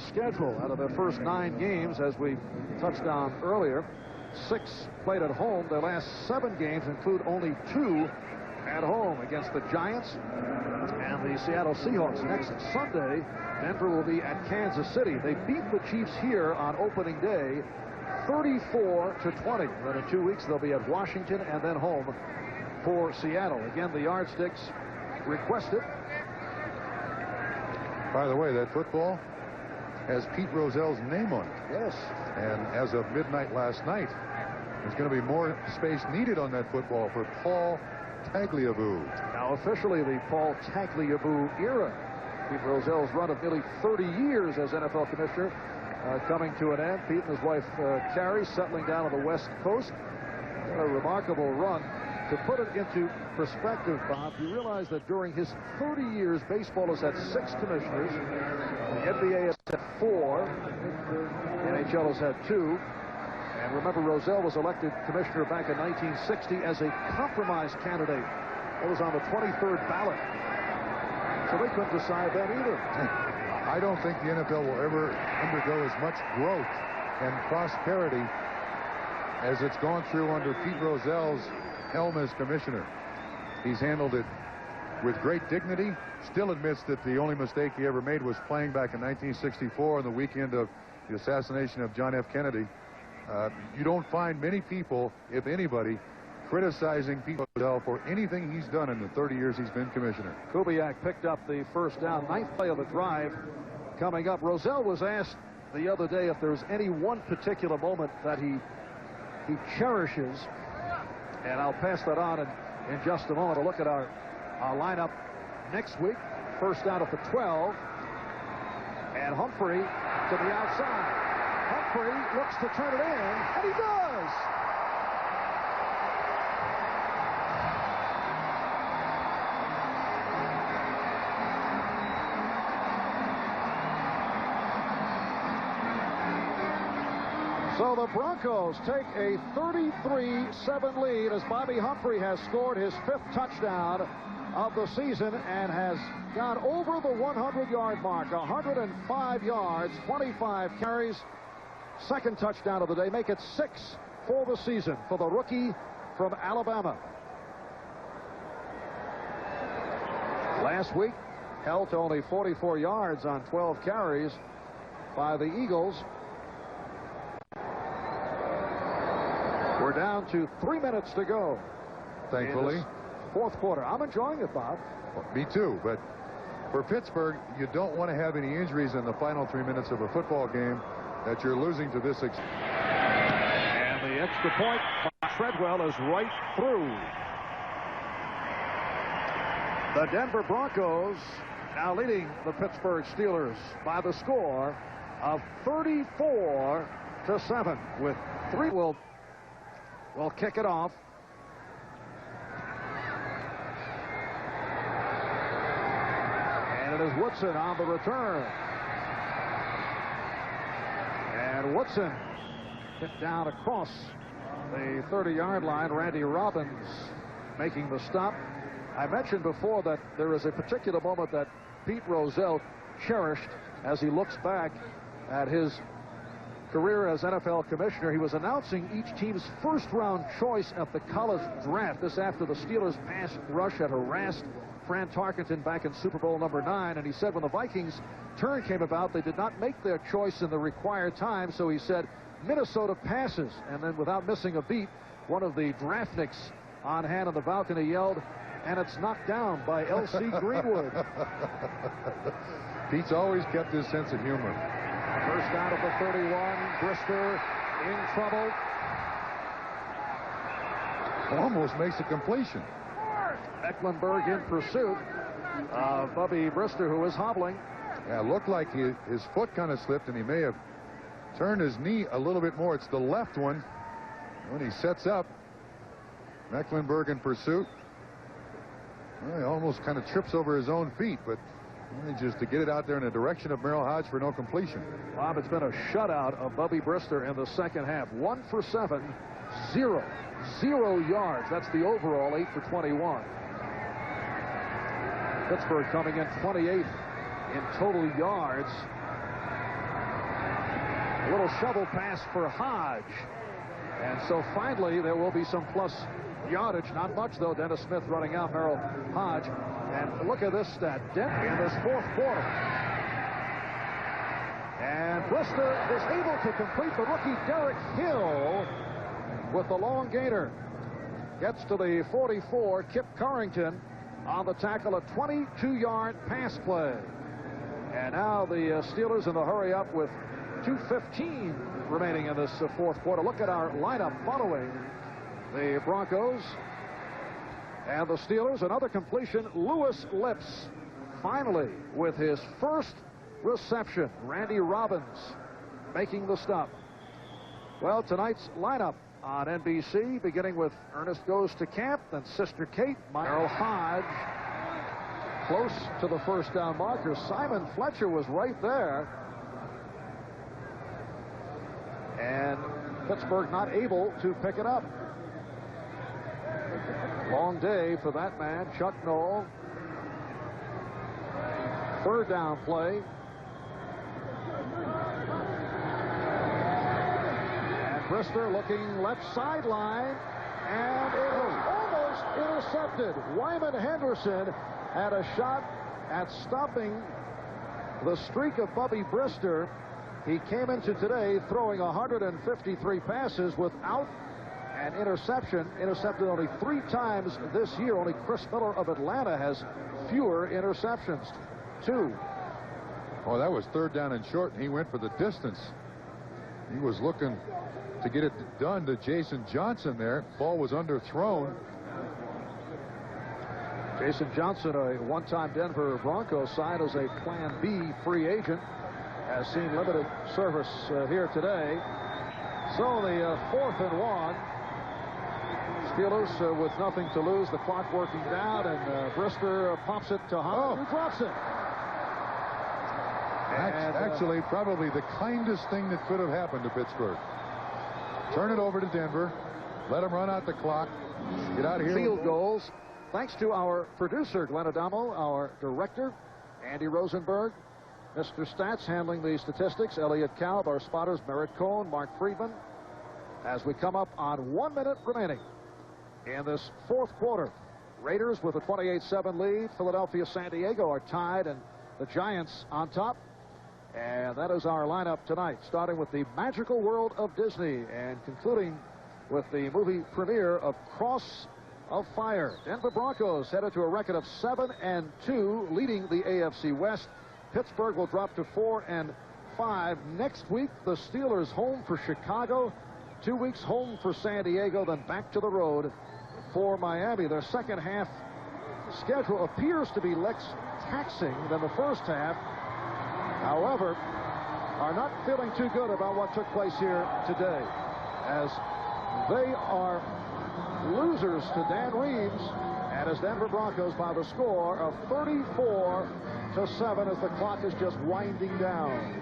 schedule out of their first 9 games, as we touched on earlier. 6 played at home. Their last 7 games include only 2 at home against the Giants and the Seattle Seahawks. Next Sunday, Denver will be at Kansas City. They beat the Chiefs here on opening day 34-20. Then in 2 weeks, they'll be at Washington and then home for Seattle. Again, the yardsticks requested. By the way, that football has Pete Rozelle's name on it. Yes. And as of midnight last night, there's going to be more space needed on that football for Paul Tagliabue. Now officially the Paul Tagliabue era. Pete Rozelle's run of nearly 30 years as NFL commissioner coming to an end. Pete and his wife Carrie settling down on the West Coast. A remarkable run. To put it into perspective, Bob, you realize that during his 30 years, baseball has had 6 commissioners. The NBA has had 4. The NHL has had 2. And remember, Rozelle was elected commissioner back in 1960 as a compromise candidate. That was on the 23rd ballot. So they couldn't decide that either. I don't think the NFL will ever undergo as much growth and prosperity as it's gone through under Pete Rozelle's helm as commissioner. He's handled it with great dignity. Still admits that the only mistake he ever made was playing back in 1964 on the weekend of the assassination of John F. Kennedy. You don't find many people, if anybody, criticizing Pete Rozelle for anything he's done in the 30 years he's been commissioner. Kubiak picked up the first down. 9th play of the drive coming up. Rozelle was asked the other day if there's any one particular moment that he cherishes. And I'll pass that on. And in just a moment. A look at our lineup next week. First down at the 12. And Humphrey to the outside. Humphrey looks to turn it in, and he does. So the Broncos take a 33-7 lead as Bobby Humphrey has scored his 5th touchdown of the season and has gone over the 100-yard mark. 105 yards, 25 carries, 2nd touchdown of the day. Make it 6 for the season for the rookie from Alabama. Last week, held to only 44 yards on 12 carries by the Eagles. We're down to 3 minutes to go. Thankfully. 4th quarter. I'm enjoying it, Bob. Well, me too, but for Pittsburgh, you don't want to have any injuries in the final 3 minutes of a football game that you're losing to this extent. And the extra point by Treadwell is right through. The Denver Broncos now leading the Pittsburgh Steelers by the score of 34-7 with 3. Will kick it off. And it is Woodson on the return. And Woodson hit down across the 30-yard line. Randy Robbins making the stop. I mentioned before that there is a particular moment that Pete Rozelle cherished as he looks back at his career as NFL commissioner. He was announcing each team's first-round choice at the college draft. This after the Steelers' pass rush had harassed Fran Tarkenton back in Super Bowl #9, and he said when the Vikings' turn came about, they did not make their choice in the required time, so he said Minnesota passes. And then without missing a beat, one of the draftniks on hand on the balcony yelled, "And it's knocked down by L.C. Greenwood." Pete's always kept his sense of humor. First down at the 31. Brister in trouble. Almost makes a completion. Mecklenburg in pursuit of Bubby Brister, who is hobbling. Yeah, it looked like his foot kind of slipped, and he may have turned his knee a little bit more. It's the left one. When he sets up, Mecklenburg in pursuit. Well, he almost kind of trips over his own feet, but manages to get it out there in the direction of Merrill Hodge for no completion. Bob, it's been a shutout of Bubby Brister in the second half. 1 for 7, 0 yards. That's the overall, 8 for 21. Pittsburgh coming in 28th in total yards. A little shovel pass for Hodge. And so finally there will be some plus yardage. Not much, though. Dennis Smith running out, Merrill Hodge. And look at this stat. In this 4th quarter. And Brister is able to complete the rookie Derek Hill with the long gainer. Gets to the 44. Kip Corrington on the tackle, a 22-yard pass play. And now the Steelers in the hurry up with 2:15 remaining in this 4th quarter. Look at our lineup following the Broncos and the Steelers. Another completion. Lewis Lips finally with his first reception. Randy Robbins making the stop. Well, tonight's lineup on NBC, beginning with Ernest Goes to Camp, then Sister Kate, Merrill Hodge, close to the first down marker. Simon Fletcher was right there. And Pittsburgh not able to pick it up. Long day for that man, Chuck Noll. 3rd down play. And Brister looking left sideline. And it was almost intercepted. Wyman Henderson had a shot at stopping the streak of Bubby Brister. He came into today throwing 153 passes without an interception. Intercepted only 3 times this year. Only Chris Miller of Atlanta has fewer interceptions. 2. Oh, that was 3rd down and short, and he went for the distance. He was looking to get it done to Jason Johnson there. Ball was underthrown. Jason Johnson, a one-time Denver Broncos side, as a Plan B free agent, has seen limited service here today. So the 4th and 1. Steelers with nothing to lose, the clock working down, and Brister pops it to Hunt, who drops it. Actually, probably the kindest thing that could have happened to Pittsburgh. Turn it over to Denver. Let them run out the clock. Get out of here. Field goals. Thanks to our producer, Glenn Adamo, our director, Andy Rosenberg, Mr. Stats handling the statistics, Elliot Kalb, our spotters, Merritt Cohn, Mark Friedman, as we come up on 1 minute remaining in this 4th quarter. Raiders with a 28-7 lead. Philadelphia, San Diego are tied, and the Giants on top. And that is our lineup tonight, starting with the Magical World of Disney and concluding with the movie premiere of Cross of Fire. Denver Broncos headed to a record of 7-2, leading the AFC West. Pittsburgh will drop to 4-5. Next week, the Steelers home for Chicago. 2 weeks home for San Diego, then back to the road for Miami. Their second half schedule appears to be less taxing than the first half. However, are not feeling too good about what took place here today, as they are losers to Dan Reeves and his Denver Broncos by the score of 34-7 as the clock is just winding down.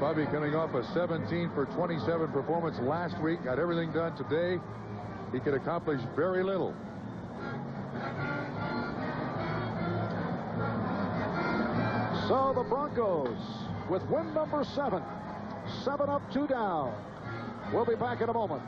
Bubby coming off a 17 for 27 performance last week, got everything done today. He could accomplish very little. So the Broncos with win number 7. 7 up, 2 down. We'll be back in a moment.